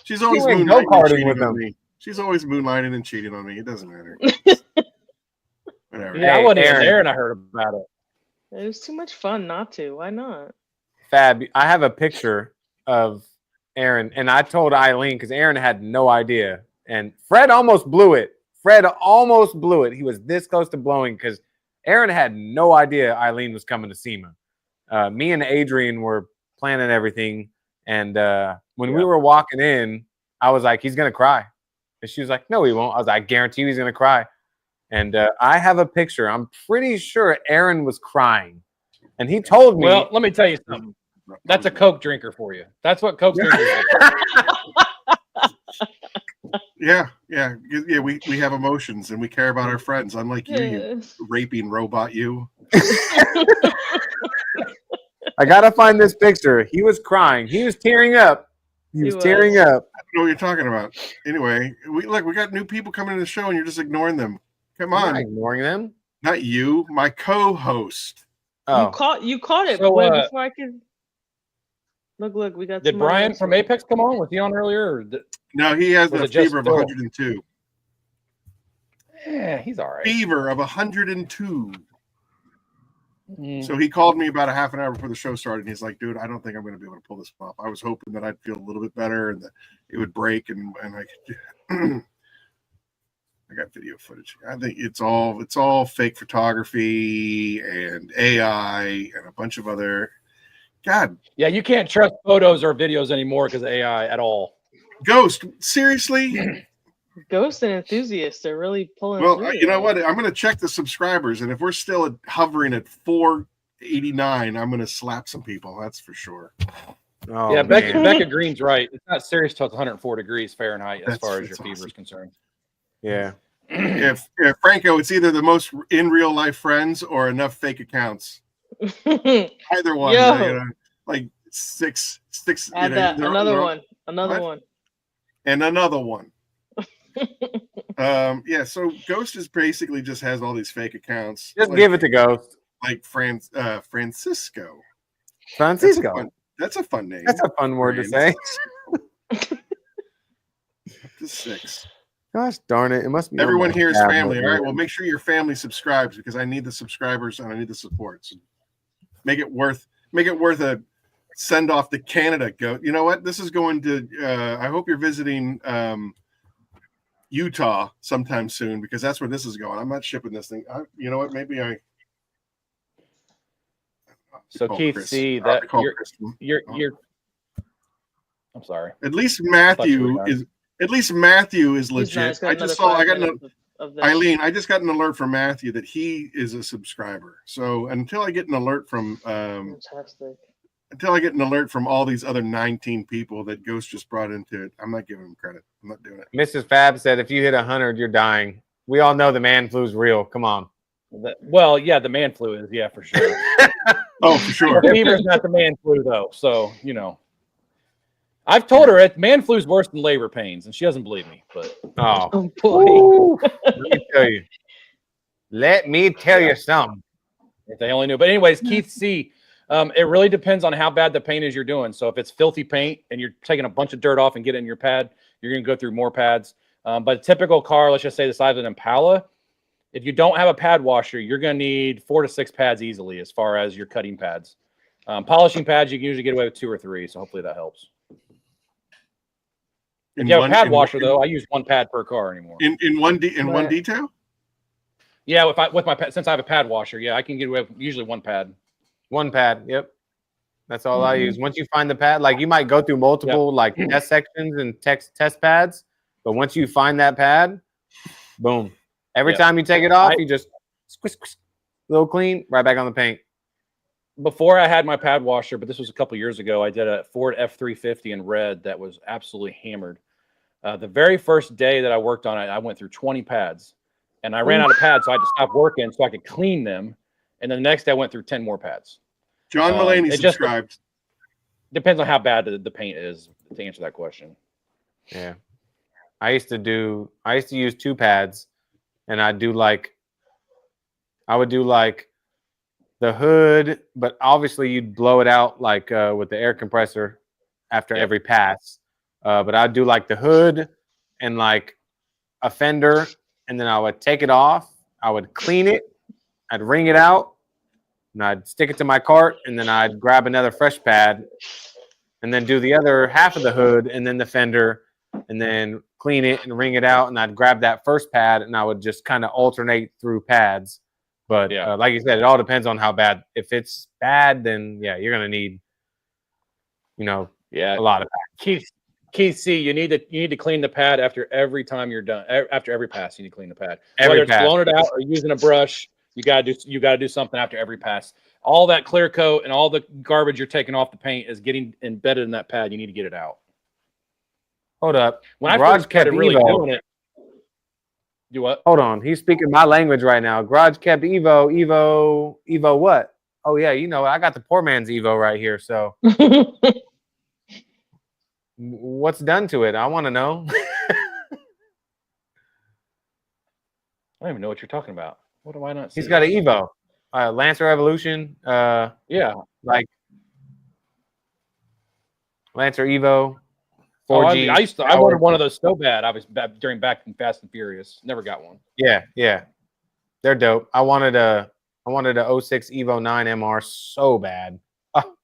Speaker 1: She's always
Speaker 2: go-karting with them.
Speaker 1: She's always moonlighting and cheating on me. It doesn't matter. Whatever.
Speaker 6: Yeah, I wasn't even there and I heard about it.
Speaker 5: It was too much fun not to. Why not?
Speaker 2: Fab, I have a picture of Aaron, and I told Eileen because Aaron had no idea. And Fred almost blew it. He was this close to blowing because Aaron had no idea Eileen was coming to SEMA. Me and Adrian were planning everything. And when we were walking in, I was like, he's going to cry. And she was like, no, he won't. I was like, I guarantee you he's going to cry. And I have a picture. I'm pretty sure Aaron was crying. And he told me.
Speaker 6: Well, let me tell you something. That's a Coke drinker for you. That's what Coke drinkers are.
Speaker 1: Yeah. We have emotions and we care about our friends, unlike you raping robot. You.
Speaker 2: I gotta find this picture. He was crying. He was tearing up. He was tearing up.
Speaker 1: I don't know what you're talking about. Anyway, we got new people coming to the show and you're just ignoring them. Come on.
Speaker 2: I'm not ignoring them.
Speaker 1: Not you, my co-host.
Speaker 5: Oh. You caught it way before I could. Look, we got.
Speaker 6: Did Brian from Apex come on? Was he on earlier? Or
Speaker 1: no, he has a fever of 102.
Speaker 6: Yeah, he's all right.
Speaker 1: Fever of 102.
Speaker 6: Mm.
Speaker 1: So he called me about a half an hour before the show started, and he's like, "Dude, I don't think I'm going to be able to pull this off. I was hoping that I'd feel a little bit better and that it would break, and I could." I got video footage. I think it's all fake photography and AI and a bunch of other. God,
Speaker 6: Yeah, you can't trust photos or videos anymore because of AI at all.
Speaker 1: Ghost, seriously?
Speaker 5: Ghost and enthusiasts are really pulling.
Speaker 1: Well,
Speaker 5: through
Speaker 1: you know
Speaker 5: there.
Speaker 1: what? I'm going to check the subscribers, and if we're still hovering at 489, I'm going to slap some people. That's for sure.
Speaker 2: Oh,
Speaker 6: Yeah,
Speaker 2: man.
Speaker 6: Becca Green's right. It's not serious till it's 104 degrees Fahrenheit as far as your fever
Speaker 1: awesome.
Speaker 6: is concerned.
Speaker 2: Yeah.
Speaker 1: If Franco, it's either the most in real life friends or enough fake accounts. Either one,
Speaker 5: Yo.
Speaker 1: you know, like six.
Speaker 5: Add that another one,
Speaker 1: and another one. Yeah. So Ghost is basically just has all these fake accounts.
Speaker 2: Just give it to Ghost.
Speaker 1: Like Francisco.
Speaker 2: Francisco.
Speaker 1: That's a fun name.
Speaker 2: That's a fun word to say.
Speaker 1: The 6.
Speaker 2: Gosh darn it! It must be
Speaker 1: Everyone here is
Speaker 2: tab
Speaker 1: family.
Speaker 2: over
Speaker 1: All right.
Speaker 2: here.
Speaker 1: Well, make sure your family subscribes because I need the subscribers and I need the support. So make it worth a send off to Canada. Go. You know what? This is going to. I hope you're visiting Utah sometime soon because that's where this is going. I'm not shipping this thing. You know what? Maybe I.
Speaker 6: So
Speaker 1: call
Speaker 6: Keith,
Speaker 1: Chris.
Speaker 6: see
Speaker 1: I'll
Speaker 6: that
Speaker 1: call
Speaker 6: you're.
Speaker 1: Chris.
Speaker 6: I'm sorry.
Speaker 1: At least Matthew is
Speaker 5: He's
Speaker 1: legit.
Speaker 5: nice, got
Speaker 1: I
Speaker 5: another
Speaker 1: just saw.
Speaker 5: 5
Speaker 1: I got
Speaker 5: minutes of this.
Speaker 1: Eileen. I just got an alert from Matthew that he is a subscriber. So until I get an alert from
Speaker 5: Fantastic.
Speaker 1: until I get an alert from all these other 19 people that Ghost just brought into it, I'm not giving him credit. I'm not doing it.
Speaker 2: Mrs. Fab said, "If you hit 100, you're dying." We all know the man flu's real. Come on.
Speaker 6: Well, yeah, the man flu is, yeah, for sure.
Speaker 1: Oh, for sure.
Speaker 6: The fever's not the man flu, though. So, you know. I've told her man flu is worse than labor pains, and she doesn't believe me. But
Speaker 2: Oh,
Speaker 5: Oh boy.
Speaker 2: let me tell you. Let me tell you something.
Speaker 6: if they only knew. But anyways, Keith C., it really depends on how bad the paint is you're doing. So if it's filthy paint and you're taking a bunch of dirt off and get it in your pad, you're going to go through more pads. But a typical car, let's just say the size of an Impala, if you don't have a pad washer, you're going to need 4 to 6 pads easily as far as your cutting pads. Polishing pads, you can usually get away with 2 or 3. So hopefully that helps. If you have a pad washer, though, I use 1 pad per car anymore.
Speaker 1: In one detail?
Speaker 6: Yeah, since I have a pad washer, yeah, I can get away with usually 1 pad.
Speaker 2: 1 pad. Yep. That's all I use. Once you find the pad, like you might go through multiple like test sections and test pads, but once you find that pad, boom. Every time you take it off, you just squish, a little clean, right back on the paint.
Speaker 6: Before I had my pad washer, but this was a couple years ago, I did a Ford F350 in red that was absolutely hammered. The very first day that I worked on it, I went through 20 pads, and I ran out of pads, so I had to stop working so I could clean them. And then the next day, I went through 10 more pads.
Speaker 1: John Mulaney subscribed.
Speaker 6: Depends on how bad the paint is to answer that question.
Speaker 2: Yeah. I used to use 2 pads, and I would do like the hood, but obviously you'd blow it out like with the air compressor after every pass. But I'd do like the hood and like a fender, and then I would take it off. I would clean it. I'd wring it out, and I'd stick it to my cart, and then I'd grab another fresh pad, and then do the other half of the hood, and then the fender, and then clean it and wring it out, and I'd grab that first pad, and I would just kind of alternate through pads. But like you said, it all depends on how bad. If it's bad, then you're gonna need, a lot of pads.
Speaker 6: Keith C, you need to clean the pad after every time you're done. After every pass, you need to clean the pad. Whether it's blowing it out or using a brush, you gotta do something after every pass. All that clear coat and all the garbage you're taking off the paint is getting embedded in that pad. You need to get it out.
Speaker 2: Hold up.
Speaker 6: When I first started really doing it, do what?
Speaker 2: Hold on. He's speaking my language right now. Garage kept Evo what? Oh yeah, I got the poor man's Evo right here. So what's done to it? I want to know.
Speaker 6: I don't even know what you're talking about. What do I not see?
Speaker 2: He's got an Evo. Lancer Evolution. Like Lancer Evo. 4G.
Speaker 6: I wanted one of those so bad. I was during back in Fast and Furious. Never got one.
Speaker 2: Yeah, they're dope. I wanted a 06 Evo 9 MR so bad. Oh.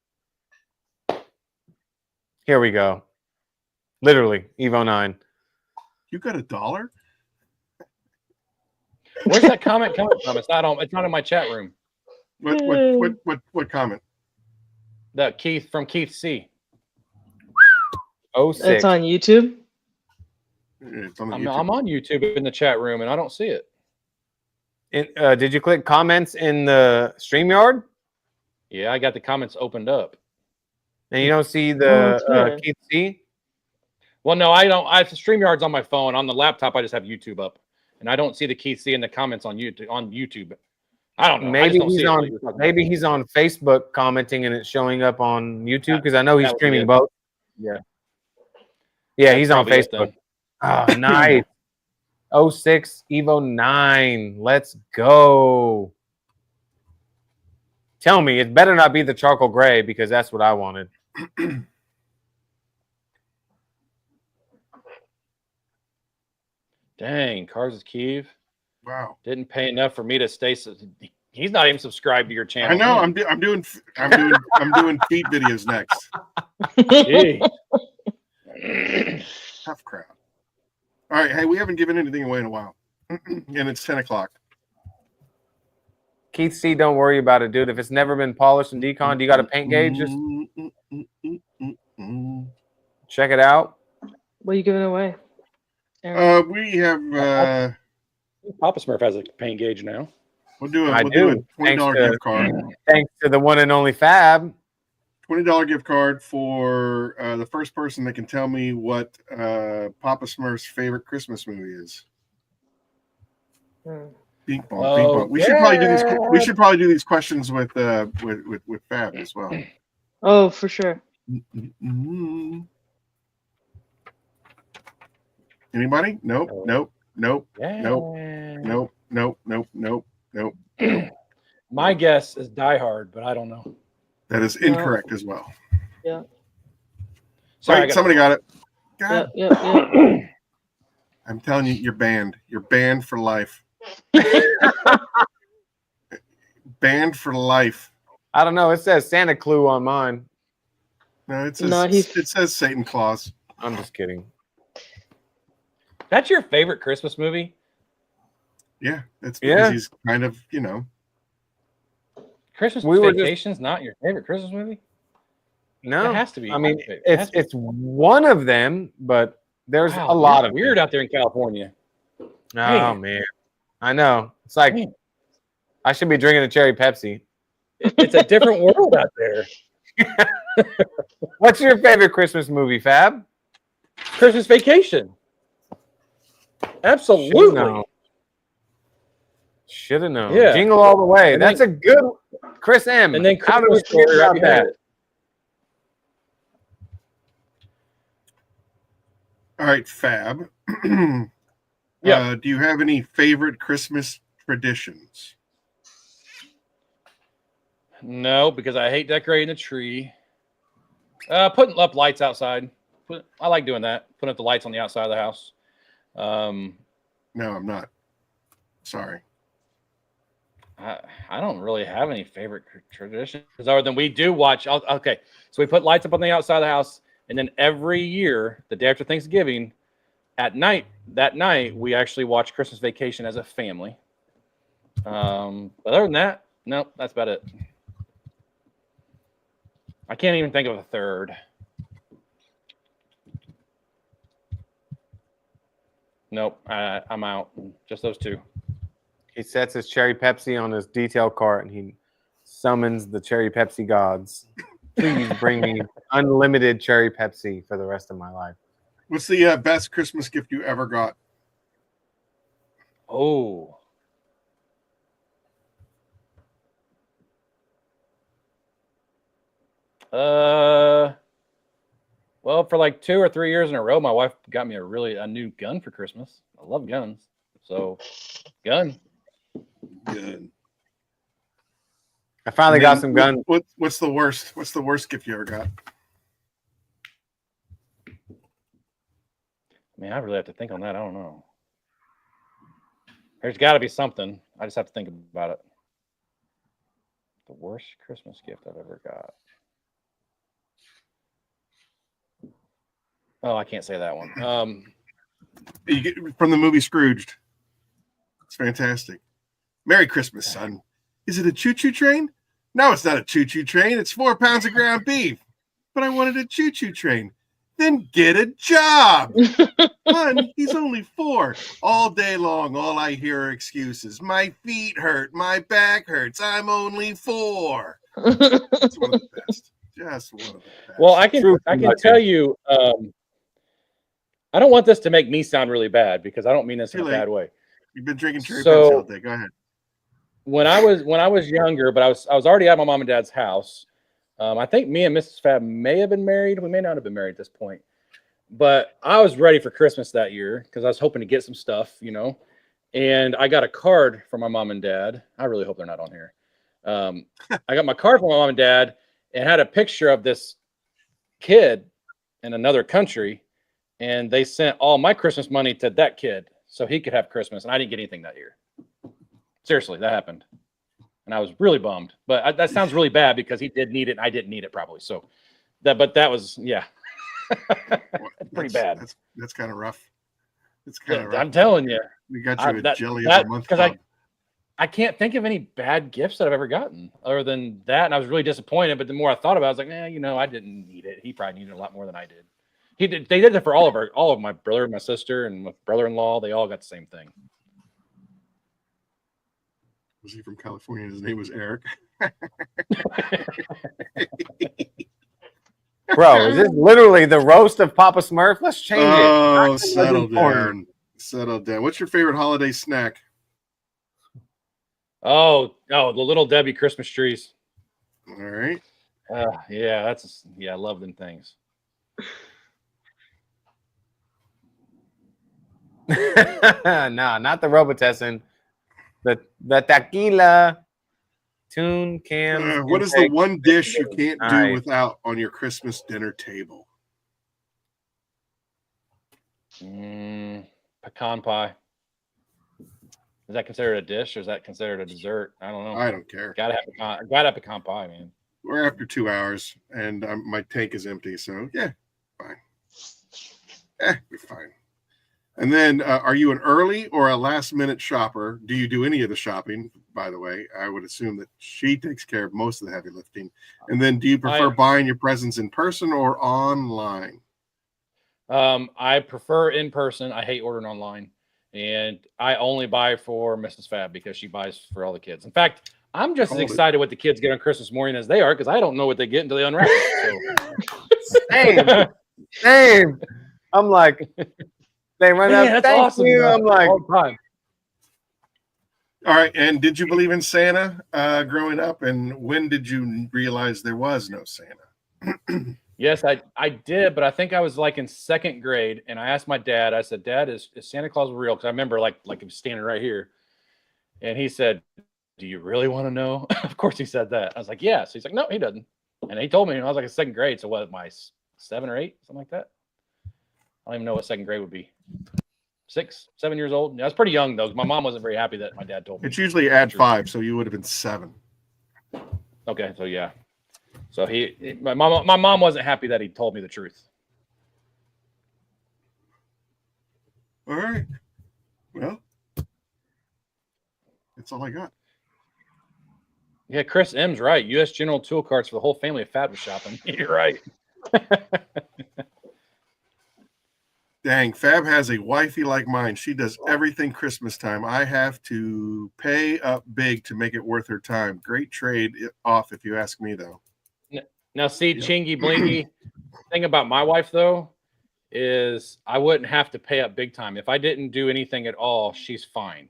Speaker 2: Here we go. Literally Evo 9.
Speaker 1: You got $1?
Speaker 6: Where's that comment coming from? It's not in my chat room.
Speaker 1: What comment?
Speaker 6: That Keith from Keith C.
Speaker 2: 06.
Speaker 5: It's on YouTube.
Speaker 1: It's on the
Speaker 6: I'm
Speaker 1: YouTube.
Speaker 6: on YouTube in the chat room and I don't see it.
Speaker 2: Did you click comments in the StreamYard?
Speaker 6: Yeah, I got the comments opened up.
Speaker 2: And you don't see the Keith C?
Speaker 6: Well, no, I don't. StreamYard's on my phone. On the laptop, I just have YouTube up, and I don't see the Keith C in the comments on YouTube. I don't know.
Speaker 2: Maybe he's on Facebook commenting and it's showing up on YouTube because I know he's streaming both.
Speaker 6: Yeah.
Speaker 2: Yeah, he's on
Speaker 6: Facebook.
Speaker 2: Facebook. Oh, nice. 06 Evo 9. Let's go. Tell me, it better not be the charcoal gray because that's what I wanted.
Speaker 6: Dang, Cars is Kiev.
Speaker 1: Wow.
Speaker 6: Didn't pay enough for me to stay. He's not even subscribed to your channel.
Speaker 1: I know. I'm doing feet videos next. Tough crowd. All right. Hey, we haven't given anything away in a while, and it's 10 o'clock.
Speaker 2: Keith C, don't worry about it, dude. If it's never been polished and deconned, you got a paint gauge. Just check it out.
Speaker 5: What are you giving away?
Speaker 1: We have.
Speaker 6: Papa Smurf has a paint gauge now.
Speaker 1: We'll do a $20 gift card.
Speaker 2: Thanks to the one and only Fab.
Speaker 1: $20 gift card for the first person that can tell me what Papa Smurf's favorite Christmas movie is. Bing bong, bing bong. We should probably do these. We should probably do these questions with Fab as well.
Speaker 5: Oh, for sure.
Speaker 1: Anybody? Nope.
Speaker 6: My guess is Die Hard, but I don't know.
Speaker 1: That is incorrect as well.
Speaker 5: Yeah.
Speaker 1: Sorry, right, somebody got it. God.
Speaker 5: Yeah.
Speaker 1: I'm telling you, you're banned. You're banned for life. Banned for life.
Speaker 2: I don't know. It says Santa Clue on mine.
Speaker 1: No, it says it says Satan Claus.
Speaker 2: I'm just kidding.
Speaker 6: That's your favorite Christmas movie?
Speaker 1: Yeah, that's because he's kind of,
Speaker 6: Christmas Vacation's not your favorite Christmas movie?
Speaker 2: No,
Speaker 6: it has to be.
Speaker 2: I mean, it's one of them, but there's a lot of
Speaker 6: weird out there in California.
Speaker 2: Oh man, I know. It's like I should be drinking a cherry Pepsi.
Speaker 6: It's a different world out there.
Speaker 2: What's your favorite Christmas movie, Fab?
Speaker 6: Christmas Vacation. Absolutely.
Speaker 2: Should have known.
Speaker 6: Yeah.
Speaker 2: Jingle All the Way. That's a good Chris M.
Speaker 6: And then
Speaker 2: how do we figure out that?
Speaker 1: All right, Fab. Do you have any favorite Christmas traditions?
Speaker 6: No, because I hate decorating the tree. Putting up lights outside. I like doing that. Putting up the lights on the outside of the house.
Speaker 1: No, I'm not. Sorry.
Speaker 6: I don't really have any favorite traditions other than we do watch. Okay, so we put lights up on the outside of the house, and then every year, the day after Thanksgiving, that night, we actually watch Christmas Vacation as a family. But other than that, no, that's about it. I can't even think of a third. Nope, I'm out. Just those two.
Speaker 2: He sets his cherry Pepsi on his detail cart and he summons the cherry Pepsi gods. Please bring me unlimited cherry Pepsi for the rest of my life.
Speaker 1: What's the best Christmas gift you ever got?
Speaker 6: Oh. Well, for like 2 or 3 years in a row, my wife got me a new gun for Christmas. I love guns. So, gun.
Speaker 1: Good.
Speaker 2: I finally got some guns.
Speaker 1: What's the worst? What's the worst gift you ever got?
Speaker 6: I mean, I really have to think on that. I don't know. There's got to be something. I just have to think about it. The worst Christmas gift I've ever got. Oh, I can't say that one.
Speaker 1: You get from the movie Scrooged. It's fantastic. Merry Christmas, son. Is it a choo-choo train? No, it's not a choo-choo train. It's 4 pounds of ground beef. But I wanted a choo-choo train. Then get a job. Son, he's only 4. All day long, all I hear are excuses. My feet hurt. My back hurts. I'm only 4. It's one of the best. Just one of the best.
Speaker 6: Well, I can tell you, I don't want this to make me sound really bad because I don't mean this in a bad way.
Speaker 1: You've been drinking cherry Pepsi all day. Go ahead.
Speaker 6: When I was younger, but I was already at my mom and dad's house. I think me and Mrs. Fab may have been married. We may not have been married at this point. But I was ready for Christmas that year because I was hoping to get some stuff, you know. And I got a card from my mom and dad. I really hope they're not on here. I got my card from my mom and dad and had a picture of this kid in another country. And they sent all my Christmas money to that kid so he could have Christmas. And I didn't get anything that year. Seriously, that happened. And I was really bummed. But that sounds really bad because he did need it and I didn't need it probably. So that was, yeah. Pretty bad.
Speaker 1: That's kind of rough. It's kind of rough.
Speaker 6: I'm telling you.
Speaker 1: We got you a jelly of the month club.
Speaker 6: I can't think of any bad gifts that I've ever gotten other than that. And I was really disappointed. But the more I thought about it, I was like, you know, I didn't need it. He probably needed it a lot more than I did. They did it for all of my brother, my sister, and my brother-in-law. They all got the same thing.
Speaker 1: Was he from California? His name was Eric.
Speaker 2: Bro, is this literally the roast of Papa Smurf? Let's change it.
Speaker 1: Oh, settle down. Settle down. What's your favorite holiday snack?
Speaker 6: Oh, the Little Debbie Christmas trees.
Speaker 1: All right.
Speaker 6: Yeah, I love them things.
Speaker 2: No, not the Robitussin. The tequila tune can.
Speaker 1: What is the one dish you can't do without on your Christmas dinner table?
Speaker 6: Pecan pie. Is that considered a dish or is that considered a dessert? I don't know.
Speaker 1: I don't care.
Speaker 6: Gotta have pecan pie, man.
Speaker 1: We're after 2 hours and my tank is empty, so yeah, fine. We're fine. And then, are you an early or a last-minute shopper? Do you do any of the shopping, by the way? I would assume that she takes care of most of the heavy lifting. And then, do you prefer buying your presents in person or online?
Speaker 6: I prefer in person. I hate ordering online. And I only buy for Mrs. Fab because she buys for all the kids. In fact, I'm just as excited what the kids get on Christmas morning as they are because I don't know what they get until they unwrap it.
Speaker 2: So. Same. I'm like... They run up.
Speaker 6: That's
Speaker 2: Thank
Speaker 6: awesome.
Speaker 2: You. I'm like,
Speaker 6: all time.
Speaker 1: All right. And did you believe in Santa growing up? And when did you realize there was no Santa?
Speaker 6: Yes, I did, but I think I was like in 2nd grade, and I asked my dad. I said, "Dad, is Santa Claus real?" Because I remember like he was standing right here, and he said, "Do you really want to know?" Of course, he said that. I was like, "Yes." He's like, "No, he doesn't." And he told me, and I was like in 2nd grade. So what? My 7 or 8, something like that. I don't even know what 2nd grade would be. 6, 7 years old. I was pretty young though. My mom wasn't very happy that my dad told me.
Speaker 1: It's usually add 5, so you would have been 7.
Speaker 6: Okay, so yeah. So my mom wasn't happy that he told me the truth.
Speaker 1: All right. Well, that's all I got.
Speaker 6: Yeah, Chris M's right. U.S. General tool carts for the whole family of Fab was shopping. You're right.
Speaker 1: Dang, Fab has a wifey like mine. She does everything Christmas time. I have to pay up big to make it worth her time. Great trade off, if you ask me, though.
Speaker 6: Now, see, Chingy Blingy, thing about my wife, though, is I wouldn't have to pay up big time. If I didn't do anything at all, she's fine.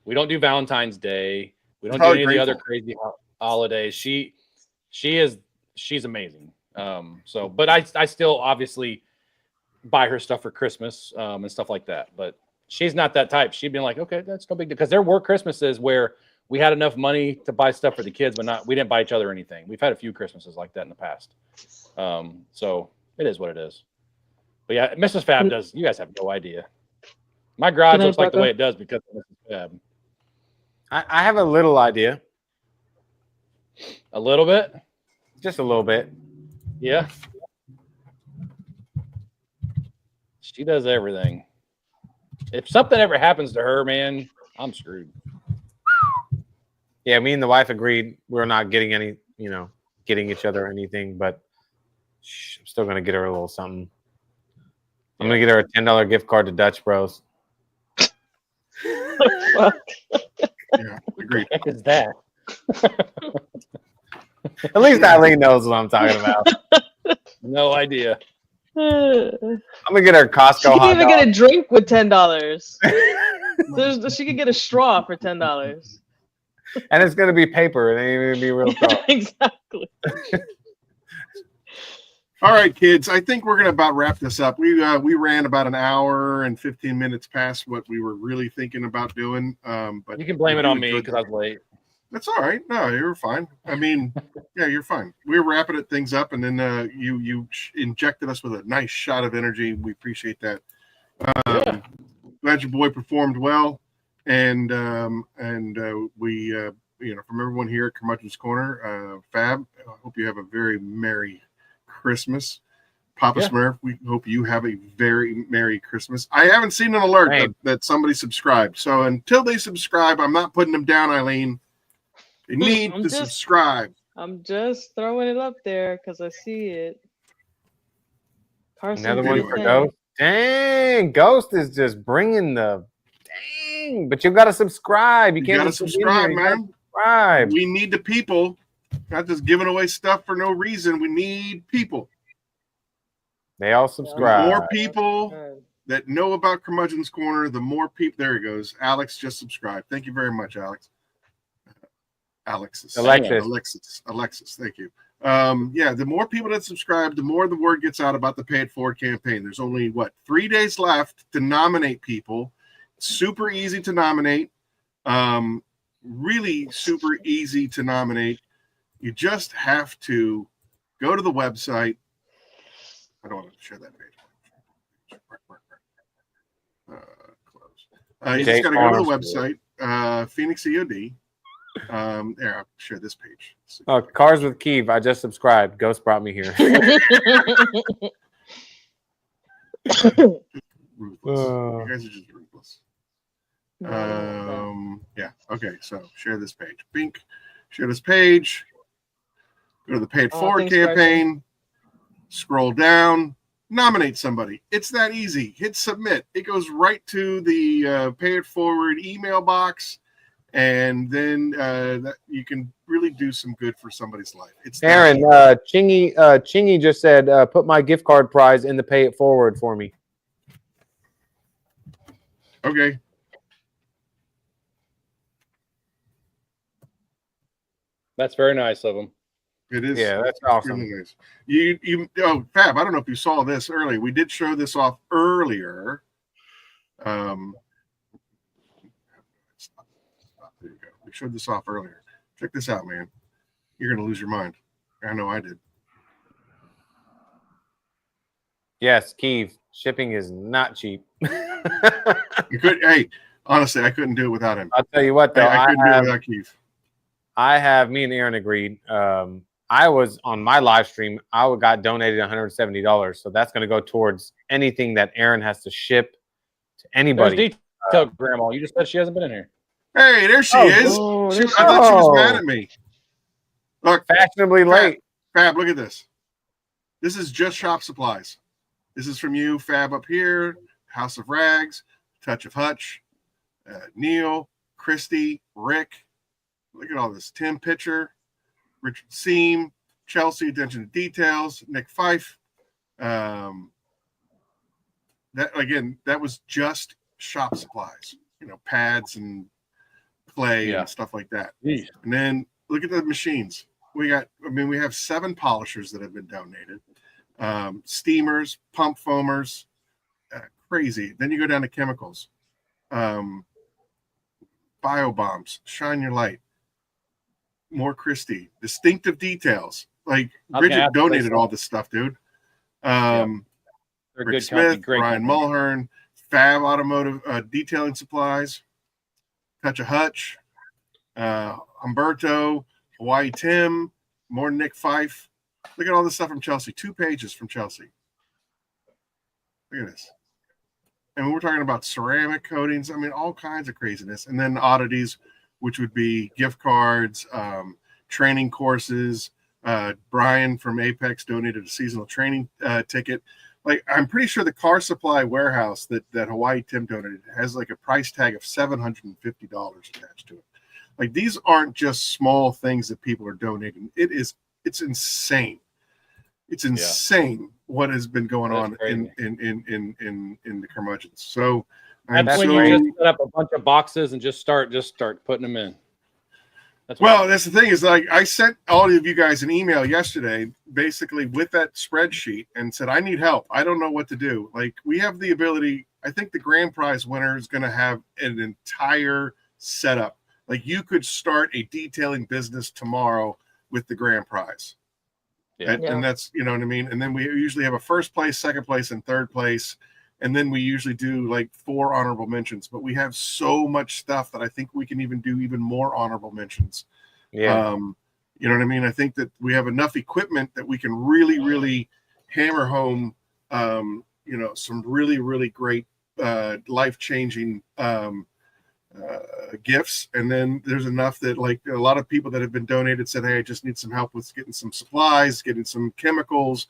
Speaker 6: We don't do Valentine's Day. We don't do any of the other crazy holidays. She's amazing. But I still obviously buy her stuff for Christmas and stuff like that. But she's not that type. She'd be like, okay, that's no big deal. Because there were Christmases where we had enough money to buy stuff for the kids, but we didn't buy each other anything. We've had a few Christmases like that in the past. So it is what it is. But yeah, Mrs. Fab does. You guys have no idea. My garage looks like the way it does because of Mrs. Fab.
Speaker 2: I have a little idea.
Speaker 6: A little bit?
Speaker 2: Just a little bit.
Speaker 6: Yeah. She does everything. If something ever happens to her, man, I'm screwed.
Speaker 2: Yeah, me and the wife agreed we're not getting any, getting each other anything, but I'm still gonna get her a little something. I'm gonna get her a $10 gift card to Dutch Bros.
Speaker 1: Yeah, agreed.
Speaker 6: What is that?
Speaker 2: At least Eileen knows what I'm talking about.
Speaker 6: No idea.
Speaker 2: I'm gonna get her Costco
Speaker 5: She can
Speaker 2: hot
Speaker 5: even
Speaker 2: dog.
Speaker 5: get a drink with $10. She could get a straw for $10.
Speaker 2: And it's gonna be paper. It ain't even gonna be real talk.
Speaker 5: Exactly.
Speaker 1: All right, kids. I think we're gonna about wrap this up. We ran about an hour and 15 minutes past what we were really thinking about doing. But
Speaker 6: You can blame it on me because I was late.
Speaker 1: That's all right. No, you're fine. I mean, yeah, you're fine. We're wrapping things up, and then you injected us with a nice shot of energy. We appreciate that. Glad your boy performed well, and we from everyone here at Curmudgeon's Corner, Fab. I hope you have a very merry Christmas. Papa Smurf, we hope you have a very merry Christmas. I haven't seen an alert that somebody subscribed, so until they subscribe, I'm not putting them down, Eileen. They need to subscribe.
Speaker 5: I'm just throwing it up there because I see it.
Speaker 2: Another one for Ghost. Dang, Ghost is just bringing the dang. But you got to subscribe. You can't
Speaker 1: got to subscribe, man.
Speaker 2: Subscribe.
Speaker 1: We need the people, not just giving away stuff for no reason. We need people.
Speaker 2: They all subscribe.
Speaker 1: The more people that know about Curmudgeon's Corner, the more people. There he goes. Alex just subscribed. Thank you very much, Alex. Alexis. Thank you. The more people that subscribe, the more the word gets out about the Pay It Forward campaign. There's only 3 days left to nominate people. Super easy to nominate. Really super easy to nominate. You just have to go to the website. I don't want to share that page. Close. You just got to go to the website, Phoenix EOD. There, I'll share this page.
Speaker 2: Oh, Cars with Keeve. I just subscribed. Ghost brought me here.
Speaker 1: Ruthless. You guys are just ruthless. Yeah. Okay. So share this page. Bink. Share this page. Go to the Pay It Forward campaign. Scroll down. Nominate somebody. It's that easy. Hit submit. It goes right to the Pay It Forward email box. And then that you can really do some good for somebody's life. It's
Speaker 2: Aaron, Chingy just said, put my gift card prize in the Pay It Forward for me.
Speaker 1: Okay.
Speaker 6: That's very nice of them.
Speaker 1: It is.
Speaker 2: Yeah, that's awesome.
Speaker 1: Really nice. Fab, I don't know if you saw this earlier. We did show this off earlier. There you go. We showed this off earlier. Check this out, man. You're going to lose your mind. I know I did.
Speaker 2: Yes, Keeve. Shipping is not cheap.
Speaker 1: Hey, honestly, I couldn't do it without him.
Speaker 2: I'll tell you what, though.
Speaker 1: I couldn't do it without Keith.
Speaker 2: Me and Aaron agreed. I was on my live stream. I got donated $170. So that's going to go towards anything that Aaron has to ship to anybody.
Speaker 6: There's detail, Grandma. You just said she hasn't been in here.
Speaker 1: Hey, there she is. I thought she was mad at me. Look,
Speaker 2: fashionably late.
Speaker 1: Fab, look at this. This is just shop supplies. This is from you, Fab, up here. House of Rags, Touch of Hutch, Neil, Christy, Rick. Look at all this. Tim Pitcher, Richard Seam, Chelsea, Attention to Details, Nick Fife. That was just shop supplies. Pads and clay and stuff like that.
Speaker 6: Jeez.
Speaker 1: And then look at the machines. We have 7 polishers that have been donated. Steamers, pump foamers, crazy. Then you go down to chemicals. Bio bombs, Shine Your Light. More Christie. Distinctive Details. Like Bridget donated all this stuff, dude.
Speaker 6: They're
Speaker 1: Rick
Speaker 6: good company,
Speaker 1: Smith,
Speaker 6: great
Speaker 1: Brian
Speaker 6: company.
Speaker 1: Mulhern, Fab Automotive Detailing Supplies, Touch a Hutch, Humberto, Hawaii Tim, more Nick Fife. Look at all this stuff from Chelsea. 2 pages from Chelsea. Look at this. And we're talking about ceramic coatings. I mean, all kinds of craziness. And then oddities, which would be gift cards, training courses. Brian from Apex donated a seasonal training ticket. Like, I'm pretty sure the Car Supply warehouse that Hawaii Tim donated has like a price tag of $750 attached to it. Like, these aren't just small things that people are donating. It's insane. It's insane what has been going on in the Curmudgeon's. So
Speaker 6: that's when you just set up a bunch of boxes and just start putting them in. That's the
Speaker 1: thing is, like, I sent all of you guys an email yesterday, basically with that spreadsheet, and said, I need help. I don't know what to do. Like, we have the ability. I think the grand prize winner is going to have an entire setup. Like, you could start a detailing business tomorrow with the grand prize. Yeah. And that's, you know what I mean? And then we usually have a first place, second place, and third place. And then we usually do like 4 honorable mentions. But we have so much stuff that I think we can even do even more honorable mentions.
Speaker 2: Yeah.
Speaker 1: You know what I mean? I think that we have enough equipment that we can really, really hammer home, some really, really great life-changing gifts. And then there's enough that, like, a lot of people that have been donated said, hey, I just need some help with getting some supplies, getting some chemicals,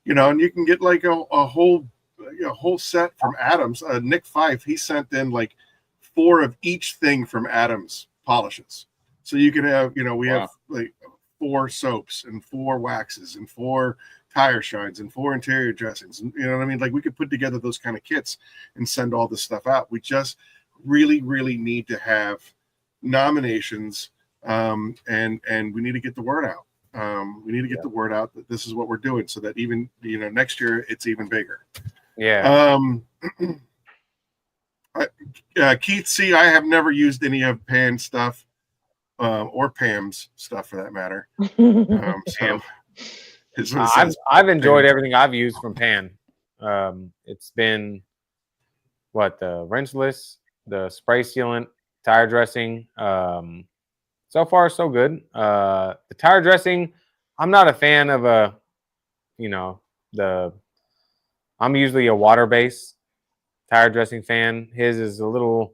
Speaker 1: and you can get like a whole set from Adams. Nick Fife, he sent in like 4 of each thing from Adams polishes. So you can have, we have like 4 soaps and 4 waxes and 4 tire shines and 4 interior dressings. And, you know what I mean? Like, we could put together those kind of kits and send all this stuff out. We just really, really need to have nominations, and we need to get the word out. We need to get the word out that this is what we're doing, so that even next year it's even bigger.
Speaker 2: Yeah.
Speaker 1: Keith C, I have never used any of Pan's stuff, or Pam's stuff for that matter.
Speaker 2: I've enjoyed everything I've used from Pan. It's been the rinseless, the spray sealant, tire dressing. So far so good. The tire dressing, I'm not a fan of I'm usually a water-based tire dressing fan. His is a little,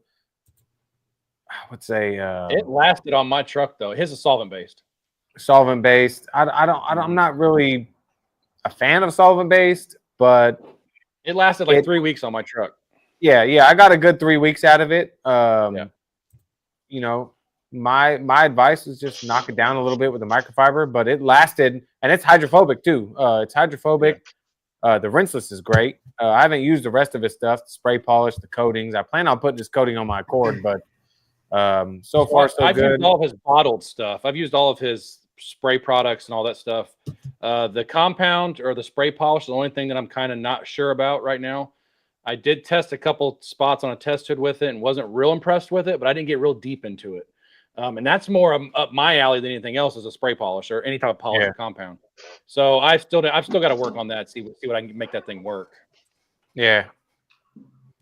Speaker 2: I would say,
Speaker 6: it lasted on my truck though. His is solvent-based.
Speaker 2: Solvent-based. I'm not really a fan of solvent-based, but
Speaker 6: it lasted like 3 weeks on my truck.
Speaker 2: Yeah, I got a good 3 weeks out of it. My advice is just knock it down a little bit with the microfiber, but it lasted, and it's hydrophobic too. It's hydrophobic. The rinseless is great. I haven't used the rest of his stuff, the spray polish, the coatings. I plan on putting this coating on my Accord, but so far so
Speaker 6: I've
Speaker 2: good.
Speaker 6: used all of his bottled stuff. I've used all of his spray products and all that stuff. The compound or the spray polish is the only thing that I'm kind of not sure about right now. I did test a couple spots on a test hood with it and wasn't real impressed with it, but I didn't get real deep into it. And that's more up my alley than anything else, is a spray polish or any type of polish or compound. So I've still got to work on that. See what I can make that thing work.
Speaker 2: Yeah.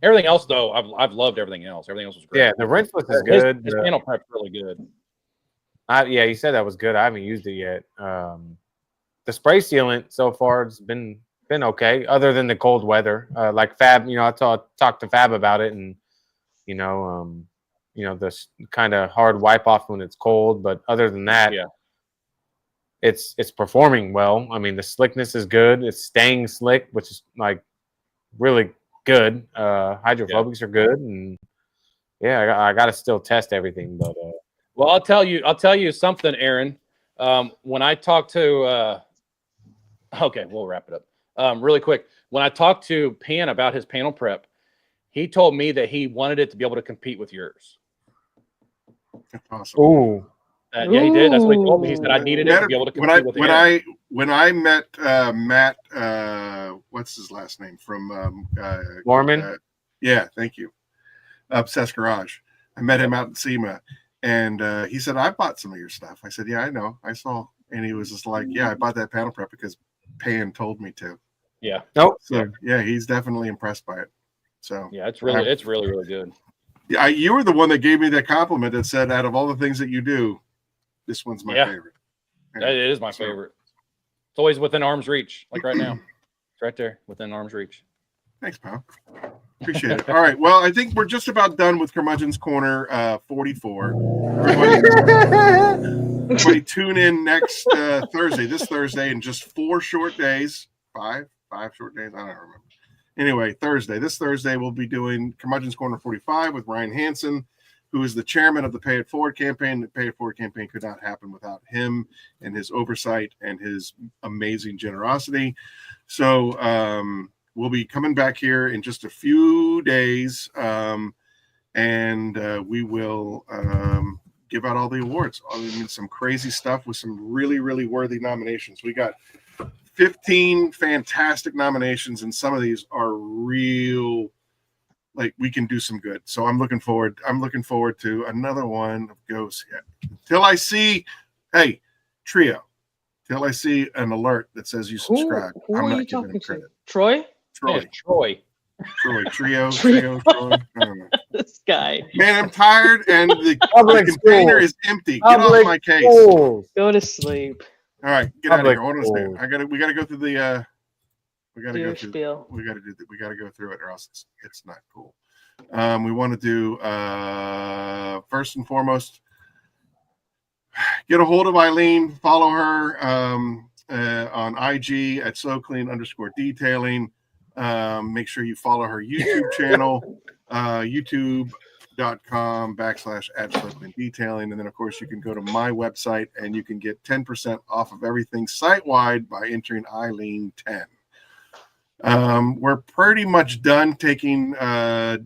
Speaker 6: Everything else though, I've loved everything else. Everything else was great.
Speaker 2: Yeah, the rinseless is good.
Speaker 6: His panel prep's really good.
Speaker 2: You said that was good. I haven't used it yet. The spray sealant so far has been okay, other than the cold weather. Like Fab, I talked to Fab about it, and this kind of hard wipe off when it's cold. But other than that, it's performing well. I mean, the slickness is good. It's staying slick, which is like really good. Hydrophobics are good, and I got to still test everything. But
Speaker 6: well, I'll tell you something, Aaron. When I talked to okay, we'll wrap it up really quick. When I talked to Pan about his panel prep, he told me that he wanted it to be able to compete with yours.
Speaker 1: Awesome.
Speaker 2: Ooh.
Speaker 6: Yeah, he did. That's what he told me. He said I needed it to be able to compete with Aaron.
Speaker 1: When I met Matt, what's his last name from
Speaker 2: Mormon?
Speaker 1: Yeah, thank you. Obsessed Garage. I met him out in SEMA, and he said, I bought some of your stuff. I said, yeah, I know. I saw. And he was just like, yeah, I bought that panel prep because Pan told me to.
Speaker 6: Yeah.
Speaker 2: Nope.
Speaker 1: So yeah, he's definitely impressed by it. So
Speaker 6: Yeah, it's really, really good.
Speaker 1: Yeah, you were the one that gave me that compliment that said, out of all the things that you do, this one's my favorite. Yeah.
Speaker 6: That is my favorite. It's always within arm's reach, like right now. It's right there within arm's reach.
Speaker 1: Thanks, pal. Appreciate it. All right. Well, I think we're just about done with Curmudgeon's Corner 44. Everybody tune in next Thursday, this Thursday, in just 4 short days. Five short days. I don't remember. Anyway, this Thursday, we'll be doing Curmudgeon's Corner 45 with Ryan Hansen, who is the chairman of the Pay It Forward campaign. The Pay It Forward campaign could not happen without him and his oversight and his amazing generosity. So we'll be coming back here in just a few days, and we will give out all the awards. I mean, some crazy stuff with some really, really worthy nominations. We got 15 fantastic nominations, and some of these are real, like, we can do some good. So I'm looking forward to another one of Ghosts. Till I see, hey, Trio, till I see an alert that says you subscribe.
Speaker 5: Who
Speaker 1: I'm
Speaker 5: are
Speaker 1: not
Speaker 5: you
Speaker 1: giving
Speaker 5: talking
Speaker 1: him
Speaker 5: to?
Speaker 1: credit.
Speaker 5: Troy?
Speaker 6: Yeah, Troy.
Speaker 1: Trio. I don't know.
Speaker 5: This guy.
Speaker 1: Man, I'm tired, and the
Speaker 2: Public
Speaker 1: container
Speaker 2: school.
Speaker 1: is empty. Get off my case.
Speaker 2: Schools.
Speaker 5: Go to sleep.
Speaker 1: All right, get out of here.
Speaker 2: Public
Speaker 1: Hold on a
Speaker 2: schools.
Speaker 1: second. We gotta go through the we gotta
Speaker 5: Do
Speaker 1: go
Speaker 5: your
Speaker 1: through
Speaker 5: spiel.
Speaker 1: we gotta go through it, or else it's not cool. We want to do first and foremost, get a hold of Eileen, follow her on IG at SoClean_detailing. Make sure you follow her YouTube channel, youtube.com/@SoCleanDetailing. And then, of course, you can go to my website and you can get 10% off of everything site-wide by entering Eileen10. We're pretty much done taking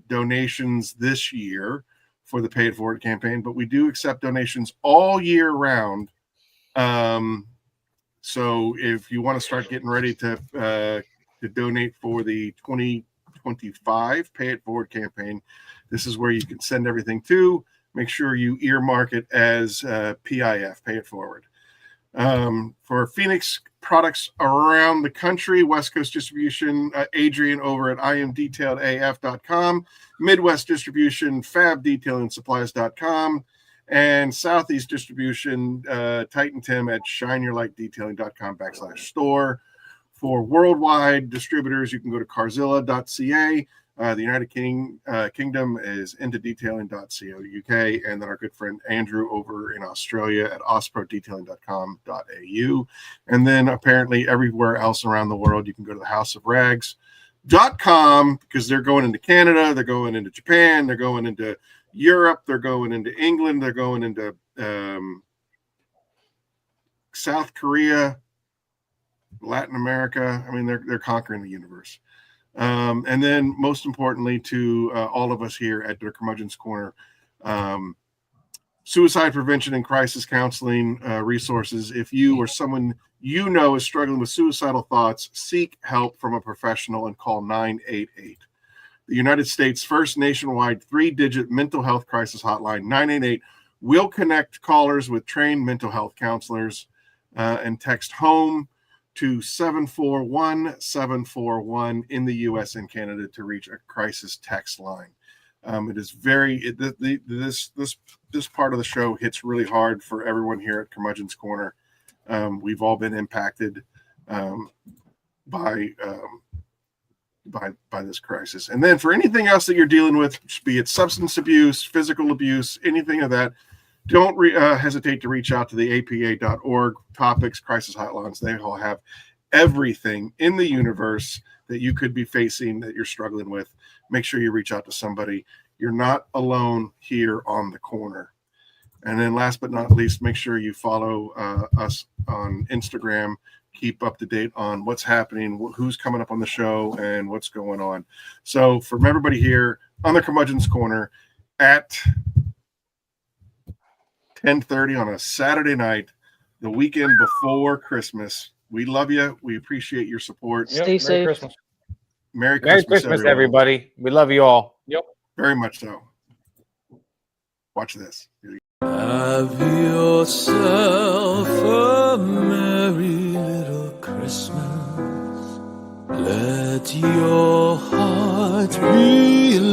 Speaker 1: donations this year for the Pay It Forward campaign, but we do accept donations all year round. So if you want to start getting ready to donate for the 2025 Pay It Forward campaign, this is where you can send everything to. Make sure you earmark it as PIF, Pay It Forward. For Phoenix products around the country, West Coast distribution, Adrian over at imdetailedaf.com, Midwest distribution, fabdetailindsupplies.com, and Southeast distribution, Titan Tim at shineyourlightdetailing.com/store. For worldwide distributors, you can go to carzilla.ca. The United Kingdom is intodetailing.co.uk, and then our good friend Andrew over in Australia at osprodetailing.com.au. And then apparently everywhere else around the world, you can go to the houseofrags.com, because they're going into Canada, they're going into Japan, they're going into Europe, they're going into England, they're going into South Korea, Latin America. I mean, they're conquering the universe. And then most importantly to all of us here at the Curmudgeon's Corner, suicide prevention and crisis counseling resources. If you or someone you know is struggling with suicidal thoughts, seek help from a professional and call 988. The United States' first nationwide 3-digit mental health crisis hotline, 988, will connect callers with trained mental health counselors, and text HOME to 741-741 in the U.S. and Canada to reach a crisis text line. It is this part of the show hits really hard for everyone here at Curmudgeon's Corner. We've all been impacted by this crisis. And then for anything else that you're dealing with, be it substance abuse, physical abuse, anything of that, don't hesitate to reach out to the APA.org topics, crisis hotlines. They all have everything in the universe that you could be facing, that you're struggling with. Make sure you reach out to somebody. You're not alone here on the corner. And then last but not least, make sure you follow us on Instagram. Keep up to date on what's happening, who's coming up on the show, and what's going on. So from everybody here on the Curmudgeon's Corner at 10:30 on a Saturday night, the weekend before Christmas. We love you. We appreciate your support.
Speaker 5: Stay safe.
Speaker 6: Christmas.
Speaker 1: Merry
Speaker 2: Merry
Speaker 1: Christmas,
Speaker 2: Christmas, everybody. We love you all.
Speaker 6: Yep.
Speaker 1: Very much so. Watch this.
Speaker 7: Have yourself a merry little Christmas. Let Let your heart be